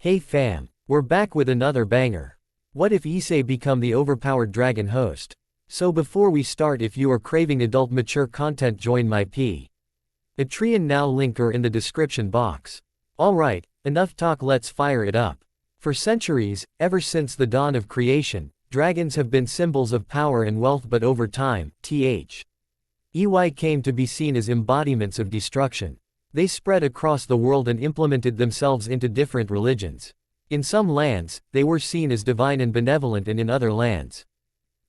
Hey fam, we're back with another banger. What if Issei become the overpowered dragon host? So before we start, if you are craving adult mature content, join my Patreon now, link are in the description box. Alright, enough talk, let's fire it up. For centuries, ever since the dawn of creation, dragons have been symbols of power and wealth, but over time, Ey came to be seen as embodiments of destruction. They spread across the world and implemented themselves into different religions. In some lands, they were seen as divine and benevolent, and in other lands,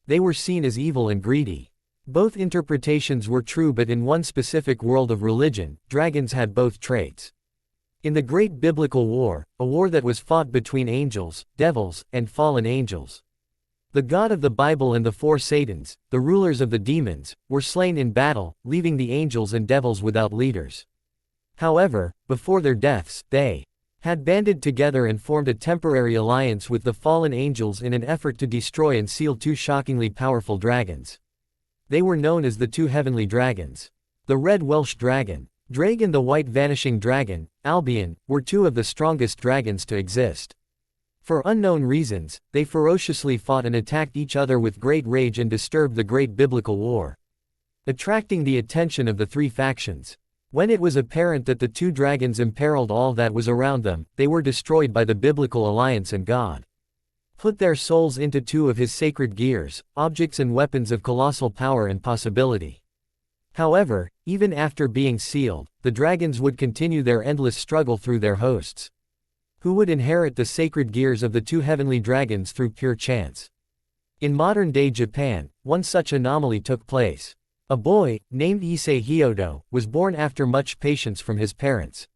they were seen as evil and greedy. Both interpretations were true, but in one specific world of religion, dragons had both traits. In the great biblical war, a war that was fought between angels, devils, and fallen angels, the God of the Bible and the four Satans, the rulers of the demons, were slain in battle, leaving the angels and devils without leaders. However, before their deaths, they had banded together and formed a temporary alliance with the fallen angels in an effort to destroy and seal two shockingly powerful dragons. They were known as the two heavenly dragons. The red Welsh dragon, Drake, and the white vanishing dragon, Albion, were two of the strongest dragons to exist. For unknown reasons, they ferociously fought and attacked each other with great rage and disturbed the great biblical war, attracting the attention of the three factions. When it was apparent that the two dragons imperiled all that was around them, they were destroyed by the biblical alliance, and God put their souls into two of his sacred gears, objects and weapons of colossal power and possibility. However, even after being sealed, the dragons would continue their endless struggle through their hosts, who would inherit the sacred gears of the two heavenly dragons through pure chance. In modern-day Japan, one such anomaly took place. A boy, named Issei Hyodo, was born after much patience from his parents,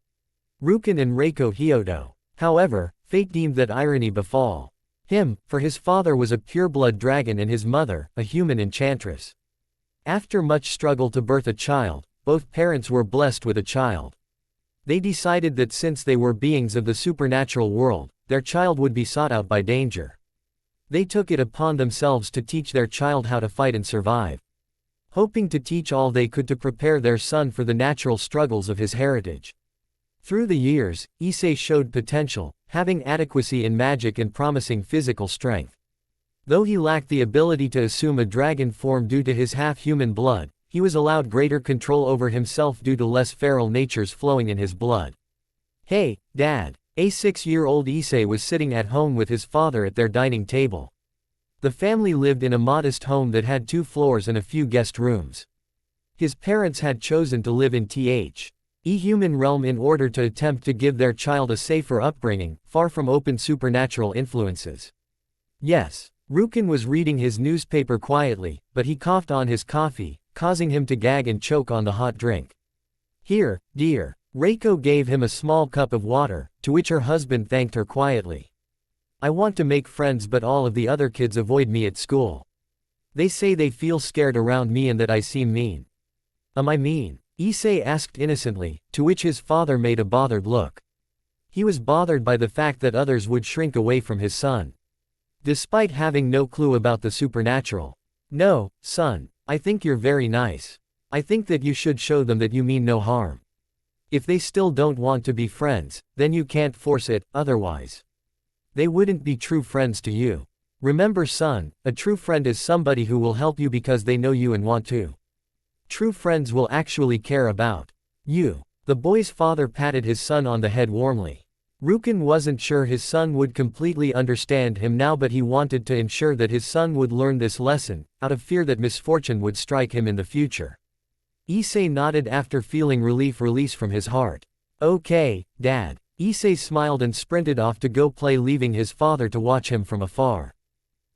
Rukin and Reiko Hyodo. However, fate deemed that irony befall him, for his father was a pure-blood dragon and his mother, a human enchantress. After much struggle to birth a child, both parents were blessed with a child. They decided that since they were beings of the supernatural world, their child would be sought out by danger. They took it upon themselves to teach their child how to fight and survive, hoping to teach all they could to prepare their son for the natural struggles of his heritage. Through the years, Issei showed potential, having adequacy in magic and promising physical strength. Though he lacked the ability to assume a dragon form due to his half-human blood, he was allowed greater control over himself due to less feral natures flowing in his blood. Hey, Dad! A 6-year-old Issei was sitting at home with his father at their dining table. The family lived in a modest home that had 2 floors and a few guest rooms. His parents had chosen to live in human realm in order to attempt to give their child a safer upbringing, far from open supernatural influences. Yes, Rukin was reading his newspaper quietly, but he coughed on his coffee, causing him to gag and choke on the hot drink. Here, dear. Reiko gave him a small cup of water, to which her husband thanked her quietly. I want to make friends, but all of the other kids avoid me at school. They say they feel scared around me and that I seem mean. Am I mean? Issei asked innocently, to which his father made a bothered look. He was bothered by the fact that others would shrink away from his son, despite having no clue about the supernatural. No, son, I think you're very nice. I think that you should show them that you mean no harm. If they still don't want to be friends, then you can't force it, otherwise they wouldn't be true friends to you. Remember, son, a true friend is somebody who will help you because they know you and want to. True friends will actually care about you. The boy's father patted his son on the head warmly. Rukin wasn't sure his son would completely understand him now, but he wanted to ensure that his son would learn this lesson, out of fear that misfortune would strike him in the future. Issei nodded after feeling relief release from his heart. Okay, Dad. Issei smiled and sprinted off to go play, leaving his father to watch him from afar.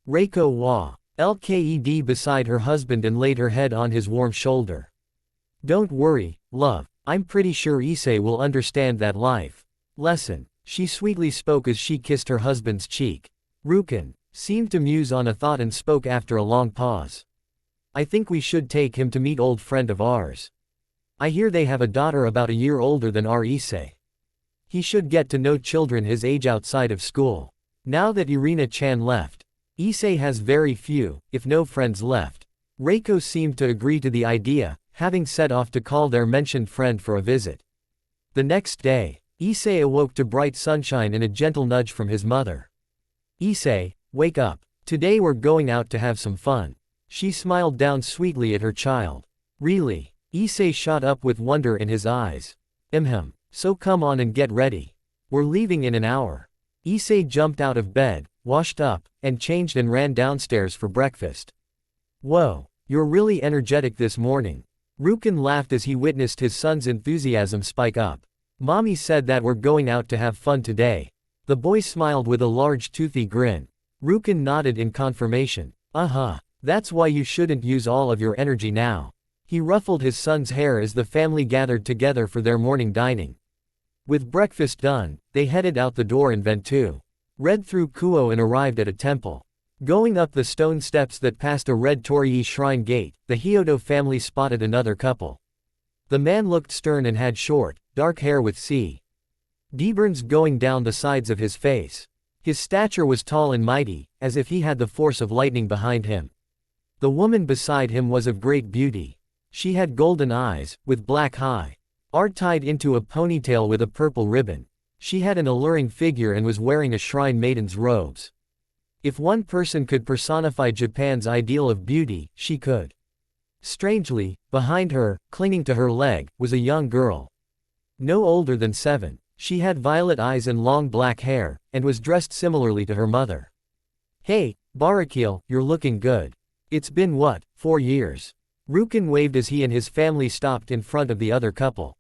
Reiko led beside her husband and laid her head on his warm shoulder. Don't worry, love. I'm pretty sure Issei will understand that life lesson, she sweetly spoke as she kissed her husband's cheek. Rukin seemed to muse on a thought and spoke after a long pause. I think we should take him to meet old friend of ours. I hear they have a daughter about a year older than our Issei. He should get to know children his age outside of school. Now that Irina-chan left, Issei has very few, if no friends left. Reiko seemed to agree to the idea, having set off to call their mentioned friend for a visit. The next day, Issei awoke to bright sunshine and a gentle nudge from his mother. Issei, wake up. Today we're going out to have some fun. She smiled down sweetly at her child. Really? Issei shot up with wonder in his eyes. So come on and get ready. We're leaving in an hour. Issei jumped out of bed, washed up, and changed and ran downstairs for breakfast. Whoa, you're really energetic this morning. Rukin laughed as he witnessed his son's enthusiasm spike up. Mommy said that we're going out to have fun today. The boy smiled with a large toothy grin. Rukin nodded in confirmation. That's why you shouldn't use all of your energy now. He ruffled his son's hair as the family gathered together for their morning dining. With breakfast done, they headed out the door and went to, read through Kuo and arrived at a temple. Going up the stone steps that passed a red torii shrine gate, the Hyodo family spotted another couple. The man looked stern and had short, dark hair with sideburns going down the sides of his face. His stature was tall and mighty, as if he had the force of lightning behind him. The woman beside him was of great beauty. She had golden eyes, with black hair tied into a ponytail with a purple ribbon. She had an alluring figure and was wearing a shrine maiden's robes. If one person could personify Japan's ideal of beauty, she could. Strangely, behind her, clinging to her leg, was a young girl. No older than 7. She had violet eyes and long black hair, and was dressed similarly to her mother. Hey, Barakil, you're looking good. It's been what, 4 years? Rukin waved as he and his family stopped in front of the other couple.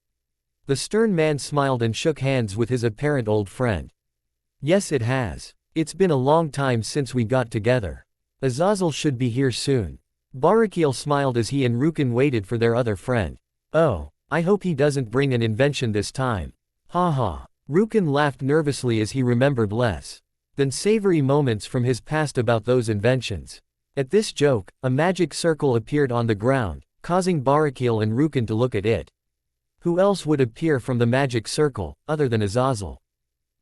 The stern man smiled and shook hands with his apparent old friend. Yes, it has. It's been a long time since we got together. Azazel should be here soon. Barakil smiled as he and Rukin waited for their other friend. Oh, I hope he doesn't bring an invention this time. Ha. Rukin laughed nervously as he remembered less than savory moments from his past about those inventions. At this joke, a magic circle appeared on the ground, causing Barakil and Rukin to look at it. Who else would appear from the magic circle, other than Azazel?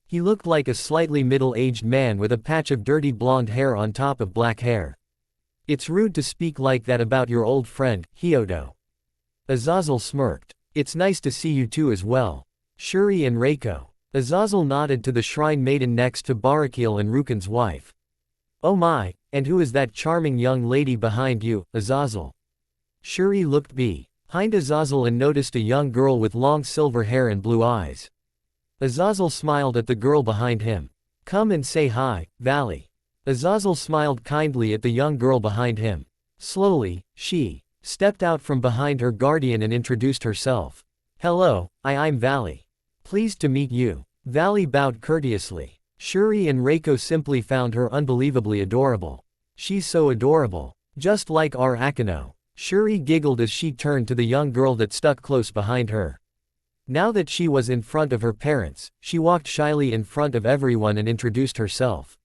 He looked like a slightly middle-aged man with a patch of dirty blonde hair on top of black hair. It's rude to speak like that about your old friend, Hyodo. Azazel smirked. It's nice to see you two as well. Shuri and Reiko. Azazel nodded to the shrine maiden next to Barakil and Rukin's wife. Oh my, and who is that charming young lady behind you, Azazel? Shuri looked behind Azazel and noticed a young girl with long silver hair and blue eyes. Azazel smiled at the girl behind him. Come and say hi, Valley. Azazel smiled kindly at the young girl behind him. Slowly, she stepped out from behind her guardian and introduced herself. Hello, I'm Valley. Pleased to meet you. Valley bowed courteously. Shuri and Reiko simply found her unbelievably adorable. She's so adorable. Just like our Akino. Shuri giggled as she turned to the young girl that stuck close behind her. Now that she was in front of her parents, she walked shyly in front of everyone and introduced herself.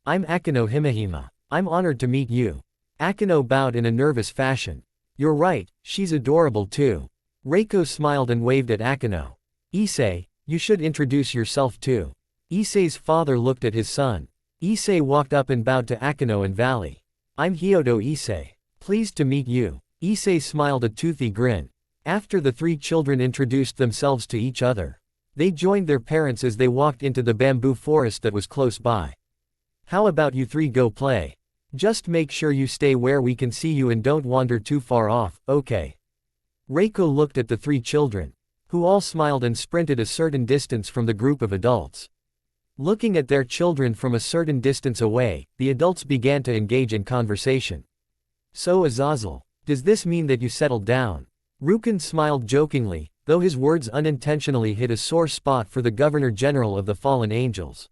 I'm Akino Himehima. I'm honored to meet you. Akino bowed in a nervous fashion. You're right, she's adorable too. Reiko smiled and waved at Akino. Issei, you should introduce yourself too. Issei's father looked at his son. Issei walked up and bowed to Akino and Valley. I'm Hyodo Issei. Pleased to meet you. Issei smiled a toothy grin. After the 3 children introduced themselves to each other, they joined their parents as they walked into the bamboo forest that was close by. How about you 3 go play? Just make sure you stay where we can see you and don't wander too far off, okay? Reiko looked at the 3 children, who all smiled and sprinted a certain distance from the group of adults. Looking at their children from a certain distance away, the adults began to engage in conversation. So Azazel, does this mean that you settled down? Rukin smiled jokingly, though his words unintentionally hit a sore spot for the Governor General of the Fallen Angels.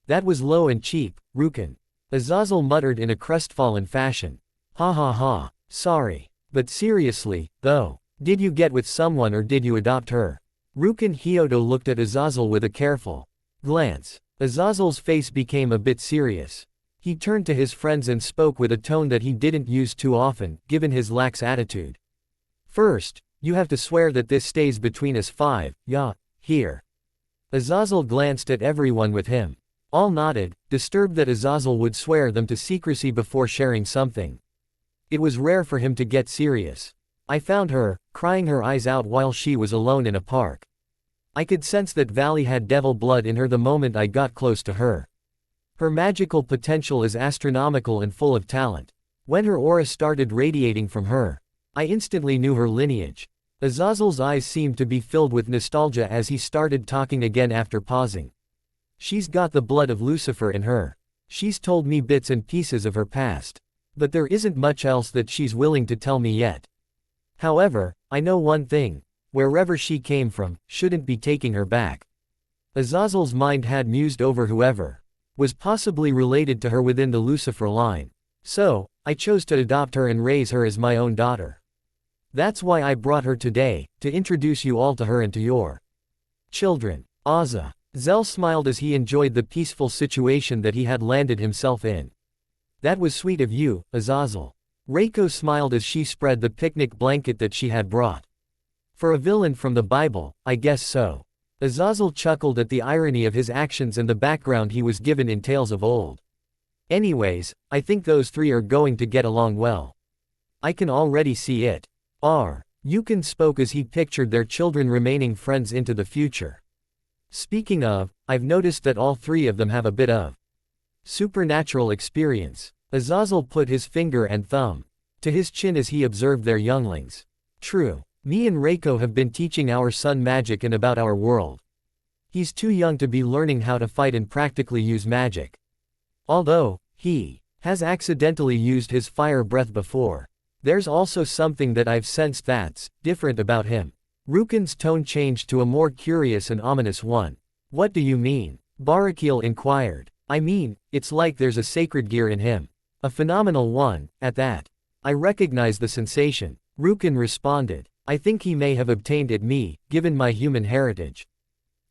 That was low and cheap, Rukin. Azazel muttered in a crestfallen fashion. Ha. Sorry. But seriously, though, did you get with someone or did you adopt her? Rukin Hyodo looked at Azazel with a careful glance. Azazel's face became a bit serious. He turned to his friends and spoke with a tone that he didn't use too often, given his lax attitude. First, you have to swear that this stays between us 5, here. Azazel glanced at everyone with him. All nodded, disturbed that Azazel would swear them to secrecy before sharing something. It was rare for him to get serious. I found her, crying her eyes out while she was alone in a park. I could sense that Valley had devil blood in her the moment I got close to her. Her magical potential is astronomical and full of talent. When her aura started radiating from her, I instantly knew her lineage. Azazel's eyes seemed to be filled with nostalgia as he started talking again after pausing. She's got the blood of Lucifer in her. She's told me bits and pieces of her past. But there isn't much else that she's willing to tell me yet. However, I know one thing. Wherever she came from, shouldn't be taking her back. Azazel's mind had mused over whoever was possibly related to her within the Lucifer line. So, I chose to adopt her and raise her as my own daughter. That's why I brought her today, to introduce you all to her and to your children. Azazel smiled as he enjoyed the peaceful situation that he had landed himself in. That was sweet of you, Azazel. Reiko smiled as she spread the picnic blanket that she had brought. For a villain from the Bible, I guess so. Azazel chuckled at the irony of his actions and the background he was given in tales of old. Anyways, I think those three are going to get along well. I can already see it. Yukon spoke as he pictured their children remaining friends into the future. Speaking of, I've noticed that all three of them have a bit of supernatural experience. Azazel put his finger and thumb to his chin as he observed their younglings. True. Me and Reiko have been teaching our son magic and about our world. He's too young to be learning how to fight and practically use magic. Although, he has accidentally used his fire breath before. There's also something that I've sensed that's different about him. Rukin's tone changed to a more curious and ominous one. What do you mean? Barakiel inquired. I mean, it's like there's a sacred gear in him. A phenomenal one, at that. I recognize the sensation. Rukin responded. I think he may have obtained it me, given my human heritage.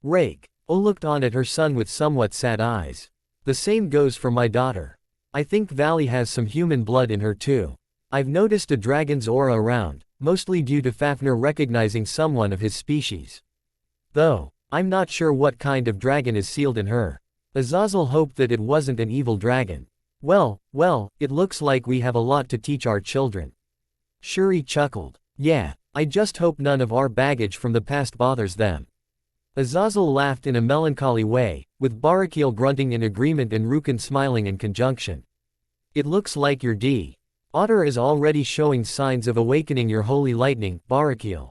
Reiko looked on at her son with somewhat sad eyes. The same goes for my daughter. I think Valley has some human blood in her too. I've noticed a dragon's aura around, mostly due to Fafnir recognizing someone of his species. Though, I'm not sure what kind of dragon is sealed in her. Azazel hoped that it wasn't an evil dragon. Well, it looks like we have a lot to teach our children. Shuri chuckled. Yeah. I just hope none of our baggage from the past bothers them. Azazel laughed in a melancholy way, with Barakiel grunting in agreement and Rukin smiling in conjunction. It looks like your daughter is already showing signs of awakening your holy lightning, Barakiel.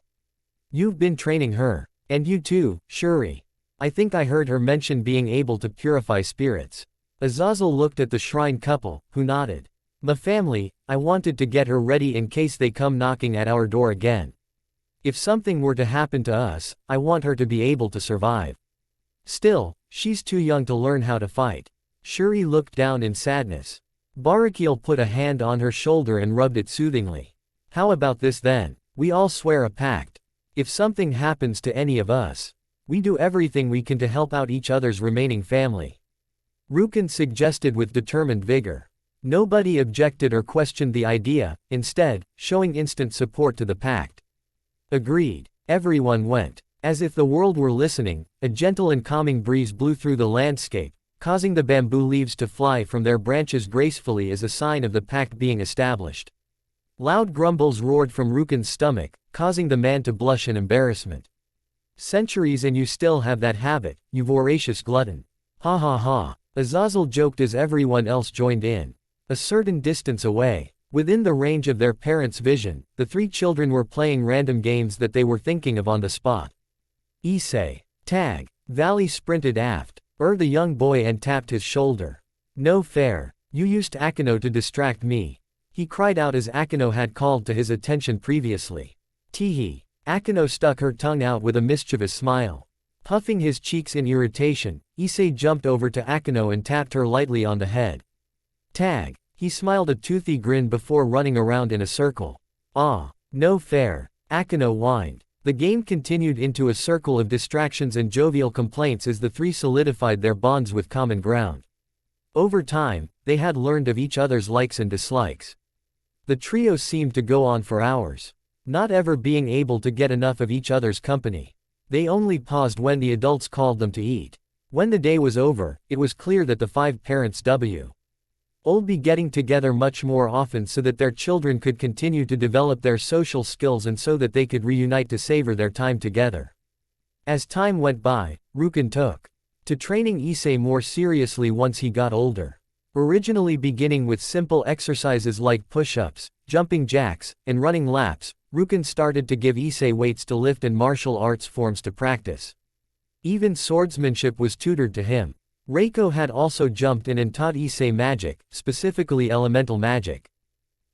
You've been training her. And you too, Shuri. I think I heard her mention being able to purify spirits. Azazel looked at the shrine couple, who nodded. My family, I wanted to get her ready in case they come knocking at our door again. If something were to happen to us, I want her to be able to survive. Still, she's too young to learn how to fight. Shuri looked down in sadness. Barakiel put a hand on her shoulder and rubbed it soothingly. How about this then? We all swear a pact. If something happens to any of us, we do everything we can to help out each other's remaining family. Rukin suggested with determined vigor. Nobody objected or questioned the idea, instead, showing instant support to the pact. Agreed. Everyone went. As if the world were listening, a gentle and calming breeze blew through the landscape, causing the bamboo leaves to fly from their branches gracefully as a sign of the pact being established. Loud grumbles roared from Rukin's stomach, causing the man to blush in embarrassment. Centuries and you still have that habit, you voracious glutton. Ha ha ha. Azazel joked as everyone else joined in. A certain distance away, within the range of their parents' vision, the three children were playing random games that they were thinking of on the spot. Issei. Tag. Valley sprinted aft, the young boy and tapped his shoulder. No fair. You used Akino to distract me. He cried out as Akino had called to his attention previously. Teehee. Akino stuck her tongue out with a mischievous smile. Puffing his cheeks in irritation, Issei jumped over to Akino and tapped her lightly on the head. Tag. He smiled a toothy grin before running around in a circle. Ah, no fair. Akino whined. The game continued into a circle of distractions and jovial complaints as the three solidified their bonds with common ground. Over time, they had learned of each other's likes and dislikes. The trio seemed to go on for hours, not ever being able to get enough of each other's company. They only paused when the adults called them to eat. When the day was over, it was clear that the five parents would be getting together much more often so that their children could continue to develop their social skills and so that they could reunite to savor their time together. As time went by, Rukin took to training Issei more seriously once he got older. Originally beginning with simple exercises like push-ups, jumping jacks, and running laps, Rukin started to give Issei weights to lift and martial arts forms to practice. Even swordsmanship was tutored to him. Reiko had also jumped in and taught Issei magic, specifically elemental magic.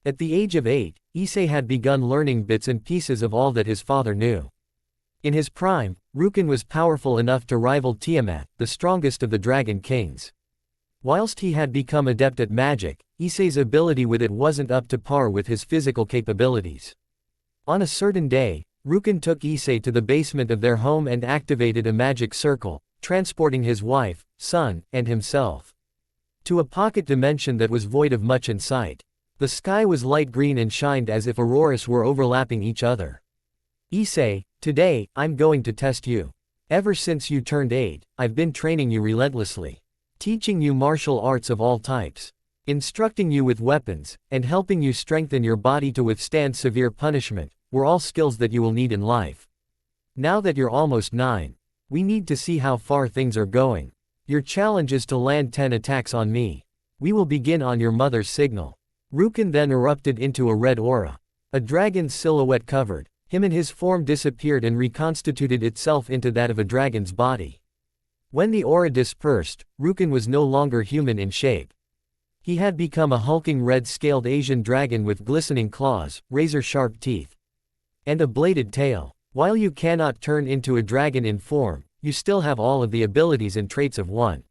At the age of 8, Issei had begun learning bits and pieces of all that his father knew. In his prime, Rukin was powerful enough to rival Tiamat, the strongest of the Dragon Kings. Whilst he had become adept at magic, Issei's ability with it wasn't up to par with his physical capabilities. On a certain day, Rukin took Issei to the basement of their home and activated a magic circle, transporting his wife, son, and himself to a pocket dimension that was void of much insight. The sky was light green and shined as if auroras were overlapping each other. Issei, today, I'm going to test you. Ever since you turned 8, I've been training you relentlessly. Teaching you martial arts of all types. Instructing you with weapons, and helping you strengthen your body to withstand severe punishment, were all skills that you will need in life. Now that you're almost 9, we need to see how far things are going. Your challenge is to land 10 attacks on me. We will begin on your mother's signal. Rukin then erupted into a red aura. A dragon's silhouette covered him and his form disappeared and reconstituted itself into that of a dragon's body. When the aura dispersed, Rukin was no longer human in shape. He had become a hulking red-scaled Asian dragon with glistening claws, razor-sharp teeth, and a bladed tail. While you cannot turn into a dragon in form, you still have all of the abilities and traits of one.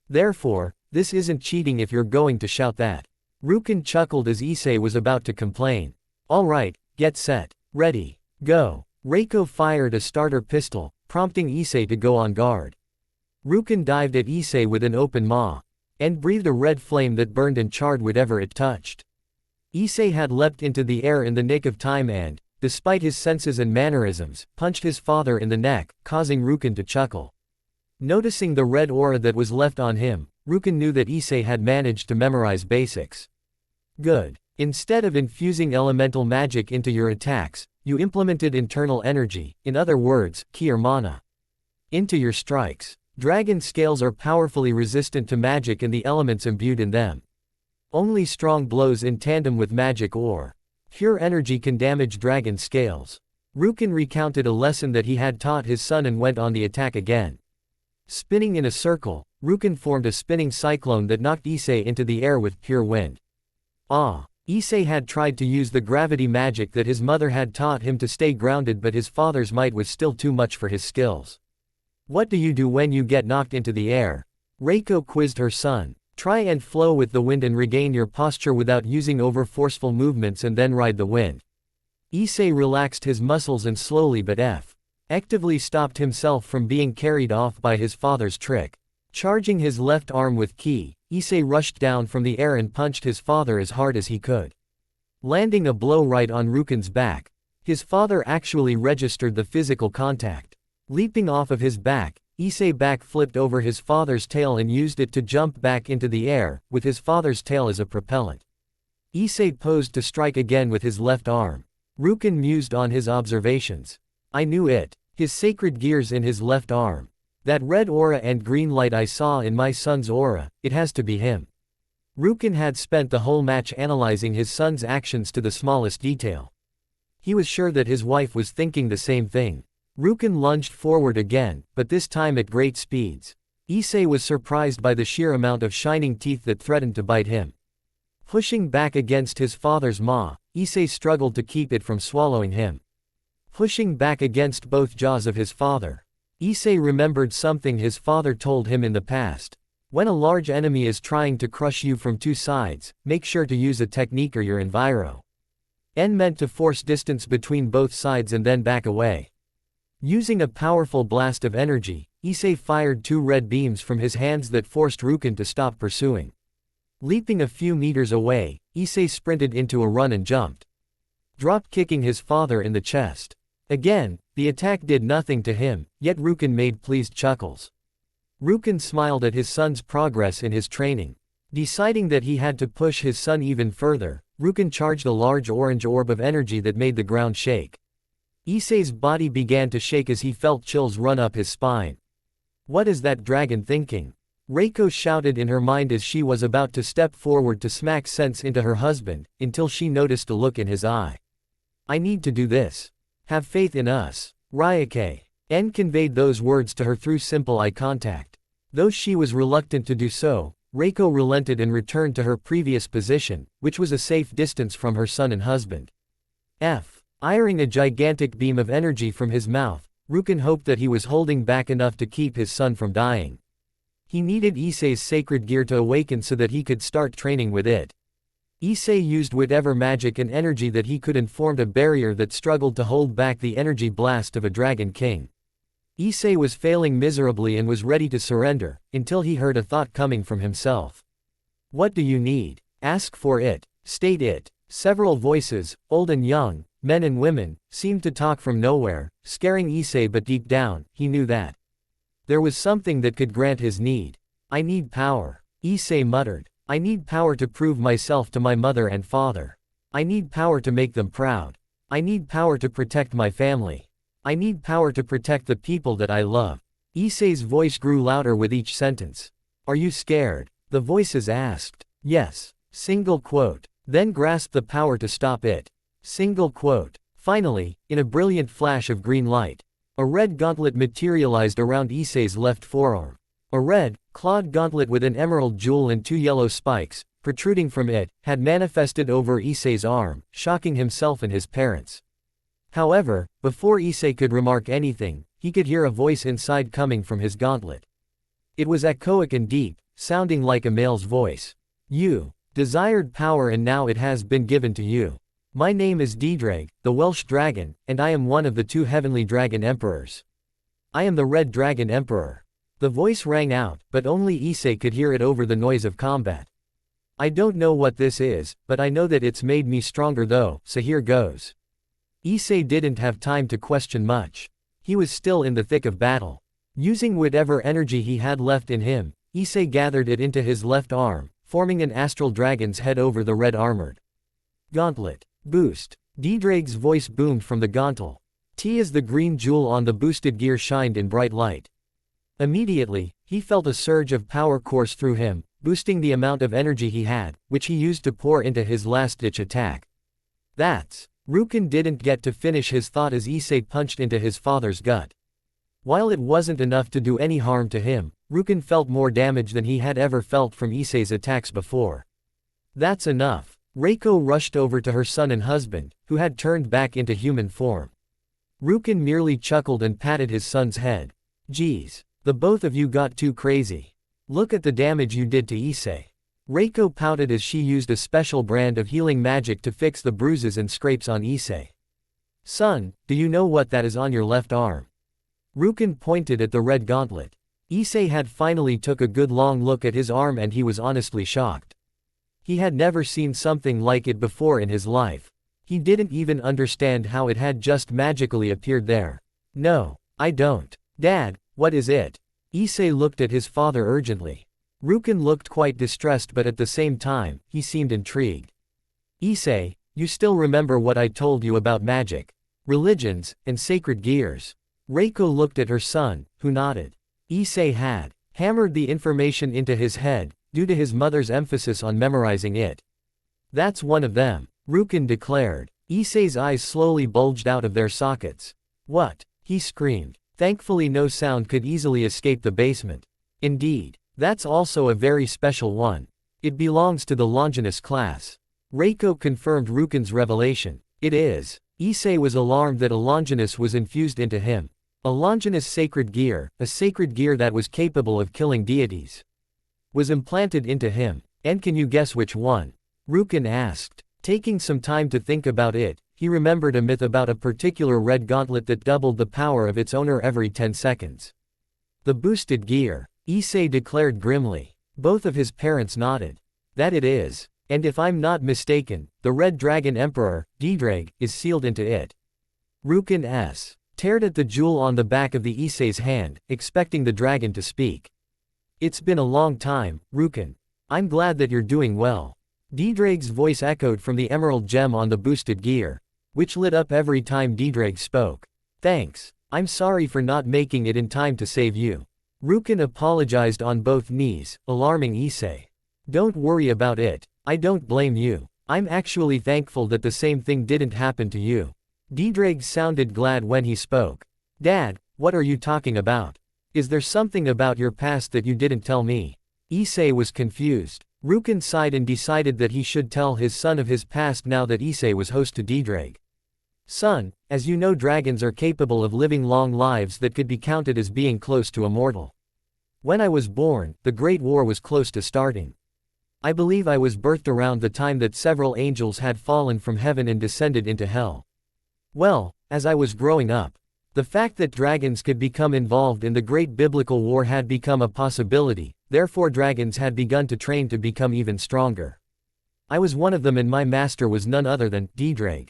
Therefore, this isn't cheating if you're going to shout that. Rukin chuckled as Issei was about to complain. Alright, get set. Ready. Go. Reiko fired a starter pistol, prompting Issei to go on guard. Rukin dived at Issei with an open maw, and breathed a red flame that burned and charred whatever it touched. Issei had leapt into the air in the nick of time and, despite his senses and mannerisms, punched his father in the neck, causing Rukin to chuckle. Noticing the red aura that was left on him, Rukin knew that Issei had managed to memorize basics. Good. Instead of infusing elemental magic into your attacks, you implemented internal energy, in other words, ki or mana, into your strikes. Dragon scales are powerfully resistant to magic and the elements imbued in them. Only strong blows in tandem with magic or pure energy can damage dragon scales. Rukin recounted a lesson that he had taught his son and went on the attack again. Spinning in a circle, Rukin formed a spinning cyclone that knocked Issei into the air with pure wind. Issei had tried to use the gravity magic that his mother had taught him to stay grounded, but his father's might was still too much for his skills. What do you do when you get knocked into the air? Reiko quizzed her son. Try and flow with the wind and regain your posture without using over-forceful movements and then ride the wind. Issei relaxed his muscles and slowly but effectively stopped himself from being carried off by his father's trick. Charging his left arm with ki, Issei rushed down from the air and punched his father as hard as he could. Landing a blow right on Rukin's back. His father actually registered the physical contact. Leaping off of his back, Issei back-flipped over his father's tail and used it to jump back into the air, with his father's tail as a propellant. Issei posed to strike again with his left arm. Rukin mused on his observations. I knew it. His sacred gears in his left arm. That red aura and green light I saw in my son's aura, it has to be him. Rukin had spent the whole match analyzing his son's actions to the smallest detail. He was sure that his wife was thinking the same thing. Rukin lunged forward again, but this time at great speeds. Issei was surprised by the sheer amount of shining teeth that threatened to bite him. Pushing back against his father's maw, Issei struggled to keep it from swallowing him. Pushing back against both jaws of his father, Issei remembered something his father told him in the past. When a large enemy is trying to crush you from two sides, make sure to use a technique or your enviro. N meant to force distance between both sides and then back away. Using a powerful blast of energy, Issei fired 2 red beams from his hands that forced Rukin to stop pursuing. Leaping a few meters away, Issei sprinted into a run and jumped, drop-kicking his father in the chest. Again, the attack did nothing to him, yet Rukin made pleased chuckles. Rukin smiled at his son's progress in his training. Deciding that he had to push his son even further, Rukin charged a large orange orb of energy that made the ground shake. Issei's body began to shake as he felt chills run up his spine. What is that dragon thinking? Reiko shouted in her mind as she was about to step forward to smack sense into her husband, until she noticed a look in his eye. I need to do this. Have faith in us. Ryuke. En conveyed those words to her through simple eye contact. Though she was reluctant to do so, Reiko relented and returned to her previous position, which was a safe distance from her son and husband. Firing a gigantic beam of energy from his mouth, Rukin hoped that he was holding back enough to keep his son from dying. He needed Issei's sacred gear to awaken so that he could start training with it. Issei used whatever magic and energy that he could and formed a barrier that struggled to hold back the energy blast of a Dragon King. Issei was failing miserably and was ready to surrender, until he heard a thought coming from himself. What do you need? Ask for it. State it. Several voices, old and young, men and women, seemed to talk from nowhere, scaring Issei, but deep down, he knew that there was something that could grant his need. I need power. Issei muttered. I need power to prove myself to my mother and father. I need power to make them proud. I need power to protect my family. I need power to protect the people that I love. Issei's voice grew louder with each sentence. Are you scared? The voices asked. Yes. Single quote. Then grasped the power to stop it. Single quote. Finally, in a brilliant flash of green light, a red gauntlet materialized around Issei's left forearm. A red, clawed gauntlet with an emerald jewel and 2 yellow spikes, protruding from it, had manifested over Issei's arm, shocking himself and his parents. However, before Issei could remark anything, he could hear a voice inside coming from his gauntlet. It was echoic and deep, sounding like a male's voice. You desired power and now it has been given to you. My name is Didrag, the Welsh dragon, and I am one of the 2 heavenly dragon emperors. I am the Red Dragon Emperor. The voice rang out, but only Issei could hear it over the noise of combat. I don't know what this is, but I know that it's made me stronger though, so here goes. Issei didn't have time to question much. He was still in the thick of battle. Using whatever energy he had left in him, Issei gathered it into his left arm, forming an astral dragon's head over the red armored gauntlet. Boost. Didrag's voice boomed from the gauntlet. T as the green jewel on the boosted gear shined in bright light. Immediately, he felt a surge of power course through him, boosting the amount of energy he had, which he used to pour into his last-ditch attack. That's. Rukin didn't get to finish his thought as Issei punched into his father's gut. While it wasn't enough to do any harm to him, Rukin felt more damage than he had ever felt from Issei's attacks before. That's enough. Reiko rushed over to her son and husband, who had turned back into human form. Rukin merely chuckled and patted his son's head. Geez. The both of you got too crazy. Look at the damage you did to Issei. Reiko pouted as she used a special brand of healing magic to fix the bruises and scrapes on Issei. Son, do you know what that is on your left arm? Rukin pointed at the red gauntlet. Issei had finally took a good long look at his arm and he was honestly shocked. He had never seen something like it before in his life. He didn't even understand how it had just magically appeared there. No, I don't. Dad, what is it? Issei looked at his father urgently. Rukin looked quite distressed, but at the same time, he seemed intrigued. Issei, you still remember what I told you about magic, religions, and sacred gears? Reiko looked at her son, who nodded. Issei had hammered the information into his head, due to his mother's emphasis on memorizing it. That's one of them, Rukin declared. Issei's eyes slowly bulged out of their sockets. What? He screamed. Thankfully no sound could easily escape the basement. Indeed. That's also a very special one. It belongs to the Longinus class. Reiko confirmed Rukin's revelation. It is. Issei was alarmed that a Longinus was infused into him. A Longinus sacred gear, a sacred gear that was capable of killing deities, was implanted into him. And can you guess which one? Rukin asked. Taking some time to think about it, he remembered a myth about a particular red gauntlet that doubled the power of its owner every 10 seconds. The boosted gear, Issei declared grimly. Both of his parents nodded. That it is. And if I'm not mistaken, the Red Dragon Emperor, Didrag, is sealed into it. Rukin stared at the jewel on the back of the Issei's hand, expecting the dragon to speak. It's been a long time, Rukin. I'm glad that you're doing well. Didrag's voice echoed from the emerald gem on the boosted gear. which lit up every time Diedrag spoke. Thanks. I'm sorry for not making it in time to save you. Rukin apologized on both knees, alarming Issei. Don't worry about it. I don't blame you. I'm actually thankful that the same thing didn't happen to you. Diedrag sounded glad when he spoke. Dad, what are you talking about? Is there something about your past that you didn't tell me? Issei was confused. Rukin sighed and decided that he should tell his son of his past now that Issei was host to Diedrag. Son, as you know, dragons are capable of living long lives that could be counted as being close to immortal. When I was born, the Great War was close to starting. I believe I was birthed around the time that several angels had fallen from heaven and descended into hell. Well, as I was growing up, the fact that dragons could become involved in the Great Biblical War had become a possibility, therefore dragons had begun to train to become even stronger. I was one of them, and my master was none other than Diedrag.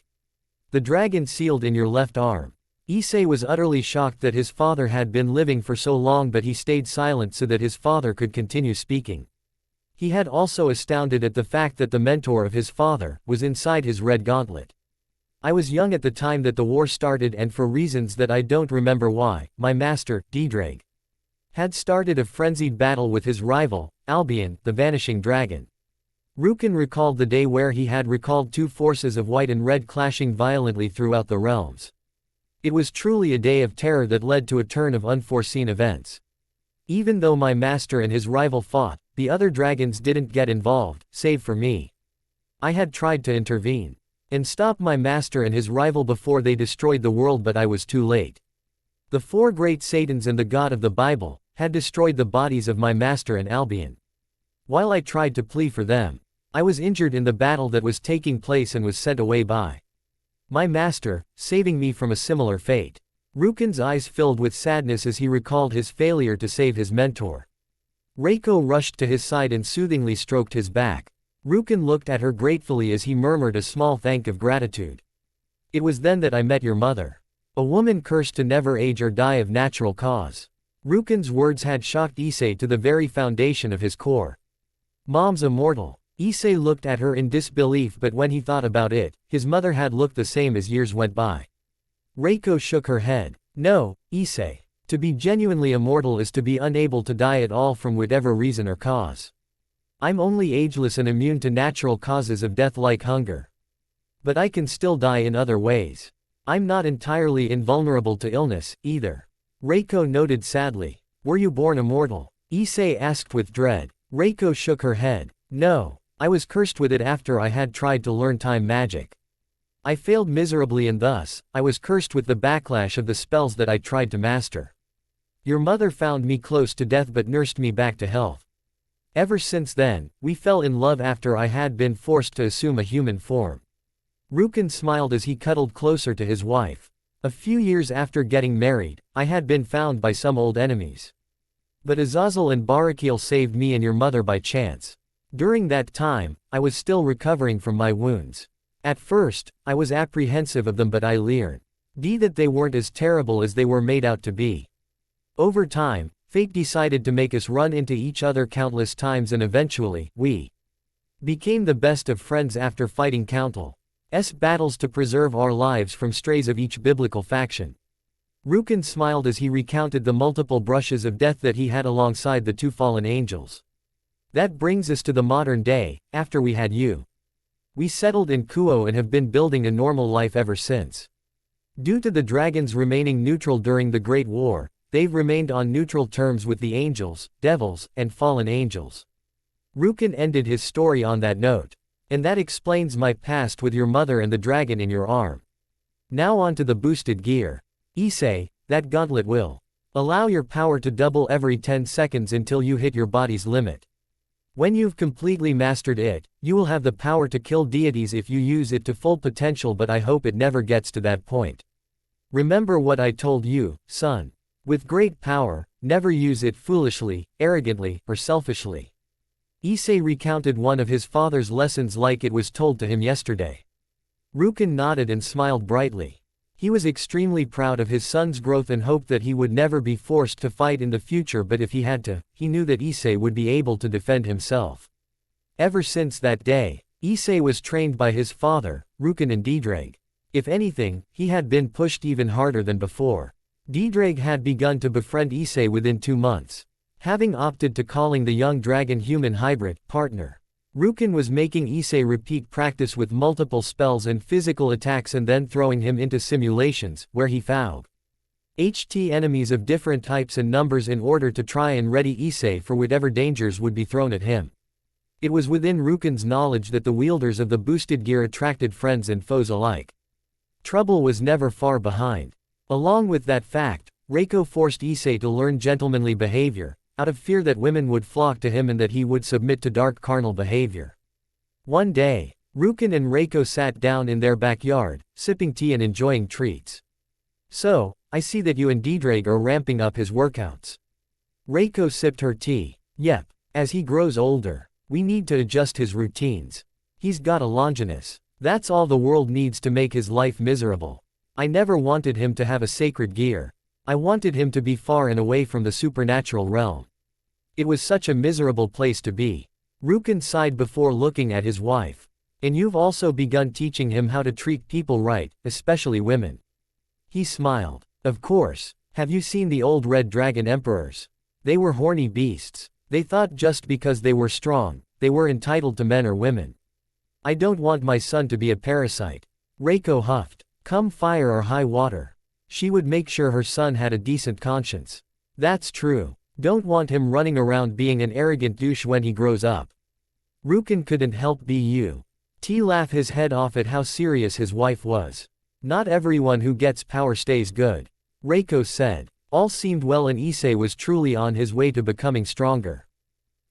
The dragon sealed in your left arm. Issei was utterly shocked that his father had been living for so long, but he stayed silent so that his father could continue speaking. He had also astounded at the fact that the mentor of his father was inside his red gauntlet. I was young at the time that the war started, and for reasons that I don't remember why, my master, Diedrag, had started a frenzied battle with his rival, Albion, the vanishing dragon. Rukin recalled the day where he had recalled two forces of white and red clashing violently throughout the realms. It was truly a day of terror that led to a turn of unforeseen events. Even though my master and his rival fought, the other dragons didn't get involved, save for me. I had tried to intervene and stop my master and his rival before they destroyed the world, but I was too late. The four great Satans and the God of the Bible had destroyed the bodies of my master and Albion. While I tried to plead for them, I was injured in the battle that was taking place and was sent away by my master, saving me from a similar fate. Rukin's eyes filled with sadness as he recalled his failure to save his mentor. Reiko rushed to his side and soothingly stroked his back. Rukin looked at her gratefully as he murmured a small thank of gratitude. It was then that I met your mother. A woman cursed to never age or die of natural cause. Rukin's words had shocked Issei to the very foundation of his core. Mom's immortal. Issei looked at her in disbelief, but when he thought about it, his mother had looked the same as years went by. Reiko shook her head. No, Issei. To be genuinely immortal is to be unable to die at all from whatever reason or cause. I'm only ageless and immune to natural causes of death like hunger. But I can still die in other ways. I'm not entirely invulnerable to illness, either. Reiko noted sadly. Were you born immortal? Issei asked with dread. Reiko shook her head. No. I was cursed with it after I had tried to learn time magic. I failed miserably, and thus, I was cursed with the backlash of the spells that I tried to master. Your mother found me close to death but nursed me back to health. Ever since then, we fell in love after I had been forced to assume a human form. Rukin smiled as he cuddled closer to his wife. A few years after getting married, I had been found by some old enemies. But Azazel and Barakiel saved me and your mother by chance. During that time, I was still recovering from my wounds. At first, I was apprehensive of them, but I learned that they weren't as terrible as they were made out to be. Over time, fate decided to make us run into each other countless times, and eventually, we became the best of friends after fighting countless battles to preserve our lives from strays of each biblical faction. Rukin smiled as he recounted the multiple brushes of death that he had alongside the two fallen angels. That brings us to the modern day. After we had you, we settled in Kuo and have been building a normal life ever since. Due to the dragons remaining neutral during the Great War, they've remained on neutral terms with the angels, devils, and fallen angels. Rukin ended his story on that note. And that explains my past with your mother and the dragon in your arm. Now on to the boosted gear. Issei, that gauntlet will allow your power to double every 10 seconds until you hit your body's limit. When you've completely mastered it, you will have the power to kill deities if you use it to full potential, but I hope it never gets to that point. Remember what I told you, son. With great power, never use it foolishly, arrogantly, or selfishly. Issei recounted one of his father's lessons like it was told to him yesterday. Rukin nodded and smiled brightly. He was extremely proud of his son's growth and hoped that he would never be forced to fight in the future, but if he had to, he knew that Issei would be able to defend himself. Ever since that day, Issei was trained by his father, Rukin and Diedrag. If anything, he had been pushed even harder than before. Diedrich had begun to befriend Issei within 2 months, having opted to calling the young dragon-human hybrid partner. Rukin was making Issei repeat practice with multiple spells and physical attacks and then throwing him into simulations, where he fought enemies of different types and numbers in order to try and ready Issei for whatever dangers would be thrown at him. It was within Rukin's knowledge that the wielders of the boosted gear attracted friends and foes alike. Trouble was never far behind. Along with that fact, Reiko forced Issei to learn gentlemanly behavior, out of fear that women would flock to him and that he would submit to dark carnal behavior. One day, Rukin and Reiko sat down in their backyard, sipping tea and enjoying treats. "So, I see that you and Diedrich are ramping up his workouts." Reiko sipped her tea. "Yep. As he grows older, we need to adjust his routines. He's got a Longinus. That's all the world needs to make his life miserable. I never wanted him to have a sacred gear. I wanted him to be far and away from the supernatural realm. It was such a miserable place to be." Rukin sighed before looking at his wife. "And you've also begun teaching him how to treat people right, especially women." He smiled. "Of course. Have you seen the old red dragon emperors? They were horny beasts. They thought just because they were strong, they were entitled to men or women. I don't want my son to be a parasite." Reiko huffed. "Come fire or high water. She would make sure her son had a decent conscience." "That's true. Don't want him running around being an arrogant douche when he grows up." Rukin couldn't help but laugh his head off at how serious his wife was. "Not everyone who gets power stays good," Reiko said. All seemed well and Issei was truly on his way to becoming stronger.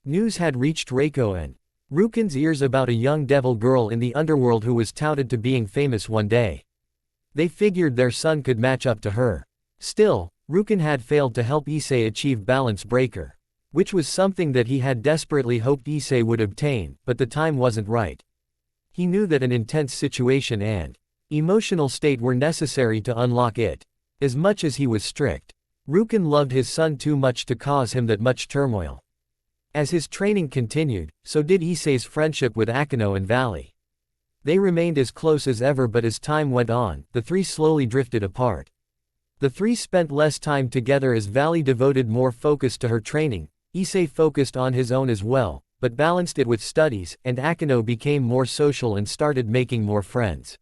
News had reached Reiko and Rukin's ears about a young devil girl in the underworld who was touted to being famous one day. They figured their son could match up to her. Still, Rukin had failed to help Issei achieve Balance Breaker, which was something that he had desperately hoped Issei would obtain, but the time wasn't right. He knew that an intense situation and emotional state were necessary to unlock it. As much as he was strict, Rukin loved his son too much to cause him that much turmoil. As his training continued, so did Issei's friendship with Akeno and Valley. They remained as close as ever, but as time went on, the three slowly drifted apart. The three spent less time together as Valley devoted more focus to her training, Issei focused on his own as well, but balanced it with studies, and Akeno became more social and started making more friends.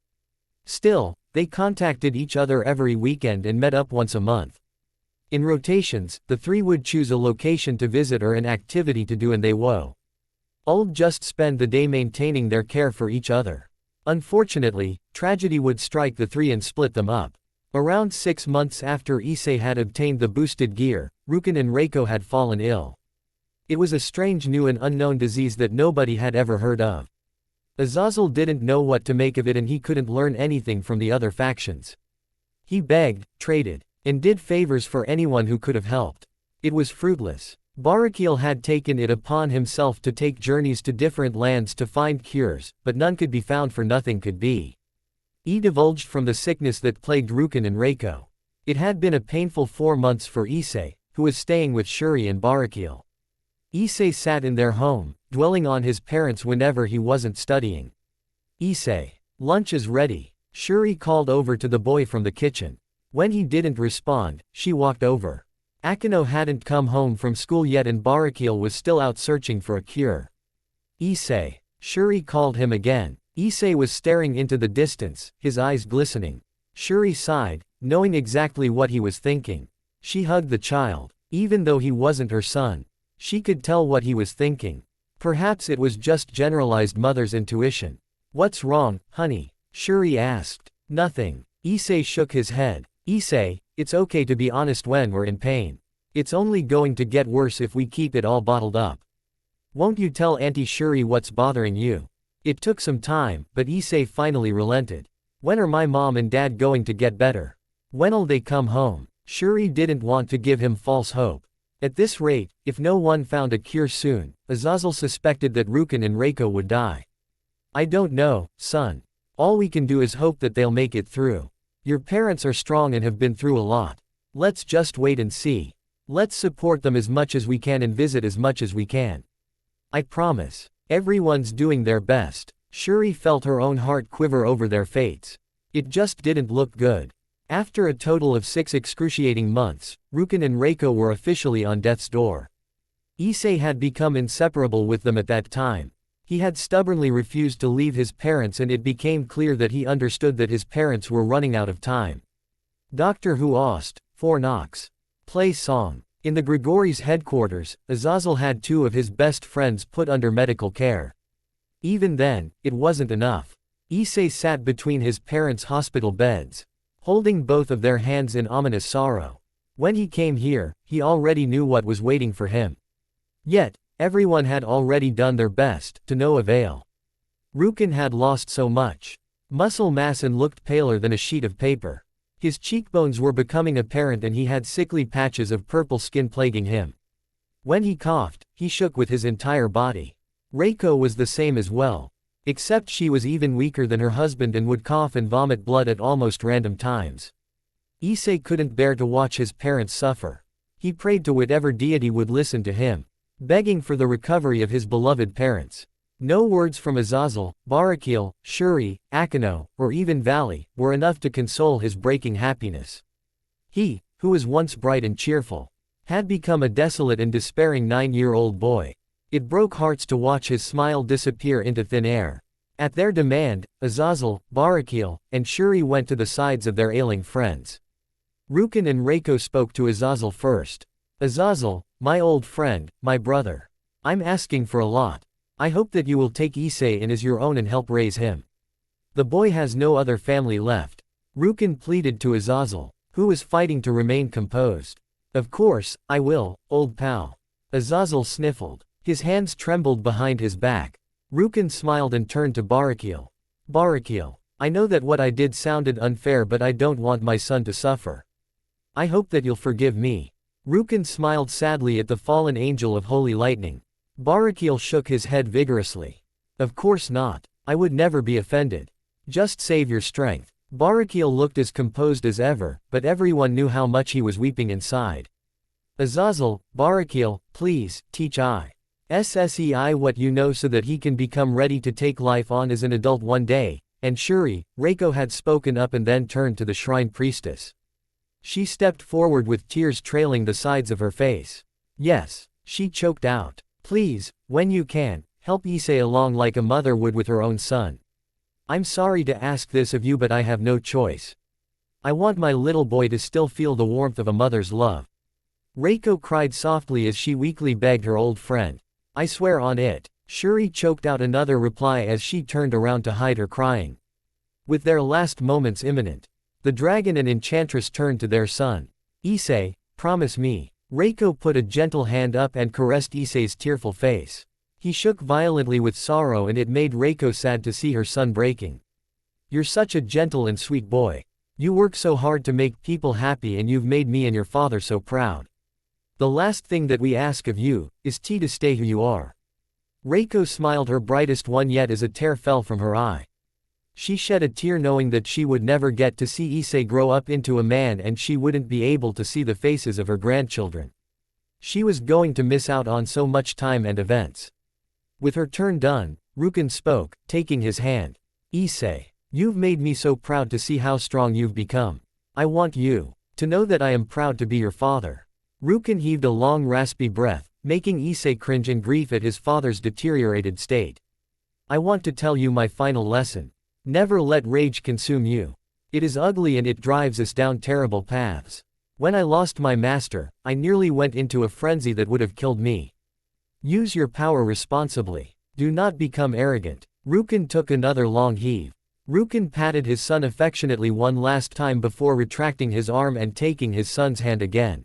Still, they contacted each other every weekend and met up once a month. In rotations, the three would choose a location to visit or an activity to do, and they would just spend the day maintaining their care for each other. Unfortunately, tragedy would strike the three and split them up. Around 6 months after Issei had obtained the boosted gear, Rukin and Reiko had fallen ill. It was a strange new and unknown disease that nobody had ever heard of. Azazel didn't know what to make of it and he couldn't learn anything from the other factions. He begged, traded, and did favors for anyone who could have helped. It was fruitless. Barakiel had taken it upon himself to take journeys to different lands to find cures, but none could be found, for nothing could be divulged from the sickness that plagued Rukin and Reiko. It had been a painful 4 months for Issei, who was staying with Shuri and Barakiel. Issei sat in their home, dwelling on his parents whenever he wasn't studying. "Issei, lunch is ready," Shuri called over to the boy from the kitchen. When he didn't respond, she walked over. Akeno hadn't come home from school yet and Barakiel was still out searching for a cure. "Issei," Shuri called him again. Issei was staring into the distance, his eyes glistening. Shuri sighed, knowing exactly what he was thinking. She hugged the child. Even though he wasn't her son, she could tell what he was thinking. Perhaps it was just generalized mother's intuition. "What's wrong, honey?" Shuri asked. "Nothing." Issei shook his head. "Issei, it's okay to be honest when we're in pain. It's only going to get worse if we keep it all bottled up. Won't you tell Auntie Shuri what's bothering you?" It took some time, but Issei finally relented. "When are my mom and dad going to get better? When'll they come home?" Shuri didn't want to give him false hope. At this rate, if no one found a cure soon, Azazel suspected that Rukin and Reiko would die. "I don't know, son. All we can do is hope that they'll make it through. Your parents are strong and have been through a lot. Let's just wait and see. Let's support them as much as we can and visit as much as we can. I promise. Everyone's doing their best." Shuri felt her own heart quiver over their fates. It just didn't look good. After a total of 6 excruciating months, Rukin and Reiko were officially on death's door. Issei had become inseparable with them at that time. He had stubbornly refused to leave his parents, and it became clear that he understood that his parents were running out of time. Doctor Who Ost, 4 Knox. Play song. In the Grigori's headquarters, Azazel had 2 of his best friends put under medical care. Even then, it wasn't enough. Issei sat between his parents' hospital beds, holding both of their hands in ominous sorrow. When he came here, he already knew what was waiting for him. Yet, everyone had already done their best, to no avail. Rukin had lost so much muscle mass and looked paler than a sheet of paper. His cheekbones were becoming apparent and he had sickly patches of purple skin plaguing him. When he coughed, he shook with his entire body. Reiko was the same as well. Except she was even weaker than her husband and would cough and vomit blood at almost random times. Issei couldn't bear to watch his parents suffer. He prayed to whatever deity would listen to him, begging for the recovery of his beloved parents. No words from Azazel, Barakiel, Shuri, Akino, or even Valley, were enough to console his breaking happiness. He, who was once bright and cheerful, had become a desolate and despairing 9-year-old boy. It broke hearts to watch his smile disappear into thin air. At their demand, Azazel, Barakiel, and Shuri went to the sides of their ailing friends. Rukin and Reiko spoke to Azazel first. Azazel, my old friend, my brother. I'm asking for a lot. I hope that you will take Issei in as your own and help raise him. The boy has no other family left. Rukin pleaded to Azazel, who was fighting to remain composed. Of course, I will, old pal. Azazel sniffled. His hands trembled behind his back. Rukin smiled and turned to Barakiel. Barakiel, I know that what I did sounded unfair, but I don't want my son to suffer. I hope that you'll forgive me. Rukin smiled sadly at the fallen angel of holy lightning. Barakiel shook his head vigorously. Of course not. I would never be offended. Just save your strength. Barakiel looked as composed as ever, but everyone knew how much he was weeping inside. Azazel, Barakiel, please, teach Issei what you know so that he can become ready to take life on as an adult one day. And Shuri, Reiko had spoken up and then turned to the shrine priestess. She stepped forward with tears trailing the sides of her face. Yes, she choked out. Please, when you can, help Issei along like a mother would with her own son. I'm sorry to ask this of you, but I have no choice. I want my little boy to still feel the warmth of a mother's love. Reiko cried softly as she weakly begged her old friend. I swear on it. Shuri choked out another reply as she turned around to hide her crying. With their last moments imminent, the dragon and enchantress turned to their son. Issei, promise me. Reiko put a gentle hand up and caressed Issei's tearful face. He shook violently with sorrow and it made Reiko sad to see her son breaking. You're such a gentle and sweet boy. You work so hard to make people happy and you've made me and your father so proud. The last thing that we ask of you is to stay who you are. Reiko smiled her brightest one yet as a tear fell from her eye. She shed a tear knowing that she would never get to see Issei grow up into a man and she wouldn't be able to see the faces of her grandchildren. She was going to miss out on so much time and events. With her turn done, Rukin spoke, taking his hand. Issei, you've made me so proud to see how strong you've become. I want you to know that I am proud to be your father. Rukin heaved a long raspy breath, making Issei cringe in grief at his father's deteriorated state. I want to tell you my final lesson. Never let rage consume you. It is ugly and it drives us down terrible paths. When I lost my master, I nearly went into a frenzy that would have killed me. Use your power responsibly. Do not become arrogant. Rukin took another long heave. Rukin patted his son affectionately one last time before retracting his arm and taking his son's hand again.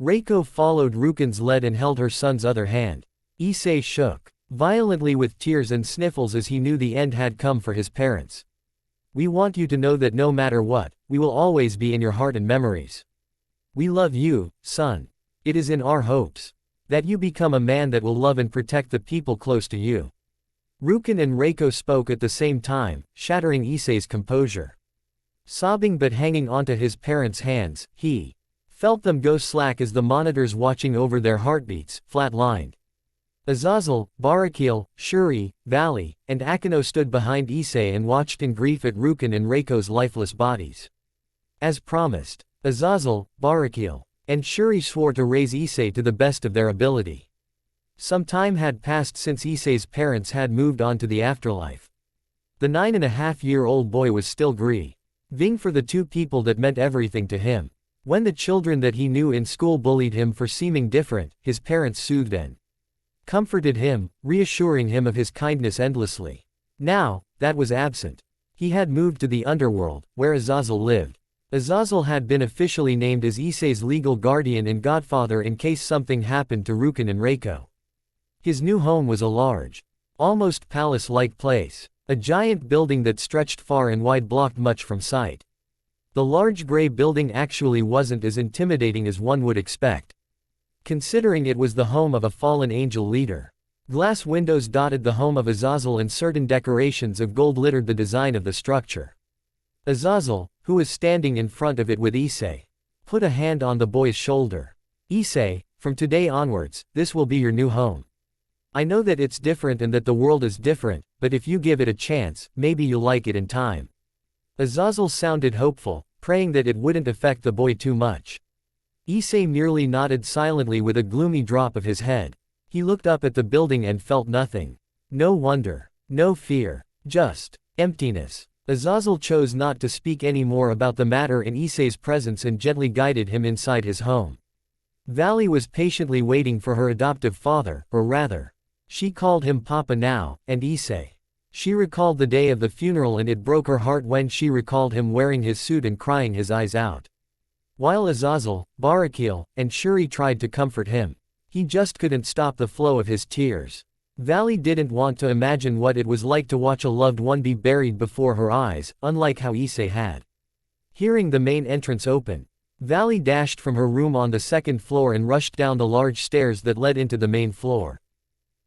Reiko followed Rukin's lead and held her son's other hand. Issei shook violently with tears and sniffles as he knew the end had come for his parents. We want you to know that no matter what, we will always be in your heart and memories. We love you, son. It is in our hopes that you become a man that will love and protect the people close to you. Rukin and Reiko spoke at the same time, shattering Issei's composure. Sobbing but hanging onto his parents' hands, he felt them go slack as the monitors watching over their heartbeats flatlined. Azazel, Barakil, Shuri, Valley, and Akino stood behind Issei and watched in grief at Rukin and Reiko's lifeless bodies. As promised, Azazel, Barakil, and Shuri swore to raise Issei to the best of their ability. Some time had passed since Issei's parents had moved on to the afterlife. The 9.5-year-old boy was still grieving for the two people that meant everything to him. When the children that he knew in school bullied him for seeming different, his parents soothed and comforted him, reassuring him of his kindness endlessly. Now, that was absent. He had moved to the underworld, where Azazel lived. Azazel had been officially named as Issei's legal guardian and godfather in case something happened to Rukin and Reiko. His new home was a large, almost palace-like place. A giant building that stretched far and wide blocked much from sight. The large gray building actually wasn't as intimidating as one would expect, considering it was the home of a fallen angel leader. Glass windows dotted the home of Azazel and certain decorations of gold littered the design of the structure. Azazel, who was standing in front of it with Issei, put a hand on the boy's shoulder. Issei, from today onwards, this will be your new home. I know that it's different and that the world is different, but if you give it a chance, maybe you'll like it in time. Azazel sounded hopeful, praying that it wouldn't affect the boy too much. Issei merely nodded silently with a gloomy drop of his head. He looked up at the building and felt nothing. No wonder. No fear. Just emptiness. Azazel chose not to speak any more about the matter in Issei's presence and gently guided him inside his home. Valley was patiently waiting for her adoptive father, or rather, she called him Papa now, and Issei. She recalled the day of the funeral and it broke her heart when she recalled him wearing his suit and crying his eyes out. While Azazel, Barakil, and Shuri tried to comfort him, he just couldn't stop the flow of his tears. Valley didn't want to imagine what it was like to watch a loved one be buried before her eyes, unlike how Issei had. Hearing the main entrance open, Valley dashed from her room on the second floor and rushed down the large stairs that led into the main floor.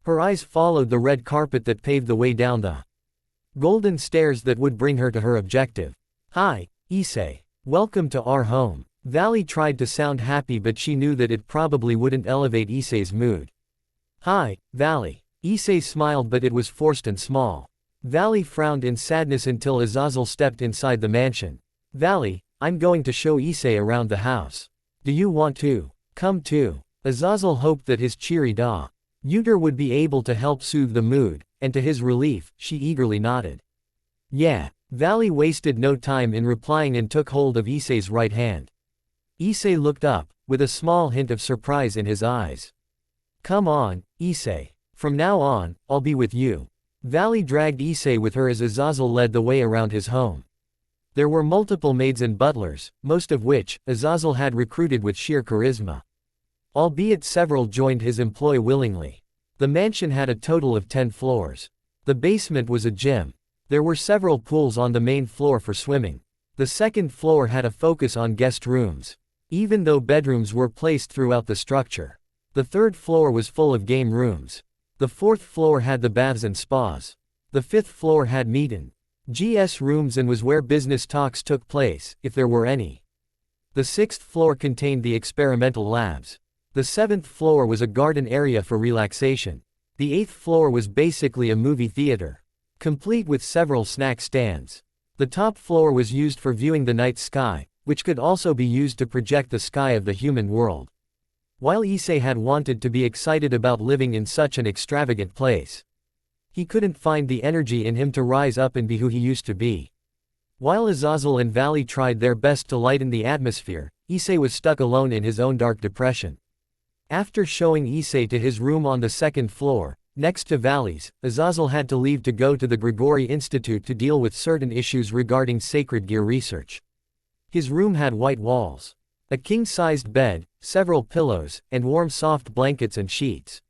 Her eyes followed the red carpet that paved the way down the golden stairs that would bring her to her objective. Hi, Issei. Welcome to our home. Valley tried to sound happy but she knew that it probably wouldn't elevate Issei's mood. Hi, Valley. Issei smiled but it was forced and small. Valley frowned in sadness until Azazel stepped inside the mansion. Valley, I'm going to show Issei around the house. Do you want to come too? Azazel hoped that his cheery daughter would be able to help soothe the mood, and to his relief, she eagerly nodded. Yeah. Valley wasted no time in replying and took hold of Issei's right hand. Issei looked up, with a small hint of surprise in his eyes. Come on, Issei. From now on, I'll be with you. Valley dragged Issei with her as Azazel led the way around his home. There were multiple maids and butlers, most of which, Azazel had recruited with sheer charisma. Albeit several joined his employ willingly. The mansion had a total of 10 floors. The basement was a gym. There were several pools on the main floor for swimming. The second floor had a focus on guest rooms, even though bedrooms were placed throughout the structure. The third floor was full of game rooms. The fourth floor had the baths and spas. The fifth floor had meet and GS rooms and was where business talks took place, if there were any. The sixth floor contained the experimental labs. The seventh floor was a garden area for relaxation. The eighth floor was basically a movie theater, complete with several snack stands. The top floor was used for viewing the night sky, which could also be used to project the sky of the human world. While Issei had wanted to be excited about living in such an extravagant place, he couldn't find the energy in him to rise up and be who he used to be. While Azazel and Valley tried their best to lighten the atmosphere, Issei was stuck alone in his own dark depression. After showing Issei to his room on the second floor, next to Valley's, Azazel had to leave to go to the Grigori Institute to deal with certain issues regarding sacred gear research. His room had white walls, a king-sized bed, several pillows, and warm soft blankets and sheets.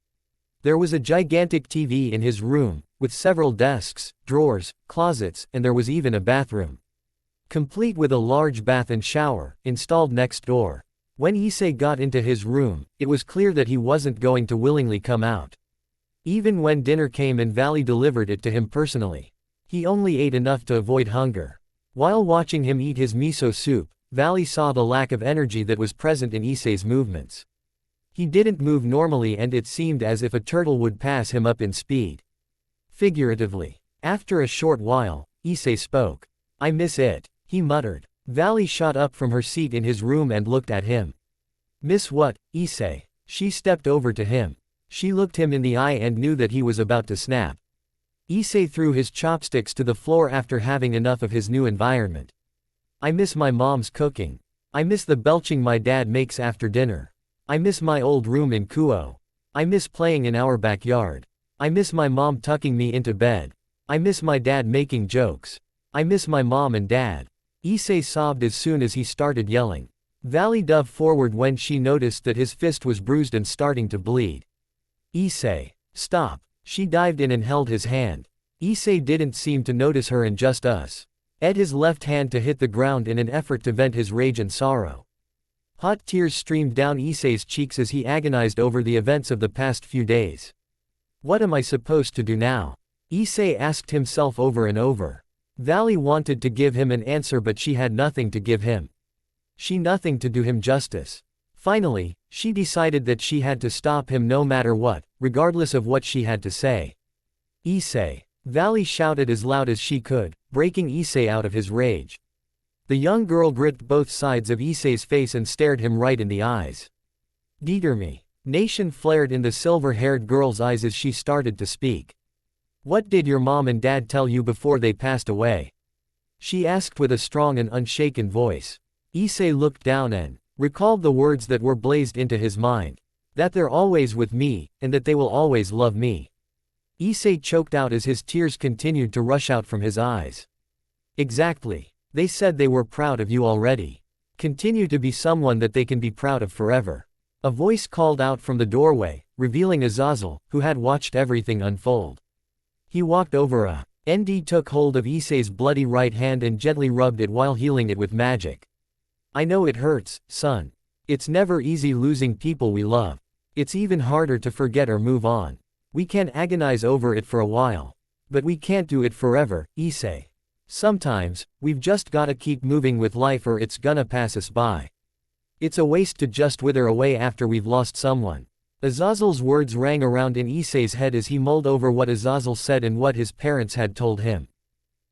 There was a gigantic TV in his room, with several desks, drawers, closets, and there was even a bathroom, complete with a large bath and shower, installed next door. When Issei got into his room, it was clear that he wasn't going to willingly come out. Even when dinner came and Valley delivered it to him personally, he only ate enough to avoid hunger. While watching him eat his miso soup, Valley saw the lack of energy that was present in Issei's movements. He didn't move normally and it seemed as if a turtle would pass him up in speed. Figuratively. After a short while, Issei spoke. I miss it, he muttered. Valley shot up from her seat in his room and looked at him. Miss what, Issei? She stepped over to him. She looked him in the eye and knew that he was about to snap. Issei threw his chopsticks to the floor after having enough of his new environment. I miss my mom's cooking. I miss the belching my dad makes after dinner. I miss my old room in Kuo. I miss playing in our backyard. I miss my mom tucking me into bed. I miss my dad making jokes. I miss my mom and dad. Issei sobbed as soon as he started yelling. Valley dove forward when she noticed that his fist was bruised and starting to bleed. Issei, stop. She dived in and held his hand. Issei didn't seem to notice her and just us. Ed his left hand to hit the ground in an effort to vent his rage and sorrow. Hot tears streamed down Issei's cheeks as he agonized over the events of the past few days. What am I supposed to do now? Issei asked himself over and over. Valley wanted to give him an answer but she had nothing to give him. She nothing to do him justice. Finally, she decided that she had to stop him no matter what, regardless of what she had to say. Issei. Valley shouted as loud as she could, breaking Issei out of his rage. The young girl gripped both sides of Issei's face and stared him right in the eyes. Dieterme. Nation flared in the silver-haired girl's eyes as she started to speak. What did your mom and dad tell you before they passed away? She asked with a strong and unshaken voice. Issei looked down and recalled the words that were blazed into his mind. That they're always with me, and that they will always love me. Issei choked out as his tears continued to rush out from his eyes. Exactly. They said they were proud of you already. Continue to be someone that they can be proud of forever. A voice called out from the doorway, revealing Azazel, who had watched everything unfold. He walked over and took hold of Issei's bloody right hand and gently rubbed it while healing it with magic. I know it hurts, son. It's never easy losing people we love. It's even harder to forget or move on. We can agonize over it for a while. But we can't do it forever, Issei. Sometimes, we've just gotta keep moving with life or it's gonna pass us by. It's a waste to just wither away after we've lost someone. Azazel's words rang around in Issei's head as he mulled over what Azazel said and what his parents had told him.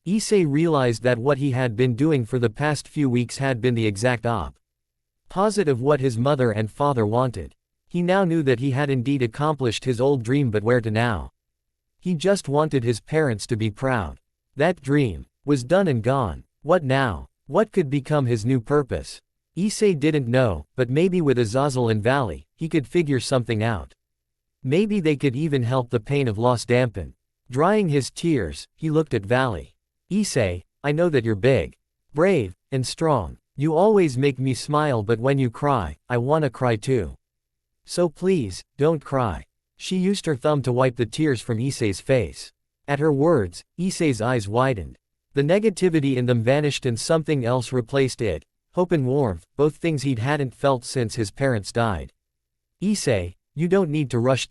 Issei realized that what he had been doing for the past few weeks had been the exact opposite of what his mother and father wanted. He now knew that he had indeed accomplished his old dream, but where to now? He just wanted his parents to be proud. That dream was done and gone. What now? What could become his new purpose? Issei didn't know, but maybe with Azazel and Valley, he could figure something out. Maybe they could even help the pain of loss dampen. Drying his tears, he looked at Valley. Issei, I know that you're big, brave, and strong. You always make me smile, but when you cry, I wanna cry too. So please, don't cry. She used her thumb to wipe the tears from Issei's face. At her words, Issei's eyes widened. The negativity in them vanished and something else replaced it. Hope and warmth, both things he hadn't felt since his parents died. Issei, you don't need to rush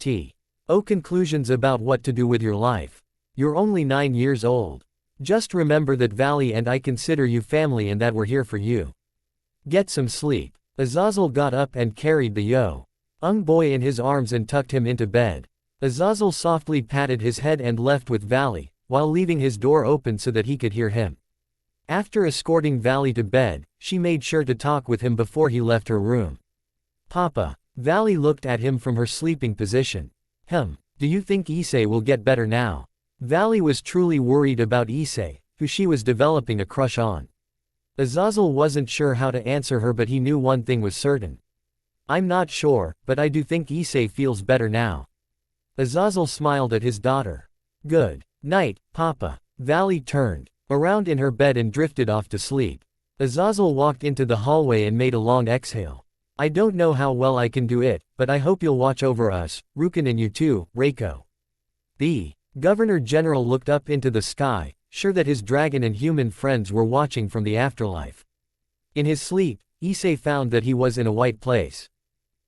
conclusions about what to do with your life. You're only 9 years old. Just remember that Valley and I consider you family and that we're here for you. Get some sleep. Azazel got up and carried the young boy in his arms and tucked him into bed. Azazel softly patted his head and left with Valley, while leaving his door open so that he could hear him. After escorting Valley to bed, she made sure to talk with him before he left her room. Papa. Valley looked at him from her sleeping position. Do you think Issei will get better now? Valley was truly worried about Issei, who she was developing a crush on. Azazel wasn't sure how to answer her, but he knew one thing was certain. I'm not sure, but I do think Issei feels better now. Azazel smiled at his daughter. Good night, Papa. Valley turned around in her bed and drifted off to sleep. Azazel walked into the hallway and made a long exhale. I don't know how well I can do it, but I hope you'll watch over us, Rukin, and you too, Reiko. The Governor General looked up into the sky, sure that his dragon and human friends were watching from the afterlife. In his sleep, Issei found that he was in a white place.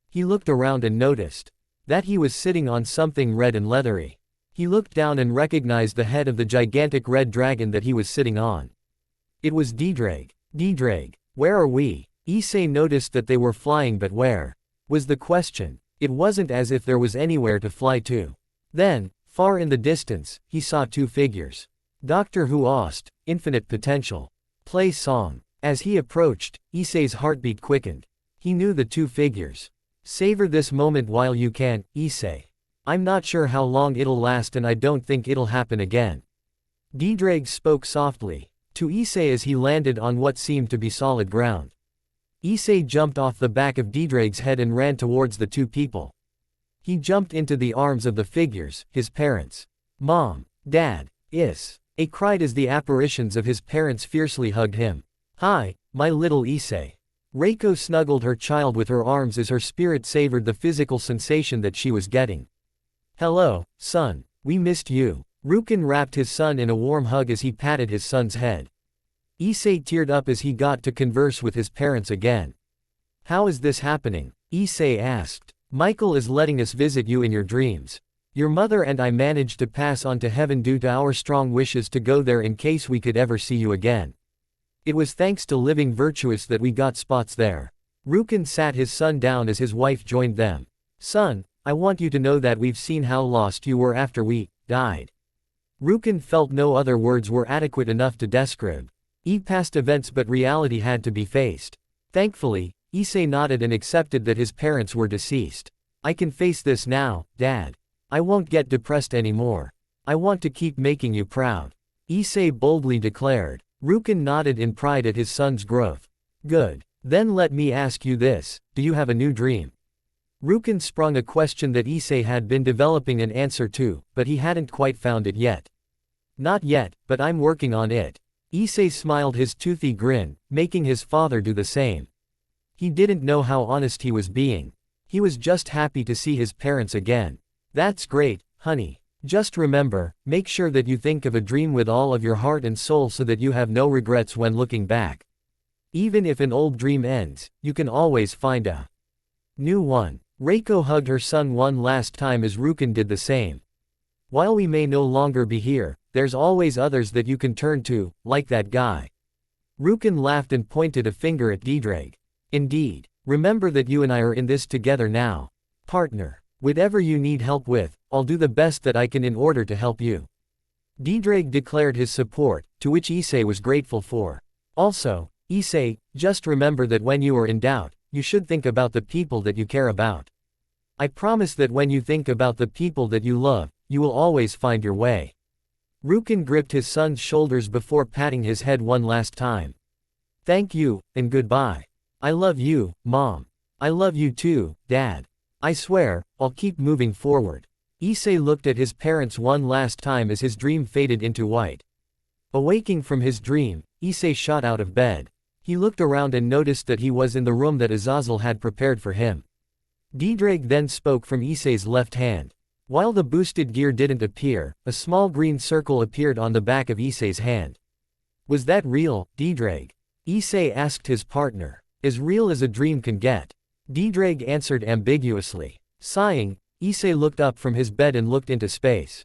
He looked around and noticed that he was sitting on something red and leathery. He looked down and recognized the head of the gigantic red dragon that he was sitting on. It was Diedrag. Diedrag, where are we? Issei noticed that they were flying, but where was the question? It wasn't as if there was anywhere to fly to. Then, far in the distance, he saw two figures. Doctor Who Ost, Infinite Potential. Play song. As he approached, Issei's heartbeat quickened. He knew the two figures. Savor this moment while you can, Issei. I'm not sure how long it'll last and I don't think it'll happen again. Ddraig spoke softly to Issei as he landed on what seemed to be solid ground. Issei jumped off the back of Ddraig's head and ran towards the two people. He jumped into the arms of the figures, his parents. Mom, Dad, Issei cried as the apparitions of his parents fiercely hugged him. Hi, my little Issei. Reiko snuggled her child with her arms as her spirit savored the physical sensation that she was getting. Hello, son, we missed you. Rukin wrapped his son in a warm hug as he patted his son's head. Issei teared up as he got to converse with his parents again. How is this happening? Issei asked. Michael is letting us visit you in your dreams. Your mother and I managed to pass on to heaven due to our strong wishes to go there in case we could ever see you again. It was thanks to living virtuous that we got spots there. Rukin sat his son down as his wife joined them. Son, I want you to know that we've seen how lost you were after we died. Rukin felt no other words were adequate enough to describe past events, but reality had to be faced. Thankfully, Issei nodded and accepted that his parents were deceased. I can face this now, Dad. I won't get depressed anymore. I want to keep making you proud. Issei boldly declared. Rukin nodded in pride at his son's growth. Good. Then let me ask you this, do you have a new dream? Rukin sprung a question that Issei had been developing an answer to, but he hadn't quite found it yet. Not yet, but I'm working on it. Issei smiled his toothy grin, making his father do the same. He didn't know how honest he was being. He was just happy to see his parents again. That's great, honey. Just remember, make sure that you think of a dream with all of your heart and soul so that you have no regrets when looking back. Even if an old dream ends, you can always find a new one. Reiko hugged her son one last time as Rukin did the same. While we may no longer be here, there's always others that you can turn to, like that guy. Rukin laughed and pointed a finger at Ddraig. Indeed. Remember that you and I are in this together now. Partner. Whatever you need help with, I'll do the best that I can in order to help you. Ddraig declared his support, to which Issei was grateful for. Also, Issei, just remember that when you are in doubt, you should think about the people that you care about. I promise that when you think about the people that you love, you will always find your way. Rukin gripped his son's shoulders before patting his head one last time. Thank you, and goodbye. I love you, Mom. I love you too, Dad. I swear, I'll keep moving forward. Issei looked at his parents one last time as his dream faded into white. Awaking from his dream, Issei shot out of bed. He looked around and noticed that he was in the room that Azazel had prepared for him. Ddraig then spoke from Issei's left hand. While the boosted gear didn't appear, a small green circle appeared on the back of Issei's hand. Was that real, Ddraig? Issei asked his partner. As real as a dream can get. Ddraig answered ambiguously. Sighing, Issei looked up from his bed and looked into space.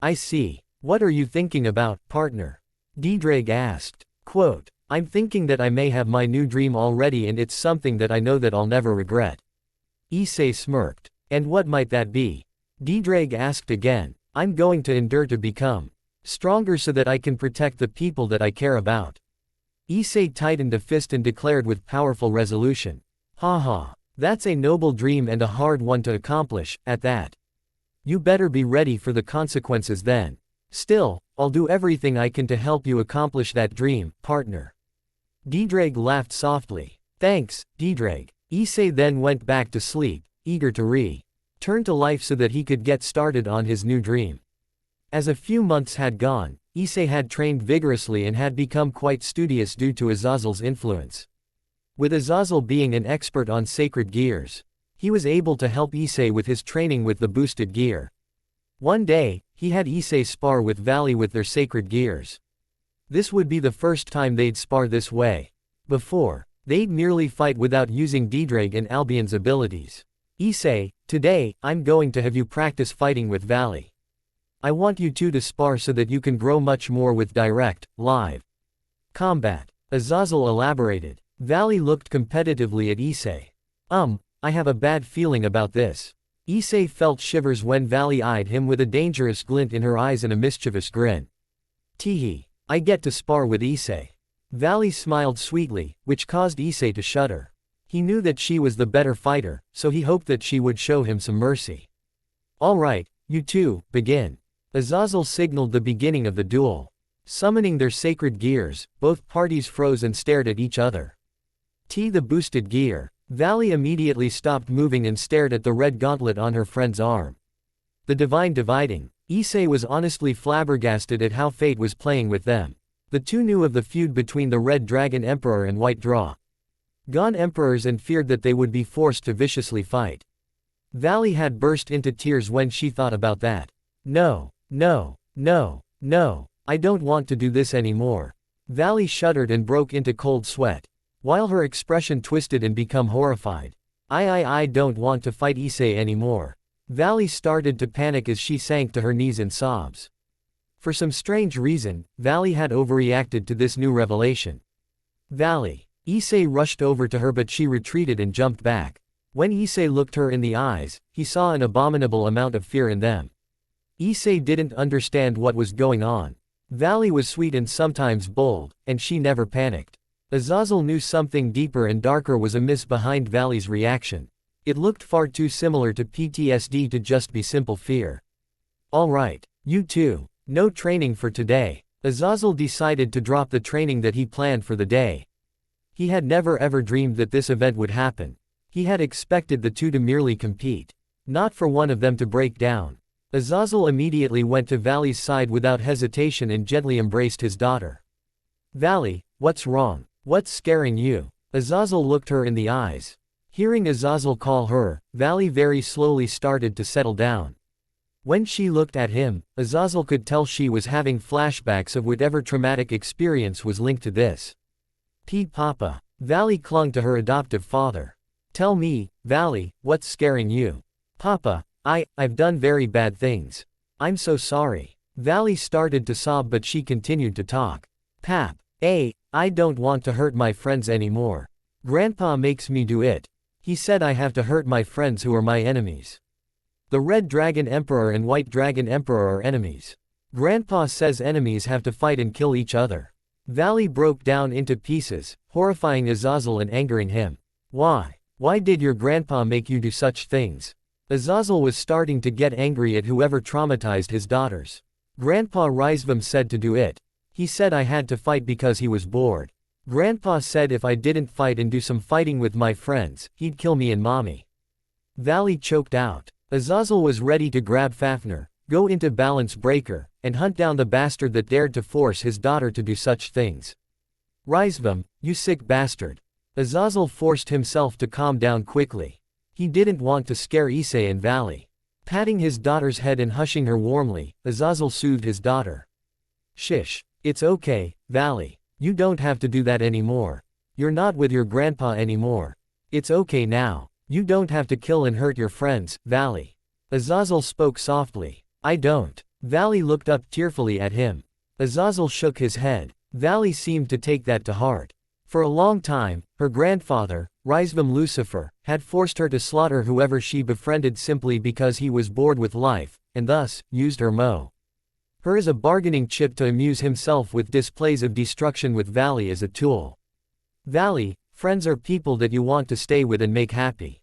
I see. What are you thinking about, partner? Ddraig asked. Quote, I'm thinking that I may have my new dream already and it's something that I know that I'll never regret. Issei smirked. And what might that be? Ddraig asked again. I'm going to endure to become stronger so that I can protect the people that I care about. Issei tightened a fist and declared with powerful resolution. Haha. That's a noble dream and a hard one to accomplish, at that. You better be ready for the consequences then. Still, I'll do everything I can to help you accomplish that dream, partner. Ddraig laughed softly. Thanks, Ddraig. Issei then went back to sleep, eager to return to life so that he could get started on his new dream. As a few months had gone, Issei had trained vigorously and had become quite studious due to Azazel's influence. With Azazel being an expert on sacred gears, he was able to help Issei with his training with the boosted gear. One day, he had Issei spar with Valley with their sacred gears. This would be the first time they'd spar this way. Before, they'd merely fight without using Ddraig and Albion's abilities. Issei, today, I'm going to have you practice fighting with Valley. I want you two to spar so that you can grow much more with direct, live combat. Azazel elaborated. Valley looked competitively at Issei. I have a bad feeling about this. Issei felt shivers when Valley eyed him with a dangerous glint in her eyes and a mischievous grin. Teehee. I get to spar with Issei. Valley smiled sweetly, which caused Issei to shudder. He knew that she was the better fighter, so he hoped that she would show him some mercy. Alright, you two, begin. Azazel signaled the beginning of the duel. Summoning their sacred gears, both parties froze and stared at each other. The boosted gear. Valley immediately stopped moving and stared at the red gauntlet on her friend's arm. The divine dividing. Issei was honestly flabbergasted at how fate was playing with them. The two knew of the feud between the Red Dragon Emperor and White Draw Gone Emperors and feared that they would be forced to viciously fight. Valley had burst into tears when she thought about that. No, no, no, no, I don't want to do this anymore. Valley shuddered and broke into cold sweat, while her expression twisted and became horrified. I don't want to fight Issei anymore. Valley started to panic as she sank to her knees in sobs. For some strange reason, Valley had overreacted to this new revelation. Valley. Issei rushed over to her but she retreated and jumped back. When Issei looked her in the eyes, he saw an abominable amount of fear in them. Issei didn't understand what was going on. Valley was sweet and sometimes bold, and she never panicked. Azazel knew something deeper and darker was amiss behind Valley's reaction. It looked far too similar to PTSD to just be simple fear. Alright, you two. No training for today. Azazel decided to drop the training that he planned for the day. He had never ever dreamed that this event would happen. He had expected the two to merely compete. Not for one of them to break down. Azazel immediately went to Valley's side without hesitation and gently embraced his daughter. Valley, what's wrong? What's scaring you? Azazel looked her in the eyes. Hearing Azazel call her, Valley very slowly started to settle down. When she looked at him, Azazel could tell she was having flashbacks of whatever traumatic experience was linked to this. Papa. Valley clung to her adoptive father. Tell me, Valley, what's scaring you? Papa, I've done very bad things. I'm so sorry. Valley started to sob but she continued to talk. Pap. I don't want to hurt my friends anymore. Grandpa makes me do it. He said I have to hurt my friends who are my enemies. The Red Dragon Emperor and White Dragon Emperor are enemies. Grandpa says enemies have to fight and kill each other. Valley broke down into pieces, horrifying Azazel and angering him. Why? Why did your grandpa make you do such things? Azazel was starting to get angry at whoever traumatized his daughters. Grandpa Rizvam said to do it. He said I had to fight because he was bored. Grandpa said if I didn't fight and do some fighting with my friends, he'd kill me and mommy. Valley choked out. Azazel was ready to grab Fafnir, go into Balance Breaker, and hunt down the bastard that dared to force his daughter to do such things. Rizvam, you sick bastard. Azazel forced himself to calm down quickly. He didn't want to scare Issei and Valley. Patting his daughter's head and hushing her warmly, Azazel soothed his daughter. Shish. It's okay, Valley. You don't have to do that anymore. You're not with your grandpa anymore. It's okay now. You don't have to kill and hurt your friends, Valley. Azazel spoke softly. I don't. Valley looked up tearfully at him. Azazel shook his head. Valley seemed to take that to heart. For a long time, her grandfather, Rizvam Lucifer, had forced her to slaughter whoever she befriended simply because he was bored with life, and thus, used her as a bargaining chip to amuse himself with displays of destruction with Valley as a tool. Valley, friends are people that you want to stay with and make happy.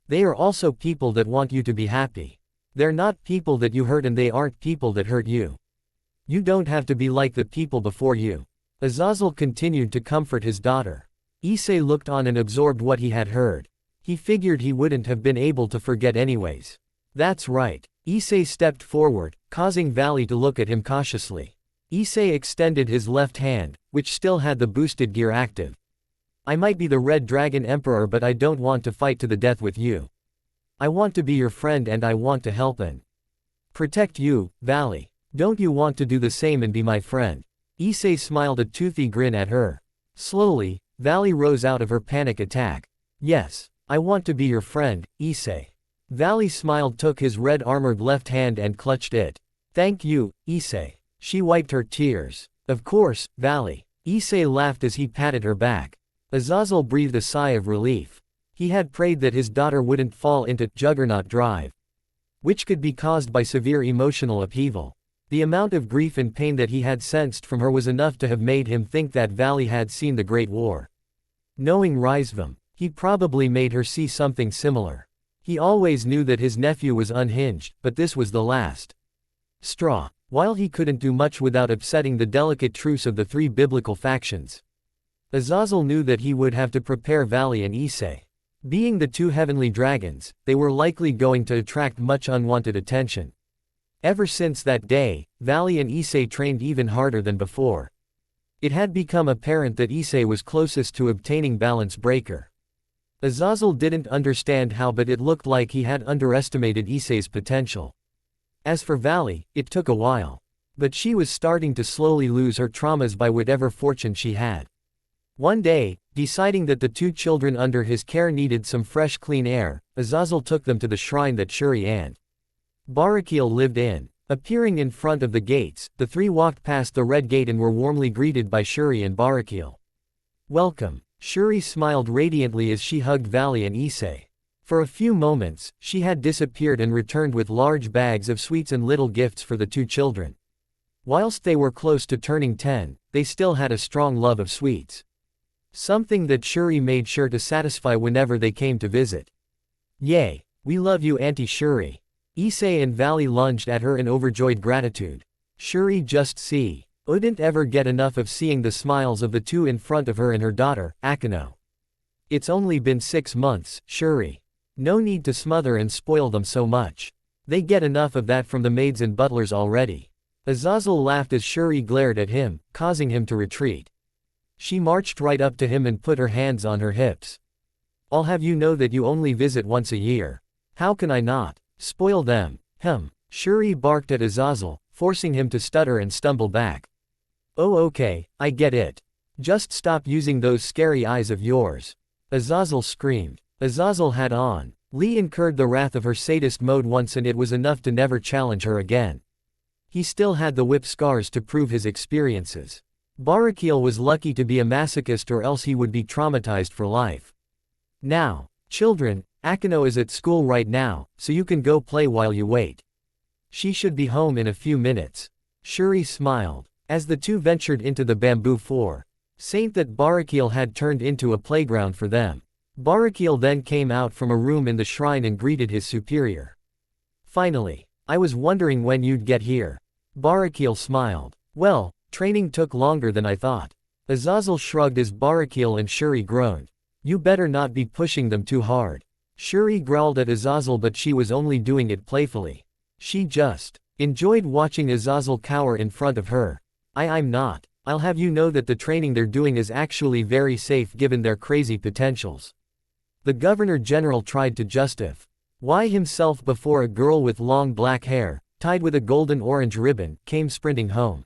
They are also people that want you to be happy. They're not people that you hurt and they aren't people that hurt you. You don't have to be like the people before you. Azazel continued to comfort his daughter. Issei looked on and absorbed what he had heard. He figured he wouldn't have been able to forget anyways. That's right. Issei stepped forward, causing Valley to look at him cautiously. Issei extended his left hand, which still had the boosted gear active. I might be the Red Dragon Emperor but I don't want to fight to the death with you. I want to be your friend and I want to help and protect you, Valley. Don't you want to do the same and be my friend? Issei smiled a toothy grin at her. Slowly, Valley rose out of her panic attack. Yes, I want to be your friend, Issei. Valley smiled, took his red armored left hand and clutched it. Thank you, Issei. She wiped her tears. Of course, Valley. Issei laughed as he patted her back. Azazel breathed a sigh of relief. He had prayed that his daughter wouldn't fall into juggernaut drive, which could be caused by severe emotional upheaval. The amount of grief and pain that he had sensed from her was enough to have made him think that Valley had seen the Great War. Knowing Rizvam, he probably made her see something similar. He always knew that his nephew was unhinged, but this was the last straw. While he couldn't do much without upsetting the delicate truce of the three biblical factions, Azazel knew that he would have to prepare Valley and Issei. Being the two heavenly dragons, they were likely going to attract much unwanted attention. Ever since that day, Valley and Issei trained even harder than before. It had become apparent that Issei was closest to obtaining Balance Breaker. Azazel didn't understand how, but it looked like he had underestimated Issei's potential. As for Valley, it took a while. But she was starting to slowly lose her traumas by whatever fortune she had. One day, deciding that the two children under his care needed some fresh clean air, Azazel took them to the shrine that Shuri and Barakil lived in. Appearing in front of the gates, the three walked past the red gate and were warmly greeted by Shuri and Barakil. "Welcome." Shuri smiled radiantly as she hugged Valley and Issei. For a few moments, she had disappeared and returned with large bags of sweets and little gifts for the two children. Whilst they were close to turning 10, they still had a strong love of sweets. Something that Shuri made sure to satisfy whenever they came to visit. "Yay! We love you, Auntie Shuri." Issei and Valley lunged at her in overjoyed gratitude. Shuri wouldn't ever get enough of seeing the smiles of the two in front of her and her daughter, Akeno. "It's only been 6 months, Shuri. No need to smother and spoil them so much. They get enough of that from the maids and butlers already." Azazel laughed as Shuri glared at him, causing him to retreat. She marched right up to him and put her hands on her hips. "I'll have you know that you only visit once a year. How can I not spoil them?" Shuri barked at Azazel, forcing him to stutter and stumble back. "Oh okay, I get it. Just stop using those scary eyes of yours." Azazel screamed. Azazel had on. Lee incurred the wrath of her sadist mode once and it was enough to never challenge her again. He still had the whip scars to prove his experiences. Barakil was lucky to be a masochist or else he would be traumatized for life. "Now, children, Akeno is at school right now, so you can go play while you wait. She should be home in a few minutes." Shuri smiled. As the two ventured into the bamboo fort that Barakil had turned into a playground for them. Barakil then came out from a room in the shrine and greeted his superior. "Finally. I was wondering when you'd get here." Barakil smiled. "Well, training took longer than I thought." Azazel shrugged as Barakil and Shuri groaned. "You better not be pushing them too hard." Shuri growled at Azazel, but she was only doing it playfully. She just enjoyed watching Azazel cower in front of her. I'm not. I'll have you know that the training they're doing is actually very safe given their crazy potentials." The Governor General tried to justify himself before a girl with long black hair, tied with a golden-orange ribbon, came sprinting home.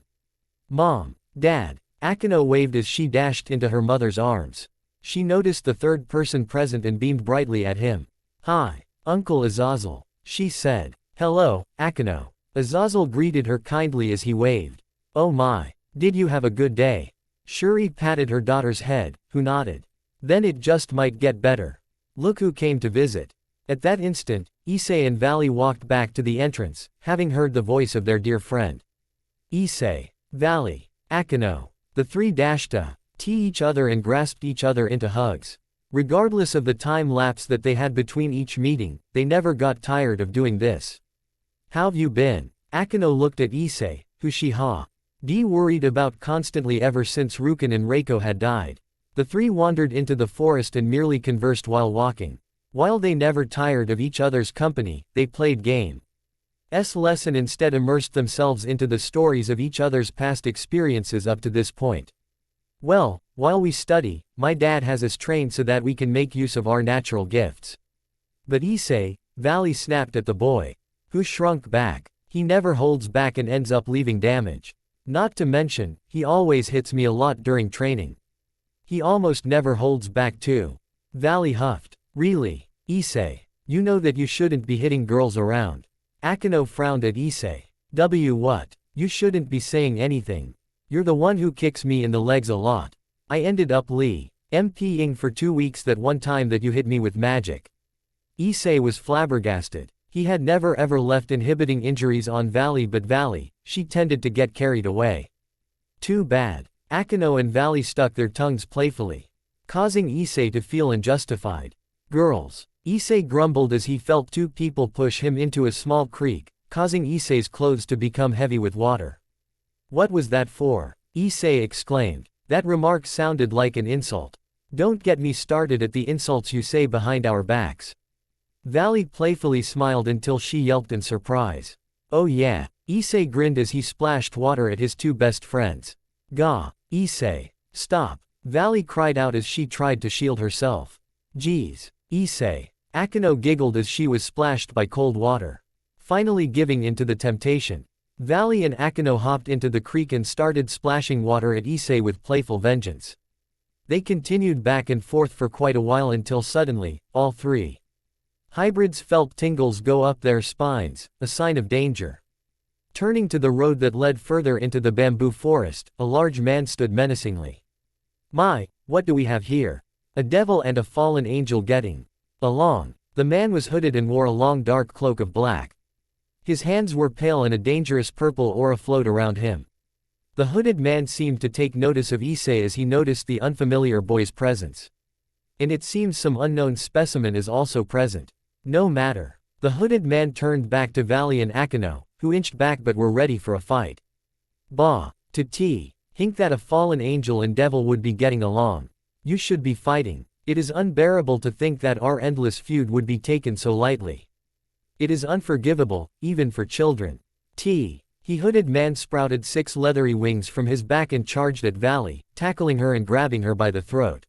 "Mom, Dad." Akeno waved as she dashed into her mother's arms. She noticed the third person present and beamed brightly at him. "Hi, Uncle Azazel," she said. "Hello, Akeno." Azazel greeted her kindly as he waved. "Oh my, did you have a good day?" Shuri patted her daughter's head, who nodded. "Then it just might get better. Look who came to visit." At that instant, Issei and Valley walked back to the entrance, having heard the voice of their dear friend. Issei, Valley, Akeno. The three dashed to each other and grasped each other into hugs. Regardless of the time lapse that they had between each meeting, they never got tired of doing this. "How've you been?" Akeno looked at Issei, who she worried about constantly ever since Rukin and Reiko had died. The three wandered into the forest and merely conversed while walking. While they never tired of each other's company, they played games lesson instead immersed themselves into the stories of each other's past experiences up to this point. "Well, while we study, my dad has us trained so that we can make use of our natural gifts." But Issei, Valley snapped at the boy, who shrunk back. "He never holds back and ends up leaving damage. Not to mention, he always hits me a lot during training. He almost never holds back too." Valley huffed. "Really, Issei? You know that you shouldn't be hitting girls around." Akeno frowned at Issei. What? You shouldn't be saying anything. You're the one who kicks me in the legs a lot." I ended up MPing for 2 weeks that one time that you hit me with magic. Issei was flabbergasted. He had never ever left inhibiting injuries on Valley, but Valley, she tended to get carried away. Too bad. Akeno and Valley stuck their tongues playfully, causing Issei to feel unjustified. Girls. Issei grumbled as he felt two people push him into a small creek, causing Issei's clothes to become heavy with water. What was that for? Issei exclaimed. That remark sounded like an insult. Don't get me started at the insults you say behind our backs. Valley playfully smiled until she yelped in surprise. Oh yeah. Issei grinned as he splashed water at his two best friends. Gah. Issei. Stop. Valley cried out as she tried to shield herself. Geez. Issei. Akeno giggled as she was splashed by cold water. Finally giving in to the temptation, Valley and Akeno hopped into the creek and started splashing water at Issei with playful vengeance. They continued back and forth for quite a while until suddenly, all three hybrids felt tingles go up their spines, a sign of danger. Turning to the road that led further into the bamboo forest, a large man stood menacingly. My, what do we have here? A devil and a fallen angel getting along. The man was hooded and wore a long dark cloak of black. His hands were pale and a dangerous purple aura flowed around him. The hooded man seemed to take notice of Issei as he noticed the unfamiliar boy's presence. And it seems some unknown specimen is also present. No matter. The hooded man turned back to Valley and Akeno, who inched back but were ready for a fight. Bah. To hink that a fallen angel and devil would be getting along. You should be fighting. It is unbearable to think that our endless feud would be taken so lightly. It is unforgivable, even for children. He hooded man sprouted 6 leathery wings from his back and charged at Valley, tackling her and grabbing her by the throat.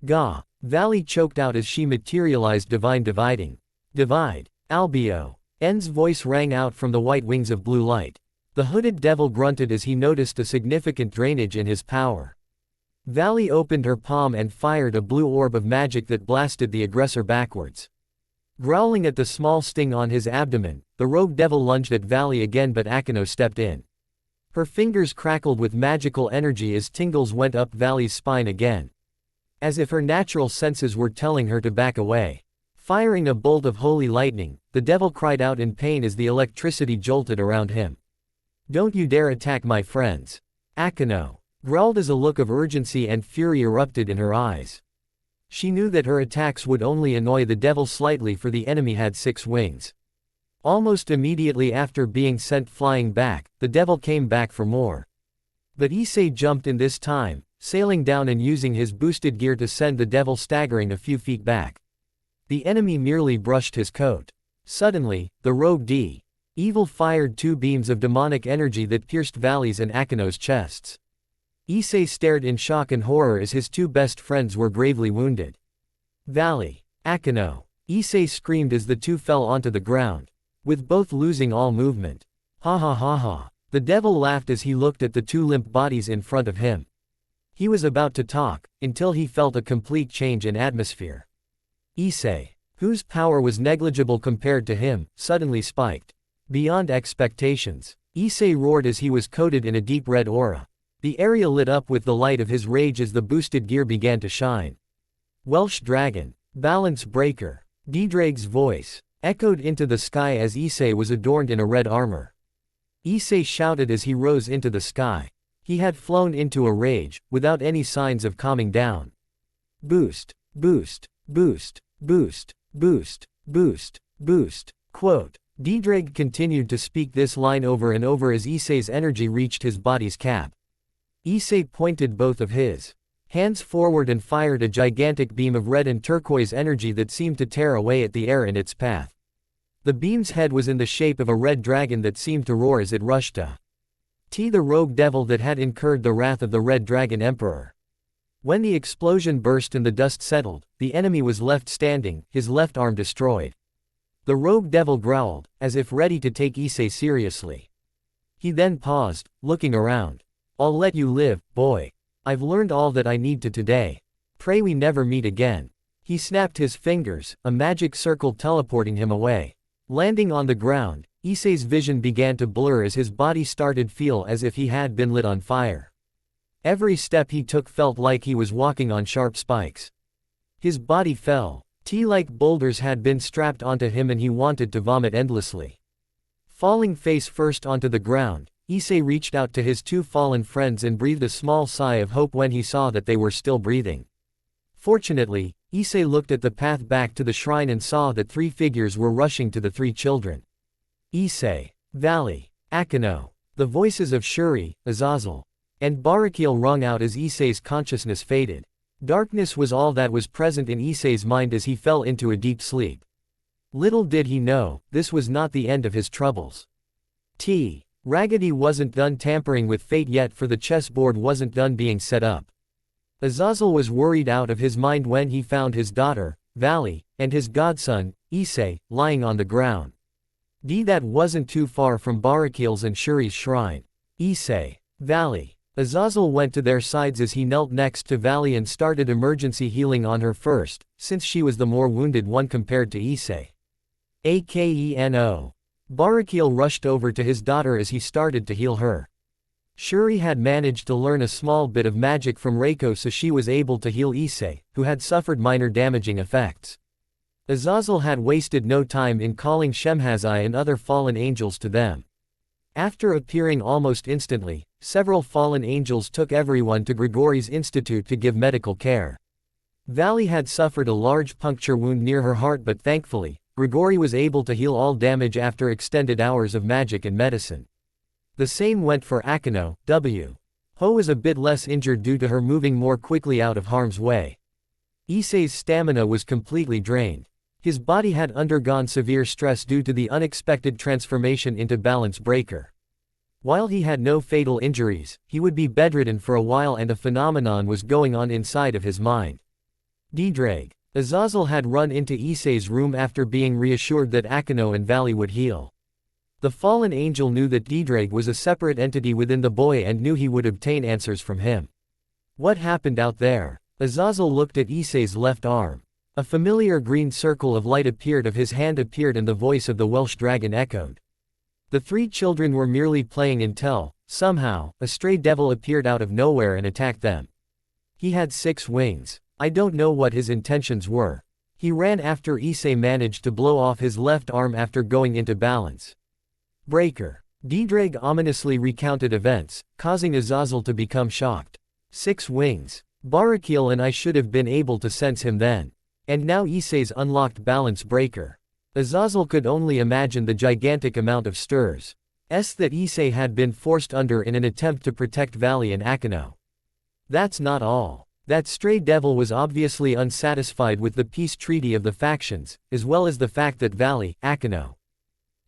Gah. Valley choked out as she materialized dividing. Divide. Albio. N's voice rang out from the white wings of blue light. The hooded devil grunted as he noticed a significant drainage in his power. Valley opened her palm and fired a blue orb of magic that blasted the aggressor backwards. Growling at the small sting on his abdomen, the rogue devil lunged at Valley again, but Akeno stepped in. Her fingers crackled with magical energy as tingles went up Valley's spine again, as if her natural senses were telling her to back away. Firing a bolt of holy lightning, the devil cried out in pain as the electricity jolted around him. Don't you dare attack my friends. Akeno growled as a look of urgency and fury erupted in her eyes. She knew that her attacks would only annoy the devil slightly, for the enemy had 6 wings. Almost immediately after being sent flying back, the devil came back for more. But Issei jumped in this time, sailing down and using his boosted gear to send the devil staggering a few feet back. The enemy merely brushed his coat. Suddenly, the rogue evil fired 2 beams of demonic energy that pierced Valley's and Akeno's chests. Issei stared in shock and horror as his 2 best friends were gravely wounded. Valley. Akeno. Issei screamed as the 2 fell onto the ground, with both losing all movement. Ha ha ha ha. The devil laughed as he looked at the 2 limp bodies in front of him. He was about to talk, until he felt a complete change in atmosphere. Issei, whose power was negligible compared to him, suddenly spiked. Beyond expectations. Issei roared as he was coated in a deep red aura. The area lit up with the light of his rage as the boosted gear began to shine. Welsh Dragon. Balance Breaker. Ddrake's voice echoed into the sky as Issei was adorned in a red armor. Issei shouted as he rose into the sky. He had flown into a rage, without any signs of calming down. Boost. Boost. Boost. Boost. Boost. Boost. Boost. Quote. Ddrake continued to speak this line over and over as Issei's energy reached his body's cap. Issei pointed both of his hands forward and fired a gigantic beam of red and turquoise energy that seemed to tear away at the air in its path. The beam's head was in the shape of a red dragon that seemed to roar as it rushed to the rogue devil that had incurred the wrath of the Red Dragon Emperor. When the explosion burst and the dust settled, the enemy was left standing, his left arm destroyed. The rogue devil growled, as if ready to take Issei seriously. He then paused, looking around. I'll let you live, boy. I've learned all that I need to today. Pray we never meet again. He snapped his fingers, a magic circle teleporting him away. Landing on the ground, Issei's vision began to blur as his body started to feel as if he had been lit on fire. Every step he took felt like he was walking on sharp spikes. His body fell. Tea-like boulders had been strapped onto him and he wanted to vomit endlessly. Falling face first onto the ground, Issei reached out to his two fallen friends and breathed a small sigh of hope when he saw that they were still breathing. Fortunately, Issei looked at the path back to the shrine and saw that three figures were rushing to the three children. Issei, Valley, Akeno. The voices of Shuri, Azazel, and Barakiel rung out as Issei's consciousness faded. Darkness was all that was present in Issei's mind as he fell into a deep sleep. Little did he know, this was not the end of his troubles. Raggedy wasn't done tampering with fate yet, for the chessboard wasn't done being set up. Azazel was worried out of his mind when he found his daughter, Valley, and his godson, Issei, lying on the ground. That wasn't too far from Barakiel's and Shuri's shrine. Issei, Valley. Azazel went to their sides as he knelt next to Valley and started emergency healing on her first, since she was the more wounded one compared to Issei. Akeno. Barakiel rushed over to his daughter as he started to heal her. Shuri had managed to learn a small bit of magic from Reiko, so she was able to heal Issei, who had suffered minor damaging effects. Azazel had wasted no time in calling Shemhazai and other fallen angels to them. After appearing almost instantly, several fallen angels took everyone to Grigori's Institute to give medical care. Valley had suffered a large puncture wound near her heart, but thankfully, Grigori was able to heal all damage after extended hours of magic and medicine. The same went for Akeno. Ho was a bit less injured due to her moving more quickly out of harm's way. Issei's stamina was completely drained. His body had undergone severe stress due to the unexpected transformation into Balance Breaker. While he had no fatal injuries, he would be bedridden for a while, and a phenomenon was going on inside of his mind. Azazel had run into Issei's room after being reassured that Akeno and Valley would heal. The fallen angel knew that Didrag was a separate entity within the boy and knew he would obtain answers from him. What happened out there? Azazel looked at Issei's left arm. A familiar green circle of light appeared of his hand appeared and the voice of the Welsh dragon echoed. The three children were merely playing until, somehow, a stray devil appeared out of nowhere and attacked them. He had 6 wings. I don't know what his intentions were. He ran after Issei managed to blow off his left arm after going into Balance Breaker. Didrag ominously recounted events, causing Azazel to become shocked. 6 wings. Barakiel and I should have been able to sense him then. And now Issei's unlocked Balance Breaker. Azazel could only imagine the gigantic amount of stirs that Issei had been forced under in an attempt to protect Valley and Akeno. That's not all. That stray devil was obviously unsatisfied with the peace treaty of the factions, as well as the fact that Valley, Akeno,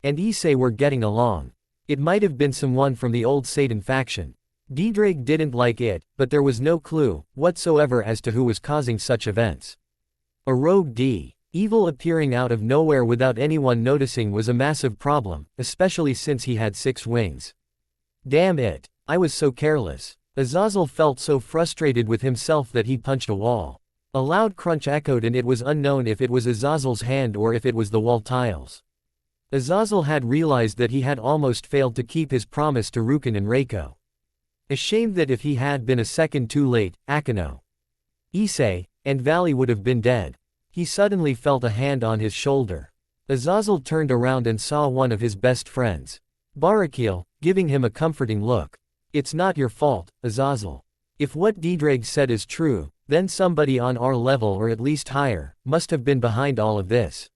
and Issei were getting along. It might have been someone from the old Satan faction. Didrag didn't like it, but there was no clue whatsoever as to who was causing such events. A rogue evil appearing out of nowhere without anyone noticing was a massive problem, especially since he had 6 wings. Damn it, I was so careless. Azazel felt so frustrated with himself that he punched a wall. A loud crunch echoed and it was unknown if it was Azazel's hand or if it was the wall tiles. Azazel had realized that he had almost failed to keep his promise to Rukin and Reiko. Ashamed that if he had been a second too late, Akeno, Issei, and Valley would have been dead. He suddenly felt a hand on his shoulder. Azazel turned around and saw one of his best friends, Barakiel, giving him a comforting look. It's not your fault, Azazel. If what Didrag said is true, then somebody on our level or at least higher, must have been behind all of this.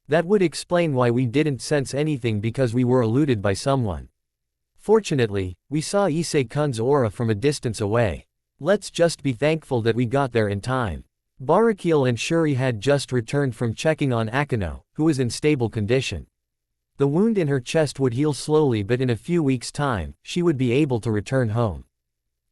That would explain why we didn't sense anything, because we were eluded by someone. Fortunately, we saw Issei-kun's aura from a distance away. Let's just be thankful that we got there in time. Barakiel and Shuri had just returned from checking on Akeno, who was in stable condition. The wound in her chest would heal slowly, but in a few weeks' time, she would be able to return home.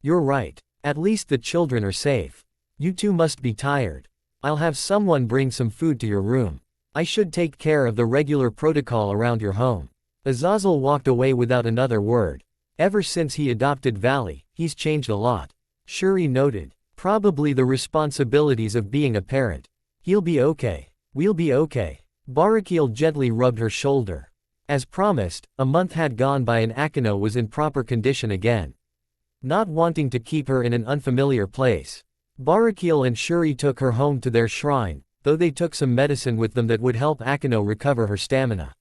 You're right. At least the children are safe. You two must be tired. I'll have someone bring some food to your room. I should take care of the regular protocol around your home. Azazel walked away without another word. Ever since he adopted Valley, he's changed a lot. Shuri noted. Probably the responsibilities of being a parent. He'll be okay. We'll be okay. Barakiel gently rubbed her shoulder. As promised, a month had gone by and Akeno was in proper condition again. not wanting to keep her in an unfamiliar place. Barakiel and Shuri took her home to their shrine, though they took some medicine with them that would help Akeno recover her stamina.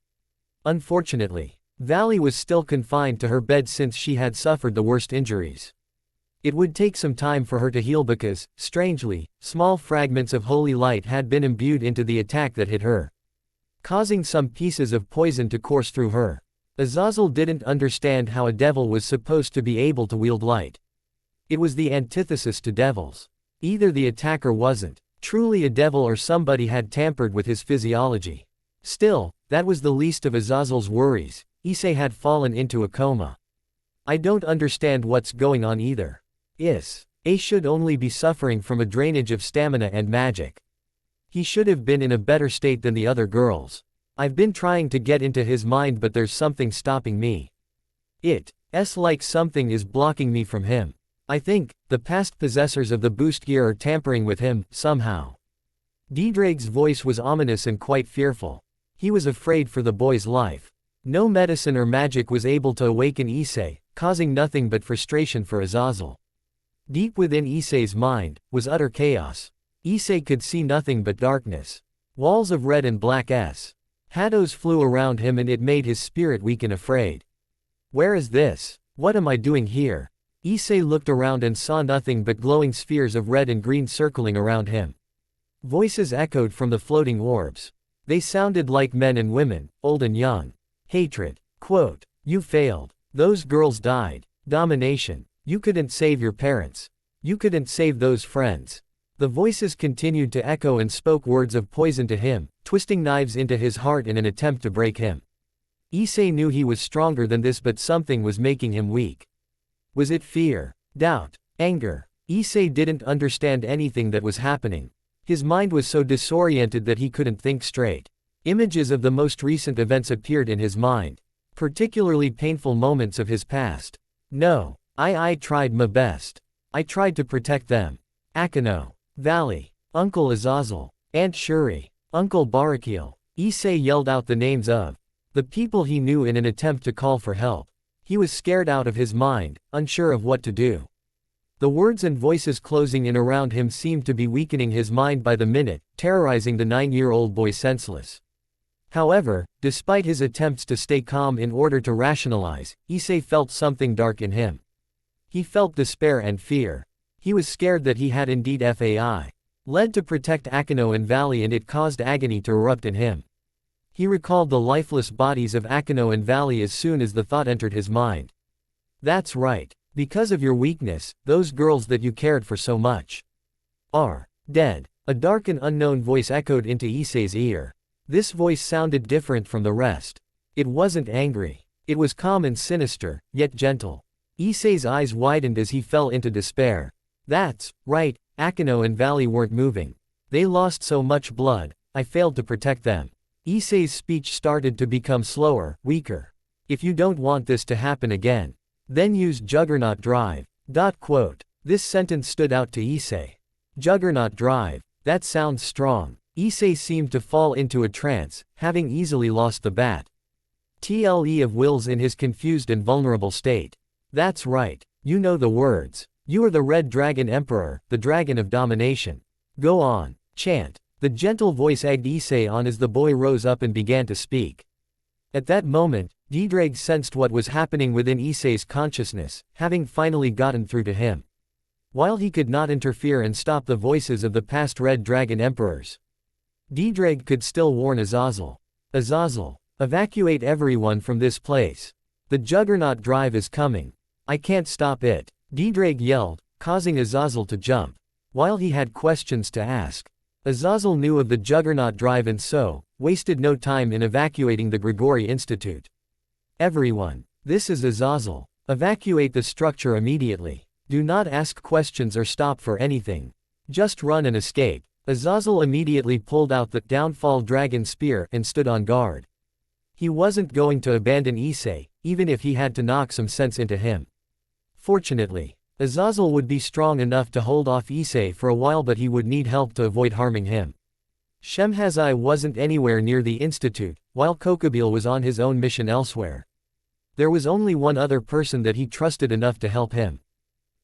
Unfortunately, Valley was still confined to her bed since she had suffered the worst injuries. It would take some time for her to heal because, strangely, small fragments of holy light had been imbued into the attack that hit her, causing some pieces of poison to course through her. Azazel didn't understand how a devil was supposed to be able to wield light. It was the antithesis to devils. Either the attacker wasn't truly a devil or somebody had tampered with his physiology. Still, that was the least of Azazel's worries. Issei had fallen into a coma. I don't understand what's going on either. Issei should only be suffering from a drainage of stamina and magic. He should have been in a better state than the other girls. I've been trying to get into his mind but there's something stopping me. It's like something is blocking me from him. I think the past possessors of the boost gear are tampering with him, somehow. Diedrag's voice was ominous and quite fearful. He was afraid for the boy's life. No medicine or magic was able to awaken Issei, causing nothing but frustration for Azazel. Deep within Issei's mind was utter chaos. Issei could see nothing but darkness. Walls of red and black shadows flew around him and it made his spirit weak and afraid. Where is this? What am I doing here? Issei looked around and saw nothing but glowing spheres of red and green circling around him. Voices echoed from the floating orbs. They sounded like men and women, old and young. Hatred. Quote, you failed. Those girls died. Domination. You couldn't save your parents. You couldn't save those friends. The voices continued to echo and spoke words of poison to him, twisting knives into his heart in an attempt to break him. Issei knew he was stronger than this but something was making him weak. Was it fear? Doubt? Anger? Issei didn't understand anything that was happening. His mind was so disoriented that he couldn't think straight. Images of the most recent events appeared in his mind, particularly painful moments of his past. No, I tried my best. I tried to protect them. Akeno, Valley, Uncle Azazel, Aunt Shuri, Uncle Barakiel. Issei yelled out the names of the people he knew in an attempt to call for help. He was scared out of his mind, unsure of what to do. The words and voices closing in around him seemed to be weakening his mind by the minute, terrorizing the 9-year-old boy senseless. However, despite his attempts to stay calm in order to rationalize, Issei felt something dark in him. He felt despair and fear. He was scared that he had indeed led to protect Akeno and Valley and it caused agony to erupt in him. He recalled the lifeless bodies of Akeno and Valley as soon as the thought entered his mind. That's right. Because of your weakness, those girls that you cared for so much are dead. A dark and unknown voice echoed into Issei's ear. This voice sounded different from the rest. It wasn't angry. It was calm and sinister, yet gentle. Issei's eyes widened as he fell into despair. That's right, Akeno and Valley weren't moving. They lost so much blood, I failed to protect them. Issei's speech started to become slower, weaker. If you don't want this to happen again, then use Juggernaut Drive. Quote. This sentence stood out to Issei. Juggernaut Drive. That sounds strong. Issei seemed to fall into a trance, having easily lost the battle of wills in his confused and vulnerable state. That's right. You know the words. You are the Red Dragon Emperor, the Dragon of Domination. Go on. Chant. The gentle voice egged Issei on as the boy rose up and began to speak. At that moment, Diedrag sensed what was happening within Issei's consciousness, having finally gotten through to him. While he could not interfere and stop the voices of the past Red Dragon Emperors, Diedrag could still warn Azazel. Azazel, evacuate everyone from this place. The Juggernaut Drive is coming. I can't stop it. Diedrag yelled, causing Azazel to jump. While he had questions to ask, Azazel knew of the Juggernaut Drive and so, wasted no time in evacuating the Grigori Institute. Everyone. This is Azazel. Evacuate the structure immediately. Do not ask questions or stop for anything. Just run and escape. Azazel immediately pulled out the Downfall Dragon Spear and stood on guard. He wasn't going to abandon Issei, even if he had to knock some sense into him. Fortunately, Azazel would be strong enough to hold off Issei for a while but he would need help to avoid harming him. Shemhazai wasn't anywhere near the institute, while Kokobil was on his own mission elsewhere. There was only one other person that he trusted enough to help him.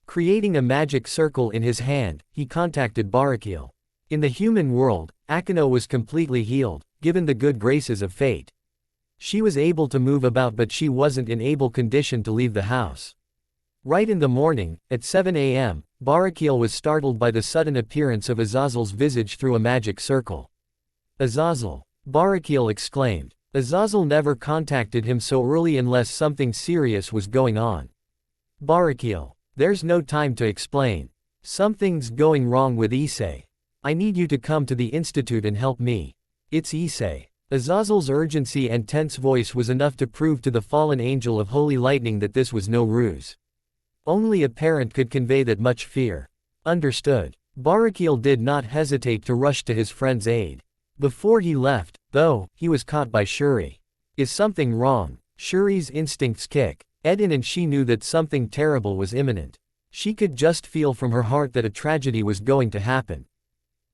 Creating a magic circle in his hand, he contacted Barakiel. In the human world, Akeno was completely healed, given the good graces of fate. She was able to move about, but she wasn't in able condition to leave the house. Right in the morning, at 7 a.m., Barakiel was startled by the sudden appearance of Azazel's visage through a magic circle. "Azazel!" Barakiel exclaimed. Azazel never contacted him so early unless something serious was going on. "Barakiel, there's no time to explain. Something's going wrong with Issei. I need you to come to the institute and help me. It's Issei." Azazel's urgency and tense voice was enough to prove to the fallen angel of holy lightning that this was no ruse. Only a parent could convey that much fear. Understood. Barakiel did not hesitate to rush to his friend's aid. Before he left, though, he was caught by Shuri. Is something wrong? Shuri's instincts kick. Eden and she knew that something terrible was imminent. She could just feel from her heart that a tragedy was going to happen.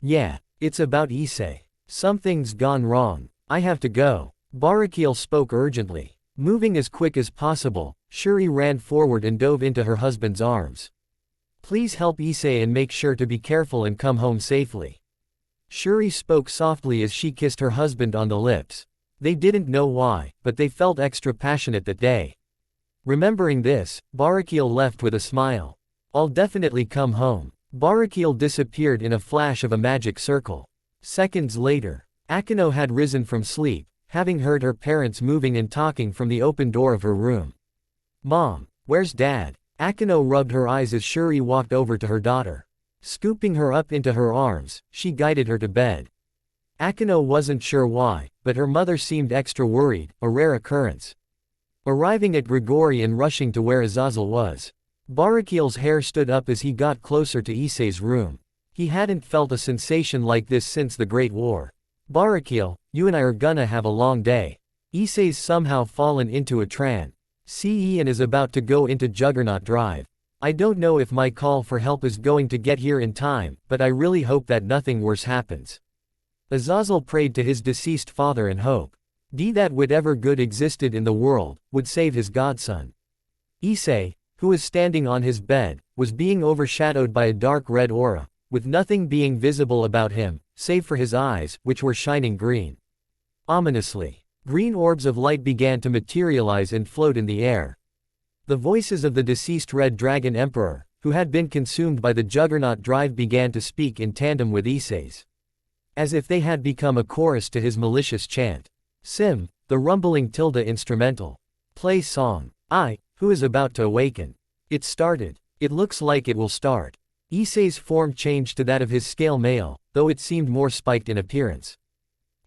Yeah, it's about Issei. Something's gone wrong. I have to go. Barakiel spoke urgently. Moving as quick as possible, Shuri ran forward and dove into her husband's arms. Please help Issei and make sure to be careful and come home safely. Shuri spoke softly as she kissed her husband on the lips. They didn't know why, but they felt extra passionate that day. Remembering this, Barakiel left with a smile. I'll definitely come home. Barakiel disappeared in a flash of a magic circle. Seconds later, Akeno had risen from sleep, having heard her parents moving and talking from the open door of her room. Mom, where's Dad? Akeno rubbed her eyes as Shuri walked over to her daughter. Scooping her up into her arms, she guided her to bed. Akeno wasn't sure why, but her mother seemed extra worried, a rare occurrence. Arriving at Grigori and rushing to where Azazel was. Barakiel's hair stood up as he got closer to Issei's room. He hadn't felt a sensation like this since the Great War. Barakiel, you and I are gonna have a long day. Issei's somehow fallen into a trance. And is about to go into Juggernaut Drive. I don't know if my call for help is going to get here in time, but I really hope that nothing worse happens. Azazel prayed to his deceased father and hope that whatever good existed in the world would save his godson. Issei, who was standing on his bed, was being overshadowed by a dark red aura, with nothing being visible about him, save for his eyes, which were shining green. Ominously, green orbs of light began to materialize and float in the air. The voices of the deceased Red Dragon Emperor, who had been consumed by the Juggernaut Drive, began to speak in tandem with Issei's. As if they had become a chorus to his malicious chant. Sim, the rumbling tilde instrumental. Play song. Who is about to awaken. It started. It looks like it will start. Issei's form changed to that of his scale male, though it seemed more spiked in appearance.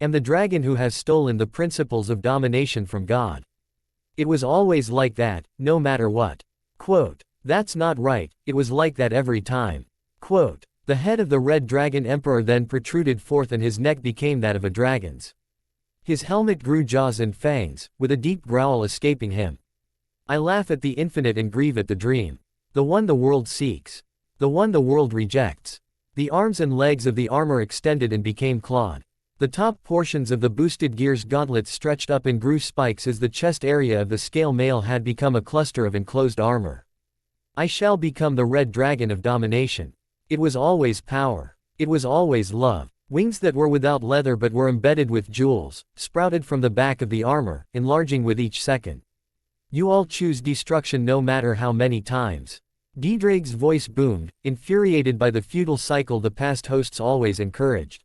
Am the dragon who has stolen the principles of domination from God. It was always like that, no matter what. Quote, that's not right, it was like that every time. Quote, the head of the Red Dragon Emperor then protruded forth and his neck became that of a dragon's. His helmet grew jaws and fangs, with a deep growl escaping him. I laugh at the infinite and grieve at the dream. The one the world seeks. The one the world rejects. The arms and legs of the armor extended and became clawed. The top portions of the boosted gear's gauntlets stretched up and grew spikes as the chest area of the scale mail had become a cluster of enclosed armor. I shall become the Red Dragon of domination. It was always power. It was always love. Wings that were without leather but were embedded with jewels, sprouted from the back of the armor, enlarging with each second. You all choose destruction no matter how many times. Diedrag's voice boomed, infuriated by the feudal cycle the past hosts always encouraged.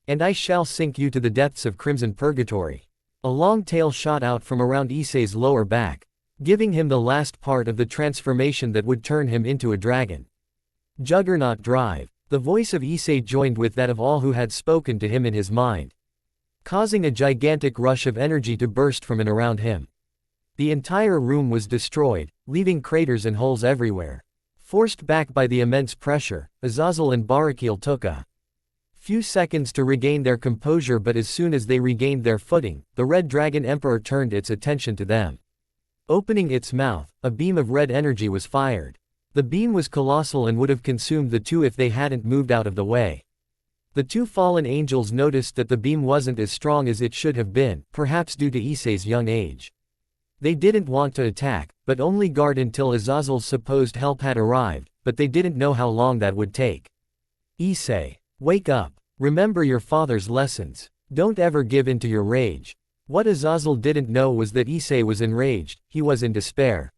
And I shall sink you to the depths of crimson purgatory. A long tail shot out from around Issei's lower back, giving him the last part of the transformation that would turn him into a dragon. Juggernaut Drive. The voice of Issei joined with that of all who had spoken to him in his mind, causing a gigantic rush of energy to burst from and around him. The entire room was destroyed, leaving craters and holes everywhere. Forced back by the immense pressure, Azazel and Barakiel took a few seconds to regain their composure, but as soon as they regained their footing, the Red Dragon Emperor turned its attention to them. Opening its mouth, a beam of red energy was fired. The beam was colossal and would have consumed the two if they hadn't moved out of the way. The two fallen angels noticed that the beam wasn't as strong as it should have been, perhaps due to Issei's young age. They didn't want to attack, but only guard until Azazel's supposed help had arrived, but they didn't know how long that would take. Issei, wake up. Remember your father's lessons. Don't ever give in to your rage. What Azazel didn't know was that Issei was enraged, he was in despair.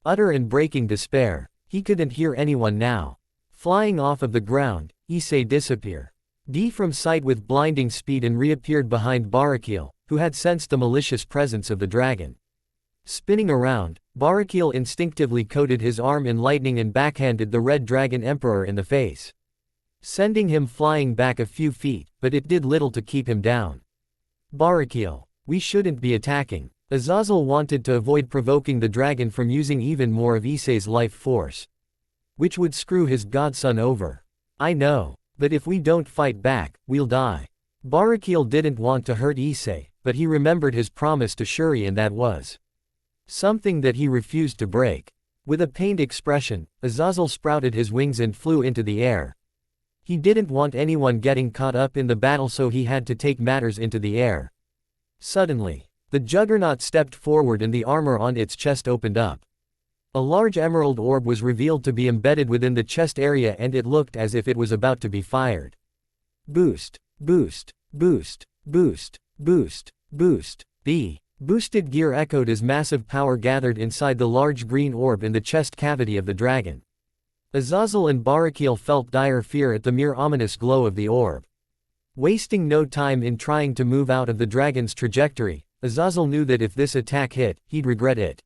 Utter and breaking despair. He couldn't hear anyone now. Flying off of the ground, Issei disappeared from sight with blinding speed and reappeared behind Barakil, who had sensed the malicious presence of the dragon. Spinning around, Barakil instinctively coated his arm in lightning and backhanded the Red Dragon Emperor in the face, sending him flying back a few feet, but it did little to keep him down. Barakil, we shouldn't be attacking. Azazel wanted to avoid provoking the dragon from using even more of Issei's life force, which would screw his godson over. I know, but if we don't fight back, we'll die. Barakil didn't want to hurt Issei, but he remembered his promise to Shuri, and that was something that he refused to break. With a pained expression, Azazel sprouted his wings and flew into the air. He didn't want anyone getting caught up in the battle, so he had to take matters into the air. Suddenly, the juggernaut stepped forward and the armor on its chest opened up. A large emerald orb was revealed to be embedded within the chest area, and it looked as if it was about to be fired. Boost, boost, boost, boost, boost, boost. The boosted gear echoed as massive power gathered inside the large green orb in the chest cavity of the dragon. Azazel and Barakil felt dire fear at the mere ominous glow of the orb. Wasting no time in trying to move out of the dragon's trajectory, Azazel knew that if this attack hit, he'd regret it.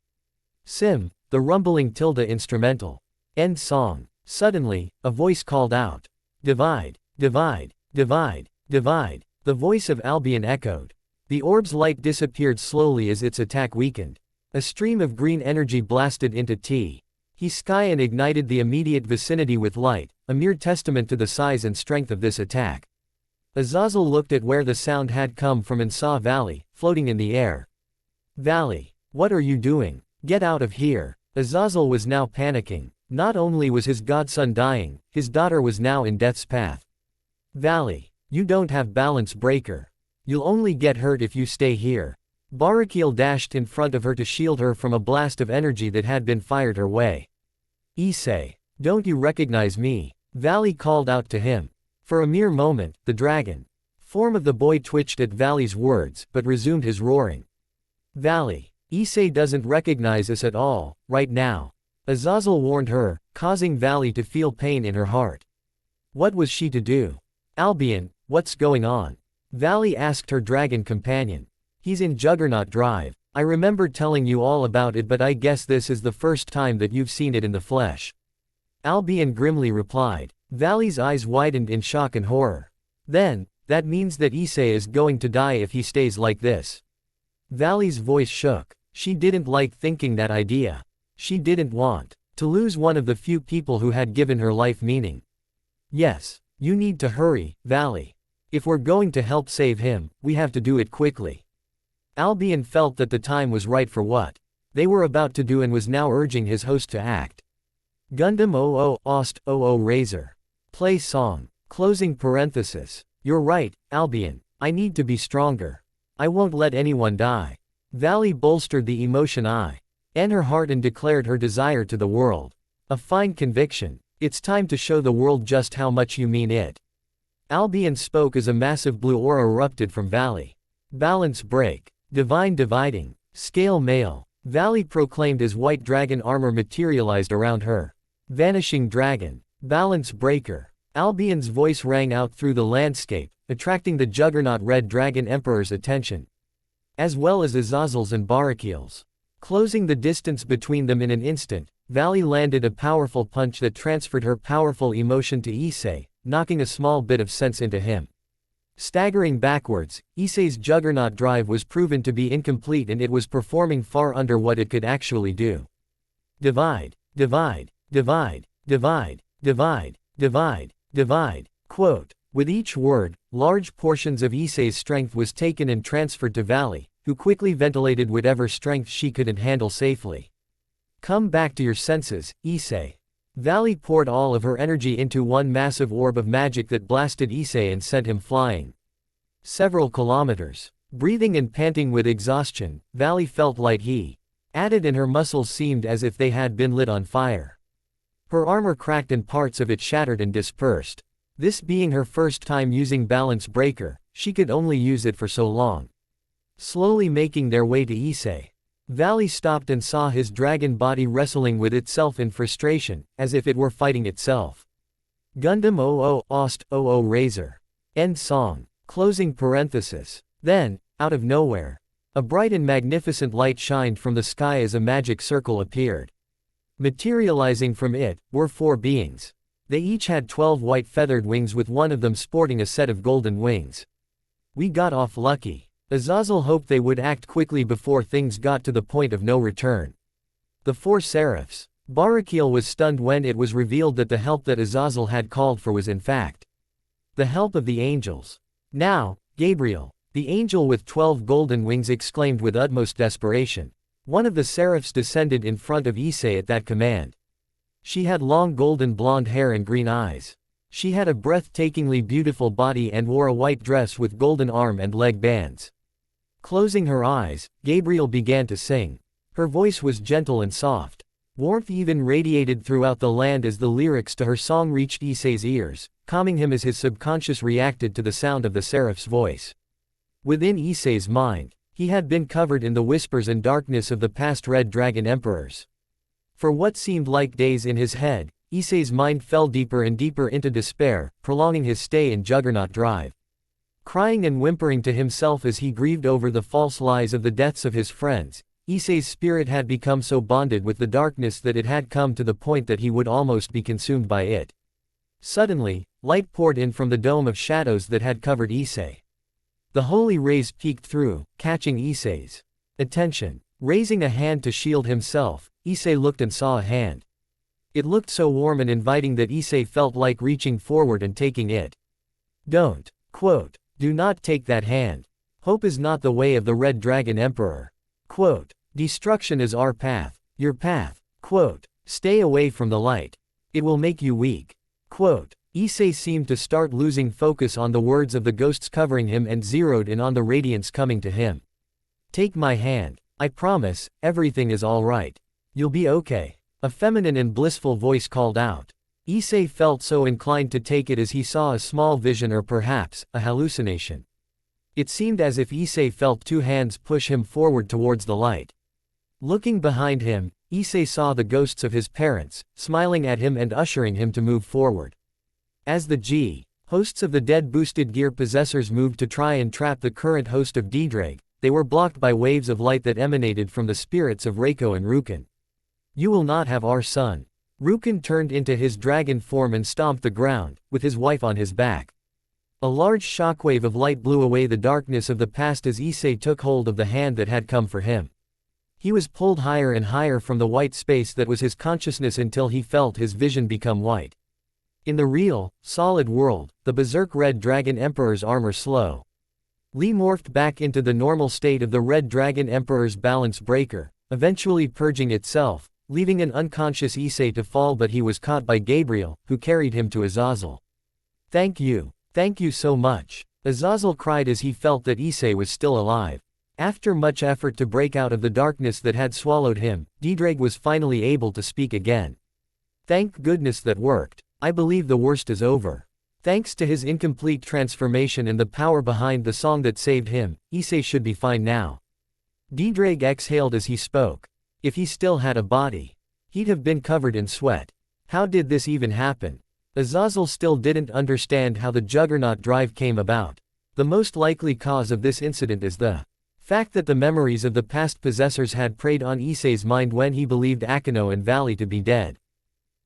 Sim, the rumbling tilde instrumental. End song. Suddenly, a voice called out. Divide, divide, divide, divide. The voice of Albion echoed. The orb's light disappeared slowly as its attack weakened. A stream of green energy blasted into Sky and ignited the immediate vicinity with light, a mere testament to the size and strength of this attack. Azazel looked at where the sound had come from and saw Valley, floating in the air. Valley, what are you doing? Get out of here. Azazel was now panicking. Not only was his godson dying, his daughter was now in death's path. Valley, you don't have balance breaker. You'll only get hurt if you stay here. Barakil dashed in front of her to shield her from a blast of energy that had been fired her way. Issei, don't you recognize me? Valley called out to him. For a mere moment, the dragon form of the boy twitched at Valley's words, but resumed his roaring. Valley, Issei doesn't recognize us at all, right now. Azazel warned her, causing Valley to feel pain in her heart. What was she to do? Albion, what's going on? Valley asked her dragon companion. He's in Juggernaut Drive. I remember telling you all about it, but I guess this is the first time that you've seen it in the flesh. Albion grimly replied. Valley's eyes widened in shock and horror. Then, that means that Issei is going to die if he stays like this. Valley's voice shook. She didn't like thinking that idea. She didn't want to lose one of the few people who had given her life meaning. Yes, you need to hurry, Valley. If we're going to help save him, we have to do it quickly. Albion felt that the time was right for what they were about to do and was now urging his host to act. Gundam 00 Ost 00 Razor. Play song. Closing parenthesis. You're right, Albion. I need to be stronger. I won't let anyone die. Valley bolstered the emotion in her heart and declared her desire to the world. A fine conviction. It's time to show the world just how much you mean it. Albion spoke as a massive blue aura erupted from Valley. Balance break. Divine dividing. Scale male. Valley proclaimed as white dragon armor materialized around her. Vanishing dragon. Balance breaker. Albion's voice rang out through the landscape, attracting the juggernaut Red Dragon Emperor's attention, as well as Azazel's and Barakil's. Closing the distance between them in an instant, Valley landed a powerful punch that transferred her powerful emotion to Issei, knocking a small bit of sense into him. Staggering backwards, Issei's juggernaut drive was proven to be incomplete and it was performing far under what it could actually do. Divide, divide, divide, divide, divide, divide, divide. Quote. With each word, large portions of Issei's strength was taken and transferred to Valley, who quickly ventilated whatever strength she couldn't handle safely. Come back to your senses, Issei. Valley poured all of her energy into one massive orb of magic that blasted Issei and sent him flying several kilometers. Breathing and panting with exhaustion, Valley felt like he added, and her muscles seemed as if they had been lit on fire. Her armor cracked and parts of it shattered and dispersed. This being her first time using Balance Breaker, she could only use it for so long. Slowly making their way to Issei, Valley stopped and saw his dragon body wrestling with itself in frustration, as if it were fighting itself. Gundam 00 Ost 00 Razor. End song. Closing parenthesis. Then, out of nowhere, a bright and magnificent light shined from the sky as a magic circle appeared. Materializing from it were 4 beings. They each had 12 white feathered wings, with one of them sporting a set of golden wings. We got off lucky. Azazel hoped they would act quickly before things got to the point of no return. The 4 seraphs. Barakiel was stunned when it was revealed that the help that Azazel had called for was in fact the help of the angels. Now, Gabriel, the angel with 12 golden wings, exclaimed with utmost desperation. One of the seraphs descended in front of Issei at that command. She had long golden blonde hair and green eyes. She had a breathtakingly beautiful body and wore a white dress with golden arm and leg bands. Closing her eyes, Gabriel began to sing. Her voice was gentle and soft. Warmth even radiated throughout the land as the lyrics to her song reached Issei's ears, calming him as his subconscious reacted to the sound of the seraph's voice. Within Issei's mind, he had been covered in the whispers and darkness of the past Red Dragon Emperors. For what seemed like days in his head, Issei's mind fell deeper and deeper into despair, prolonging his stay in Juggernaut Drive. Crying and whimpering to himself as he grieved over the false lies of the deaths of his friends, Issei's spirit had become so bonded with the darkness that it had come to the point that he would almost be consumed by it. Suddenly, light poured in from the dome of shadows that had covered Issei. The holy rays peeked through, catching Issei's attention. Raising a hand to shield himself, Issei looked and saw a hand. It looked so warm and inviting that Issei felt like reaching forward and taking it. Don't. Quote. Do not take that hand. Hope is not the way of the Red Dragon Emperor. Quote. Destruction is our path. Your path. Quote. Stay away from the light. It will make you weak. Quote. Issei seemed to start losing focus on the words of the ghosts covering him and zeroed in on the radiance coming to him. Take my hand. I promise, everything is all right. You'll be okay. A feminine and blissful voice called out. Issei felt so inclined to take it as he saw a small vision, or perhaps, a hallucination. It seemed as if Issei felt 2 hands push him forward towards the light. Looking behind him, Issei saw the ghosts of his parents, smiling at him and ushering him to move forward. As the hosts of the dead boosted gear possessors moved to try and trap the current host of D-Drake, they were blocked by waves of light that emanated from the spirits of Reiko and Rukin. You will not have our son. Rukin turned into his dragon form and stomped the ground, with his wife on his back. A large shockwave of light blew away the darkness of the past as Issei took hold of the hand that had come for him. He was pulled higher and higher from the white space that was his consciousness until he felt his vision become white. In the real, solid world, the Berserk Red Dragon Emperor's armor slowly morphed back into the normal state of the Red Dragon Emperor's balance breaker, eventually purging itself, leaving an unconscious Issei to fall, but he was caught by Gabriel, who carried him to Azazel. Thank you so much. Azazel cried as he felt that Issei was still alive. After much effort to break out of the darkness that had swallowed him, D-Drake was finally able to speak again. Thank goodness that worked. I believe the worst is over. Thanks to his incomplete transformation and the power behind the song that saved him, Issei should be fine now. D-Drake exhaled as he spoke. If he still had a body, he'd have been covered in sweat. How did this even happen? Azazel still didn't understand how the Juggernaut Drive came about. The most likely cause of this incident is the fact that the memories of the past possessors had preyed on Issei's mind when he believed Akeno and Valley to be dead.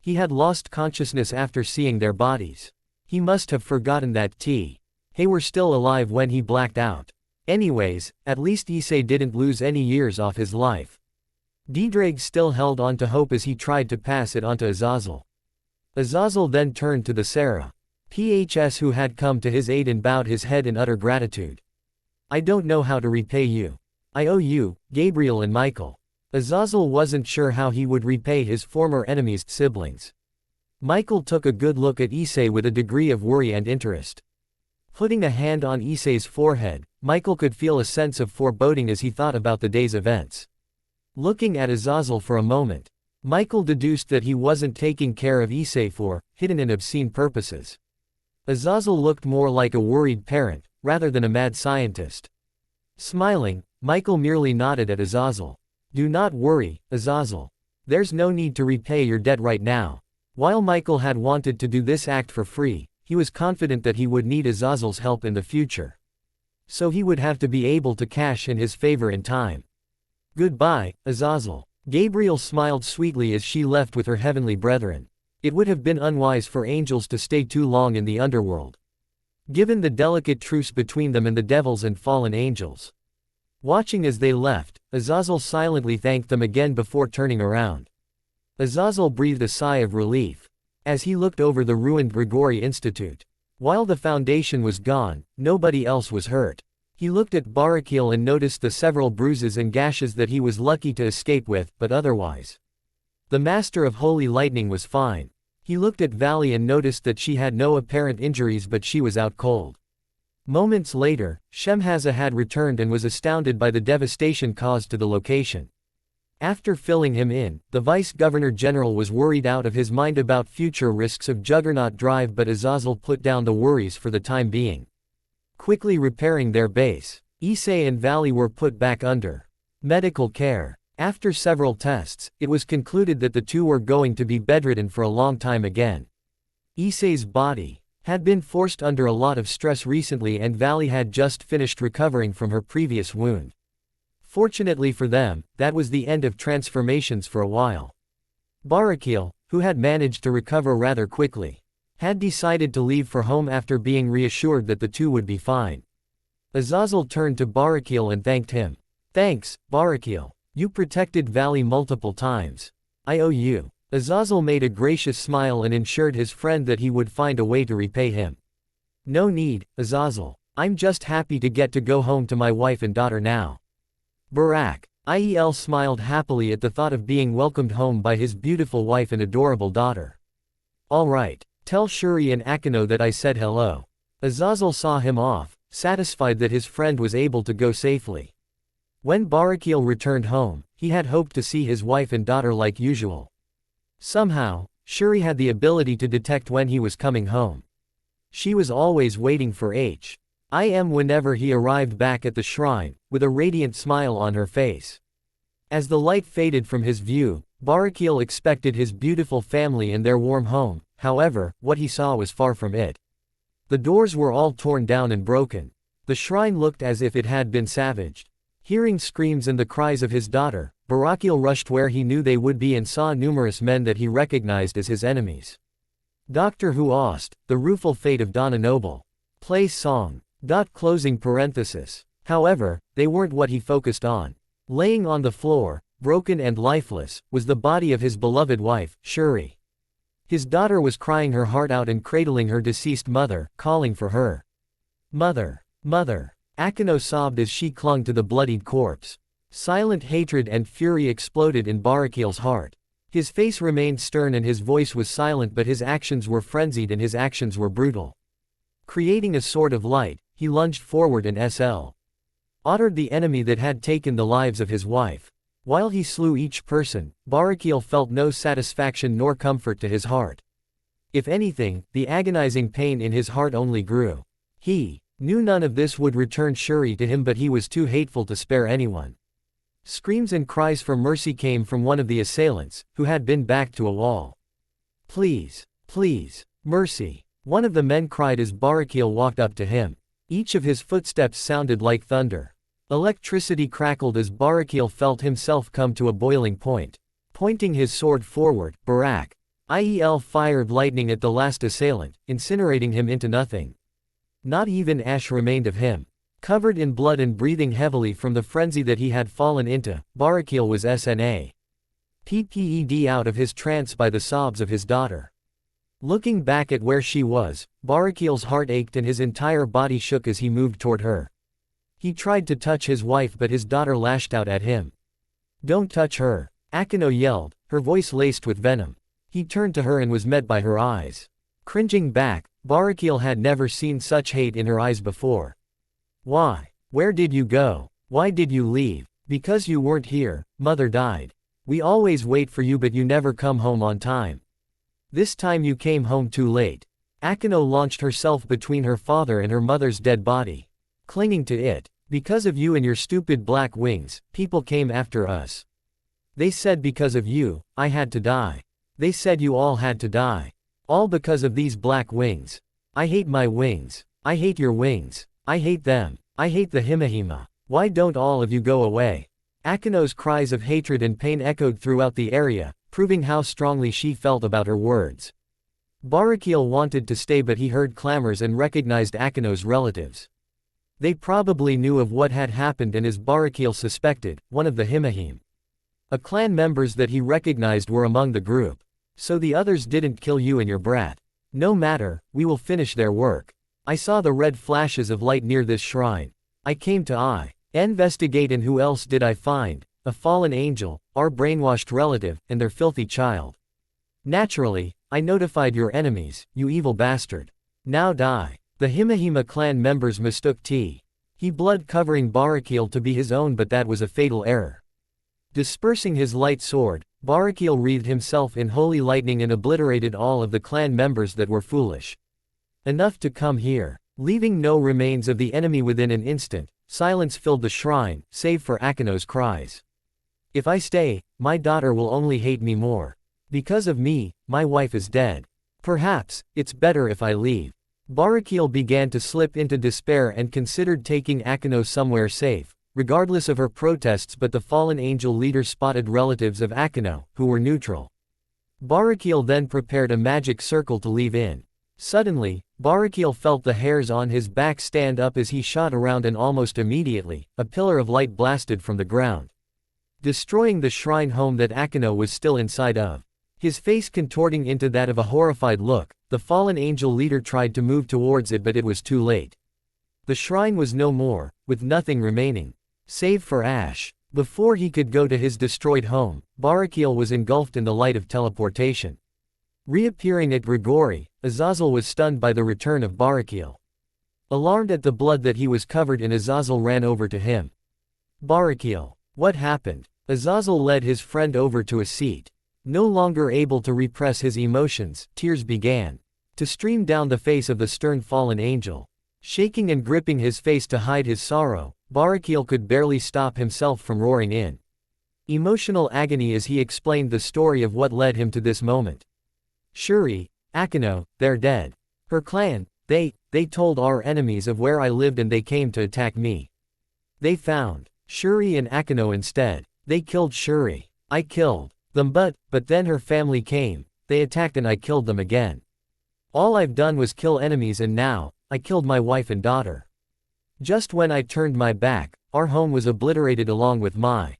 He had lost consciousness after seeing their bodies. He must have forgotten that they were still alive when he blacked out. Anyways, at least Issei didn't lose any years off his life. D-Drake still held on to hope as he tried to pass it on to Azazel. Azazel then turned to the seraphs who had come to his aid and bowed his head in utter gratitude. I don't know how to repay you. I owe you, Gabriel and Michael. Azazel wasn't sure how he would repay his former enemies' siblings. Michael took a good look at Issei with a degree of worry and interest. Putting a hand on Issei's forehead, Michael could feel a sense of foreboding as he thought about the day's events. Looking at Azazel for a moment, Michael deduced that he wasn't taking care of Issei for hidden and obscene purposes. Azazel looked more like a worried parent, rather than a mad scientist. Smiling, Michael merely nodded at Azazel. Do not worry, Azazel. There's no need to repay your debt right now. While Michael had wanted to do this act for free, he was confident that he would need Azazel's help in the future. So he would have to be able to cash in his favor in time. Goodbye, Azazel. Gabriel smiled sweetly as she left with her heavenly brethren. It would have been unwise for angels to stay too long in the underworld, given the delicate truce between them and the devils and fallen angels. Watching as they left, Azazel silently thanked them again before turning around. Azazel breathed a sigh of relief as he looked over the ruined Grigori Institute. While the foundation was gone, nobody else was hurt. He looked at Barakil and noticed the several bruises and gashes that he was lucky to escape with, but otherwise, the Master of Holy Lightning was fine. He looked at Valley and noticed that she had no apparent injuries, but she was out cold. Moments later, Shemhaza had returned and was astounded by the devastation caused to the location. After filling him in, the Vice-Governor-General was worried out of his mind about future risks of Juggernaut Drive, but Azazel put down the worries for the time being. Quickly repairing their base, Issei and Valley were put back under medical care. After several tests, it was concluded that the two were going to be bedridden for a long time again. Issei's body had been forced under a lot of stress recently, and Valley had just finished recovering from her previous wound. Fortunately for them, that was the end of transformations for a while. Barakil, who had managed to recover rather quickly, had decided to leave for home after being reassured that the two would be fine. Azazel turned to Barakil and thanked him. Thanks, Barakil. You protected Valley multiple times. I owe you. Azazel made a gracious smile and assured his friend that he would find a way to repay him. No need, Azazel. I'm just happy to get to go home to my wife and daughter now. Barak. IEL smiled happily at the thought of being welcomed home by his beautiful wife and adorable daughter. All right. Tell Shuri and Akino that I said hello. Azazel saw him off, satisfied that his friend was able to go safely. When Barakil returned home, he had hoped to see his wife and daughter like usual. Somehow, Shuri had the ability to detect when he was coming home. She was always waiting for him whenever he arrived back at the shrine, with a radiant smile on her face. As the light faded from his view, Barakil expected his beautiful family and their warm home. However, what he saw was far from it. The doors were all torn down and broken. The shrine looked as if it had been savaged. Hearing screams and the cries of his daughter, Barakil rushed where he knew they would be and saw numerous men that he recognized as his enemies. Doctor Who asked, the rueful fate of Donna Noble. Play song. Closing parenthesis. However, they weren't what he focused on. Laying on the floor, broken and lifeless, was the body of his beloved wife, Shuri. His daughter was crying her heart out and cradling her deceased mother, calling for her. Mother. Mother. Akino sobbed as she clung to the bloodied corpse. Silent hatred and fury exploded in Barakil's heart. His face remained stern and his voice was silent, but his actions were frenzied and his actions were brutal. Creating a sword of light, he lunged forward and uttered the enemy that had taken the lives of his wife. While he slew each person, Barakil felt no satisfaction nor comfort to his heart. If anything, the agonizing pain in his heart only grew. He knew none of this would return Shuri to him, but he was too hateful to spare anyone. Screams and cries for mercy came from one of the assailants, who had been backed to a wall. Please, please, mercy. One of the men cried as Barakil walked up to him. Each of his footsteps sounded like thunder. Electricity crackled as Barakil felt himself come to a boiling point. Pointing his sword forward, Barak fired lightning at the last assailant, incinerating him into nothing. Not even ash remained of him. Covered in blood and breathing heavily from the frenzy that he had fallen into, Barakil was snaped out of his trance by the sobs of his daughter. Looking back at where she was, Barakil's heart ached and his entire body shook as he moved toward her. He tried to touch his wife, but his daughter lashed out at him. Don't touch her, Akino yelled, her voice laced with venom. He turned to her and was met by her eyes. Cringing back, Barakil had never seen such hate in her eyes before. Why? Where did you go? Why did you leave? Because you weren't here, mother died. We always wait for you but you never come home on time. This time you came home too late. Akeno launched herself between her father and her mother's dead body. Clinging to it. Because of you and your stupid black wings, people came after us. They said because of you, I had to die. They said you all had to die. All because of these black wings. I hate my wings. I hate your wings. I hate them. I hate the Himahima. Why don't all of you go away? Akeno's cries of hatred and pain echoed throughout the area, proving how strongly she felt about her words. Barakiel wanted to stay but he heard clamors and recognized Akeno's relatives. They probably knew of what had happened and as Barakiel suspected, one of the Himahim. A clan members that he recognized were among the group. So the others didn't kill you and your brat. No matter, we will finish their work. I saw the red flashes of light near this shrine. I came to investigate and who else did I find? A fallen angel, our brainwashed relative, and their filthy child. Naturally, I notified your enemies, you evil bastard. Now die. The Himahima clan members mistook He blood covering Barakiel to be his own but that was a fatal error. Dispersing his light sword, Barakiel wreathed himself in holy lightning and obliterated all of the clan members that were foolish enough to come here. Leaving no remains of the enemy within an instant, silence filled the shrine, save for Akeno's cries. If I stay, my daughter will only hate me more. Because of me, my wife is dead. Perhaps, it's better if I leave. Barakiel began to slip into despair and considered taking Akeno somewhere safe, regardless of her protests but the fallen angel leader spotted relatives of Akeno, who were neutral. Barakiel then prepared a magic circle to leave in. Suddenly, Barakiel felt the hairs on his back stand up as he shot around and almost immediately, a pillar of light blasted from the ground, destroying the shrine home that Akeno was still inside of. His face contorting into that of a horrified look, the fallen angel leader tried to move towards it but it was too late. The shrine was no more, with nothing remaining, save for ash. Before he could go to his destroyed home, Barakiel was engulfed in the light of teleportation. Reappearing at Grigori, Azazel was stunned by the return of Barakiel. Alarmed at the blood that he was covered in, Azazel ran over to him. Barakiel, what happened? Azazel led his friend over to a seat. No longer able to repress his emotions, tears began to stream down the face of the stern fallen angel. Shaking and gripping his face to hide his sorrow, Barakiel could barely stop himself from roaring in emotional agony as he explained the story of what led him to this moment. Shuri, Akeno, they're dead. Her clan, they told our enemies of where I lived and they came to attack me. They found Shuri and Akeno instead. They killed Shuri. I killed them but then her family came, they attacked and I killed them again. All I've done was kill enemies and now, I killed my wife and daughter. Just when I turned my back, our home was obliterated along with my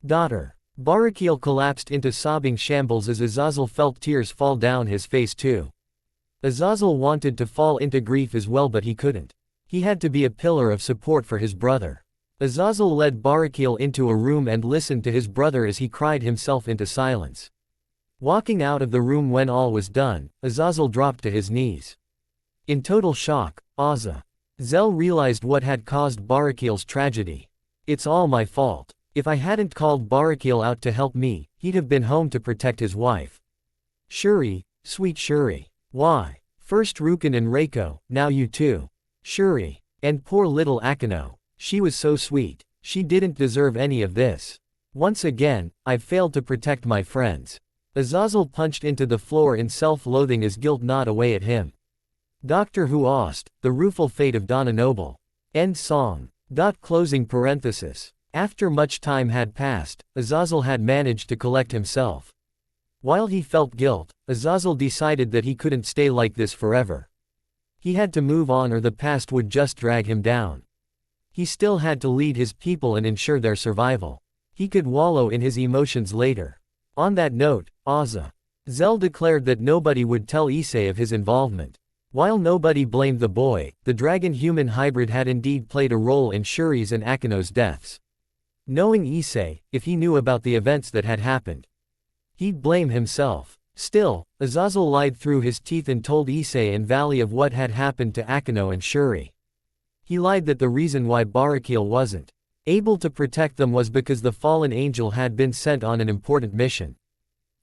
daughter. Barakiel collapsed into sobbing shambles as Azazel felt tears fall down his face too. Azazel wanted to fall into grief as well but he couldn't. He had to be a pillar of support for his brother. Azazel led Barakiel into a room and listened to his brother as he cried himself into silence. Walking out of the room when all was done, Azazel dropped to his knees. In total shock, Azazel realized what had caused Barakiel's tragedy. It's all my fault. If I hadn't called Barakiel out to help me, he'd have been home to protect his wife. Shuri, sweet Shuri. Why? First Rukin and Reiko, now you too. Shuri. And poor little Akeno. She was so sweet. She didn't deserve any of this. Once again, I've failed to protect my friends. Azazel punched into the floor in self-loathing as guilt gnawed away at him. Doctor Who Ost, The Rueful Fate of Donna Noble. End song. Closing parenthesis. After much time had passed, Azazel had managed to collect himself. While he felt guilt, Azazel decided that he couldn't stay like this forever. He had to move on or the past would just drag him down. He still had to lead his people and ensure their survival. He could wallow in his emotions later. On that note, Azazel declared that nobody would tell Issei of his involvement. While nobody blamed the boy, the dragon-human hybrid had indeed played a role in Shuri's and Akeno's deaths. Knowing Issei, if he knew about the events that had happened, he'd blame himself. Still, Azazel lied through his teeth and told Issei and Valley of what had happened to Akeno and Shuri. He lied that the reason why Barakiel wasn't able to protect them was because the fallen angel had been sent on an important mission.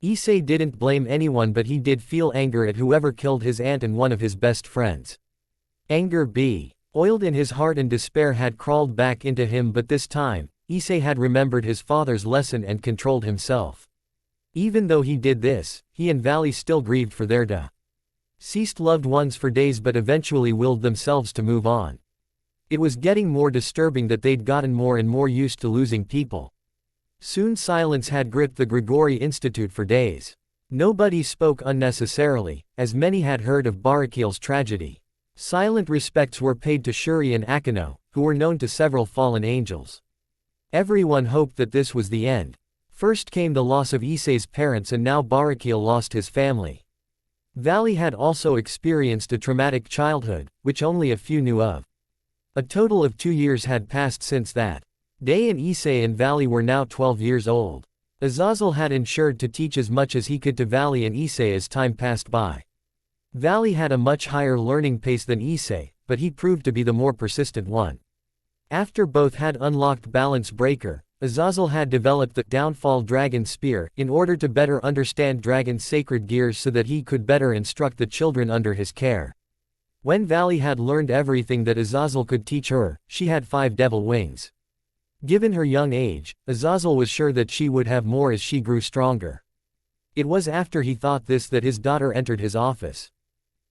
Issei didn't blame anyone, but he did feel anger at whoever killed his aunt and one of his best friends. Anger oiled in his heart, and despair had crawled back into him, but this time, Issei had remembered his father's lesson and controlled himself. Even though he did this, he and Valley still grieved for their deceased loved ones for days, but eventually willed themselves to move on. It was getting more disturbing that they'd gotten more and more used to losing people. Soon silence had gripped the Grigori Institute for days. Nobody spoke unnecessarily, as many had heard of Barakiel's tragedy. Silent respects were paid to Shuri and Akino, who were known to several fallen angels. Everyone hoped that this was the end. First came the loss of Issei's parents, and now Barakiel lost his family. Valley had also experienced a traumatic childhood, which only a few knew of. A total of 2 years had passed since that day, and Issei and Valley were now 12 years old. Azazel had ensured to teach as much as he could to Valley and Issei as time passed by. Valley had a much higher learning pace than Issei, but he proved to be the more persistent one. After both had unlocked Balance Breaker, Azazel had developed the Downfall Dragon Spear in order to better understand Dragon's sacred gears so that he could better instruct the children under his care. When Valley had learned everything that Azazel could teach her, she had 5 devil wings. Given her young age, Azazel was sure that she would have more as she grew stronger. It was after he thought this that his daughter entered his office.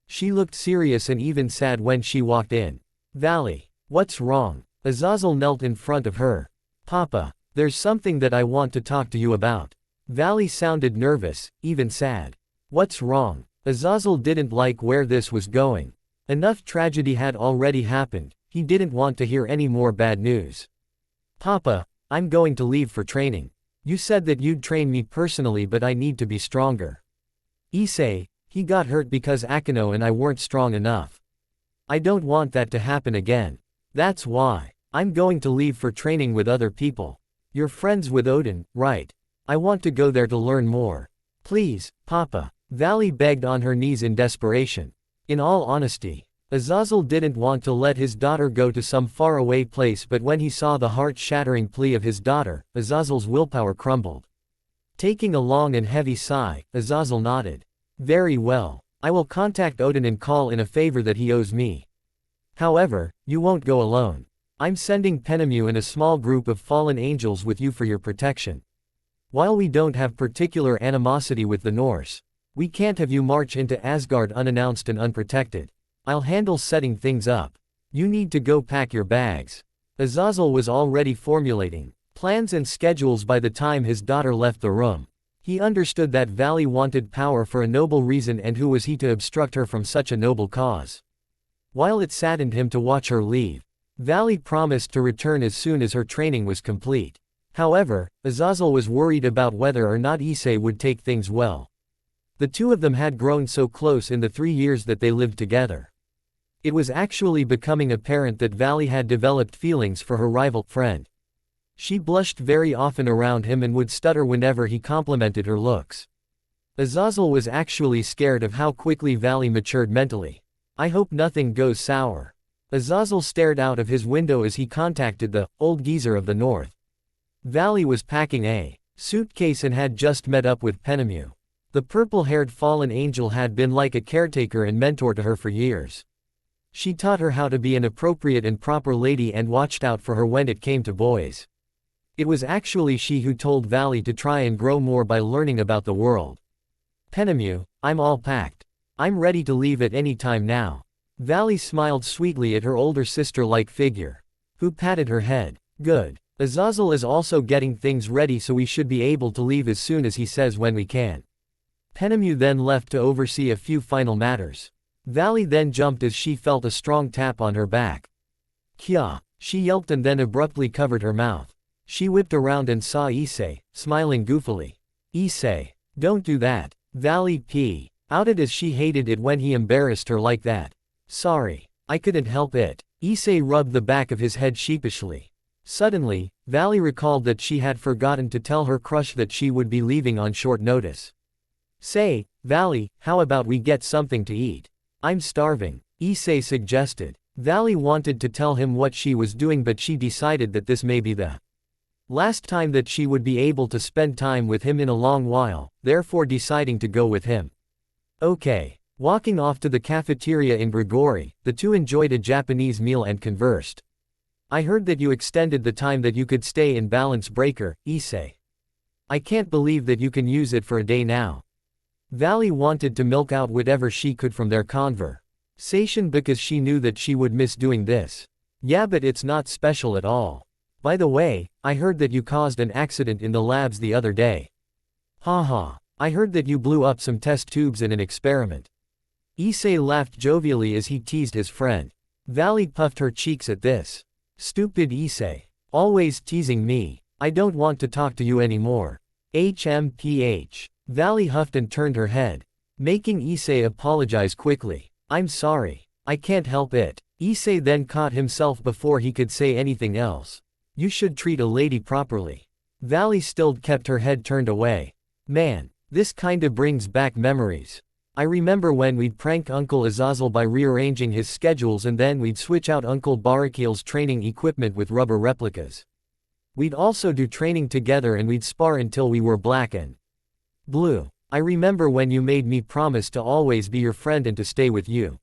She looked serious and even sad when she walked in. "Valley, what's wrong?" Azazel knelt in front of her. "Papa, there's something that I want to talk to you about." Valley sounded nervous, even sad. "What's wrong?" Azazel didn't like where this was going. Enough tragedy had already happened, he didn't want to hear any more bad news. "Papa, I'm going to leave for training. You said that you'd train me personally, but I need to be stronger." "Issei, he got hurt because Akino and I weren't strong enough. I don't want that to happen again. That's why I'm going to leave for training with other people." "You're friends with Odin, right? I want to go there to learn more. Please, Papa." Valley begged on her knees in desperation. In all honesty, Azazel didn't want to let his daughter go to some faraway place, but when he saw the heart-shattering plea of his daughter, Azazel's willpower crumbled. Taking a long and heavy sigh, Azazel nodded. "Very well. I will contact Odin and call in a favor that he owes me. However, you won't go alone. I'm sending Penemu and a small group of fallen angels with you for your protection. While we don't have particular animosity with the Norse, we can't have you march into Asgard unannounced and unprotected. I'll handle setting things up. You need to go pack your bags." Azazel was already formulating plans and schedules by the time his daughter left the room. He understood that Valley wanted power for a noble reason, and who was he to obstruct her from such a noble cause? While it saddened him to watch her leave, Valley promised to return as soon as her training was complete. However, Azazel was worried about whether or not Issei would take things well. The two of them had grown so close in the 3 years that they lived together. It was actually becoming apparent that Valley had developed feelings for her rival friend. She blushed very often around him and would stutter whenever he complimented her looks. Azazel was actually scared of how quickly Valley matured mentally. "I hope nothing goes sour." Azazel stared out of his window as he contacted the old geezer of the north. Valley was packing a suitcase and had just met up with Penemu. The purple-haired fallen angel had been like a caretaker and mentor to her for years. She taught her how to be an appropriate and proper lady and watched out for her when it came to boys. It was actually she who told Valley to try and grow more by learning about the world. "Penemu, I'm all packed. I'm ready to leave at any time now." Valley smiled sweetly at her older sister-like figure, who patted her head. "Good. Azazel is also getting things ready, so we should be able to leave as soon as he says when we can." Penemu then left to oversee a few final matters. Valley then jumped as she felt a strong tap on her back. "Kya!" She yelped and then abruptly covered her mouth. She whipped around and saw Issei, smiling goofily. "Issei, don't do that." Valley outed as she hated it when he embarrassed her like that. "Sorry, I couldn't help it." Issei rubbed the back of his head sheepishly. Suddenly, Valley recalled that she had forgotten to tell her crush that she would be leaving on short notice. "Say, Valley, how about we get something to eat? I'm starving," Issei suggested. Valley wanted to tell him what she was doing, but she decided that this may be the last time that she would be able to spend time with him in a long while, therefore deciding to go with him. Okay. Walking off to the cafeteria in Grigori, the two enjoyed a Japanese meal and conversed. I heard that you extended the time that you could stay in Balance Breaker, Issei. I can't believe that you can use it for a day now. Valley wanted to milk out whatever she could from their conversation because she knew that she would miss doing this. Yeah, but it's not special at all. By the way, I heard that you caused an accident in the labs the other day. Haha, I heard that you blew up some test tubes in an experiment. Issei laughed jovially as he teased his friend. Valley puffed her cheeks at this. Stupid Issei. Always teasing me. I don't want to talk to you anymore. HMPH. Valley huffed and turned her head, making Issei apologize quickly. I'm sorry. I can't help it. Issei then caught himself before he could say anything else. You should treat a lady properly. Valley still kept her head turned away. Man, this kinda brings back memories. I remember when we'd prank Uncle Azazel by rearranging his schedules and then we'd switch out Uncle Barakiel's training equipment with rubber replicas. We'd also do training together and we'd spar until we were black and blue. I remember when you made me promise to always be your friend and to stay with you.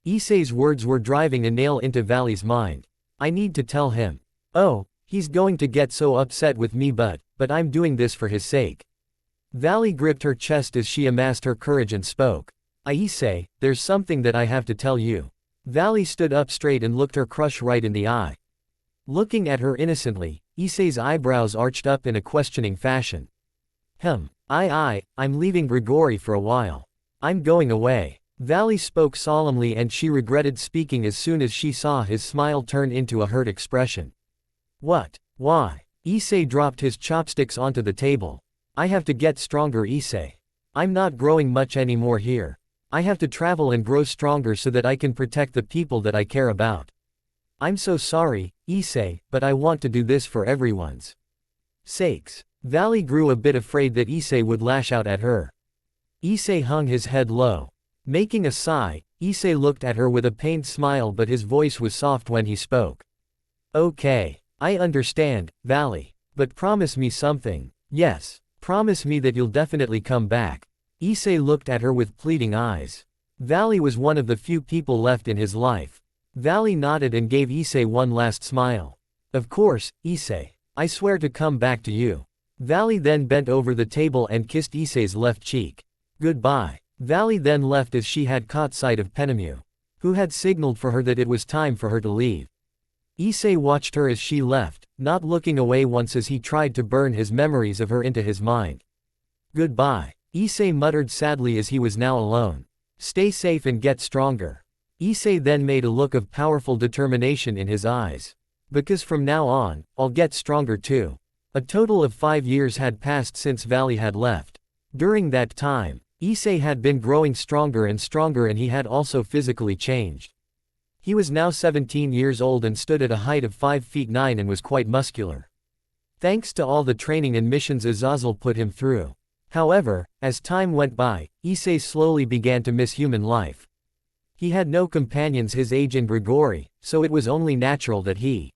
Issei's words were driving a nail into Valley's mind. I need to tell him. Oh, he's going to get so upset with me but I'm doing this for his sake. Valley gripped her chest as she amassed her courage and spoke. Issei, there's something that I have to tell you. Valley stood up straight and looked her crush right in the eye. Looking at her innocently, Issei's eyebrows arched up in a questioning fashion. I'm leaving Grigori for a while. I'm going away. Valley spoke solemnly and she regretted speaking as soon as she saw his smile turn into a hurt expression. What? Why? Issei dropped his chopsticks onto the table. I have to get stronger, Issei. I'm not growing much anymore here. I have to travel and grow stronger so that I can protect the people that I care about. I'm so sorry, Issei, but I want to do this for everyone's sakes. Valley grew a bit afraid that Issei would lash out at her. Issei hung his head low. Making a sigh, Issei looked at her with a pained smile, but his voice was soft when he spoke. Okay, I understand, Valley. But promise me something. Yes. Promise me that you'll definitely come back. Issei looked at her with pleading eyes. Valley was one of the few people left in his life. Valley nodded and gave Issei one last smile. Of course, Issei. I swear to come back to you. Valley then bent over the table and kissed Issei's left cheek. Goodbye. Valley then left as she had caught sight of Penemu, who had signaled for her that it was time for her to leave. Issei watched her as she left, not looking away once as he tried to burn his memories of her into his mind. Goodbye. Issei muttered sadly as he was now alone. Stay safe and get stronger. Issei then made a look of powerful determination in his eyes. Because from now on, I'll get stronger too. A total of 5 years had passed since Valley had left. During that time, Issei had been growing stronger and he had also physically changed. He was now 17 years old and stood at a height of 5 feet 9 and was quite muscular. Thanks to all the training and missions Azazel put him through. However, as time went by, Issei slowly began to miss human life. He had no companions his age in Grigori, so it was only natural that he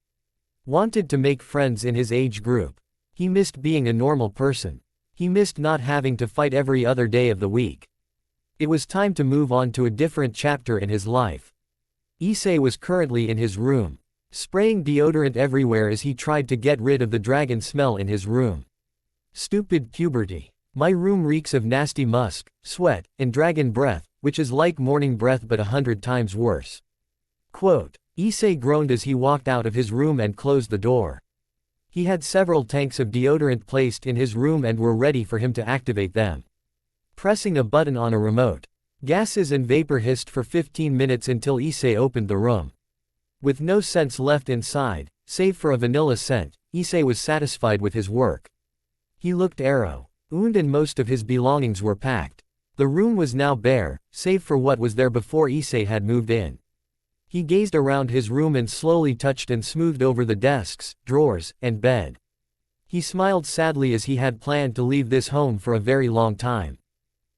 wanted to make friends in his age group. He missed being a normal person. He missed not having to fight every other day of the week. It was time to move on to a different chapter in his life. Issei was currently in his room, spraying deodorant everywhere as he tried to get rid of the dragon smell in his room. Stupid puberty. My room reeks of nasty musk, sweat, and dragon breath, which is like morning breath but 100 times worse. Quote. Issei groaned as he walked out of his room and closed the door. He had several tanks of deodorant placed in his room and were ready for him to activate them. Pressing a button on a remote, gases and vapor hissed for 15 minutes until Issei opened the room. With no scents left inside, save for a vanilla scent, Issei was satisfied with his work. He looked around and most of his belongings were packed. The room was now bare, save for what was there before Issei had moved in. He gazed around his room and slowly touched and smoothed over the desks, drawers, and bed. He smiled sadly as he had planned to leave this home for a very long time.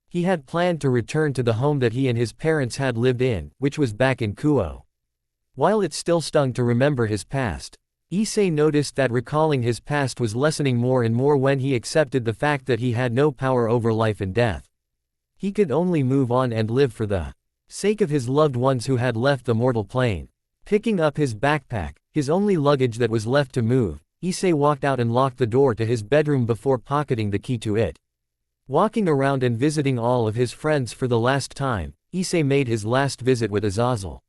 He had planned to return to the home that he and his parents had lived in, which was back in Kuo. While it still stung to remember his past, Issei noticed that recalling his past was lessening more and more when he accepted the fact that he had no power over life and death. He could only move on and live for the sake of his loved ones who had left the mortal plane. Picking up his backpack, his only luggage that was left to move, Issei walked out and locked the door to his bedroom before pocketing the key to it. Walking around and visiting all of his friends for the last time, Issei made his last visit with Azazel.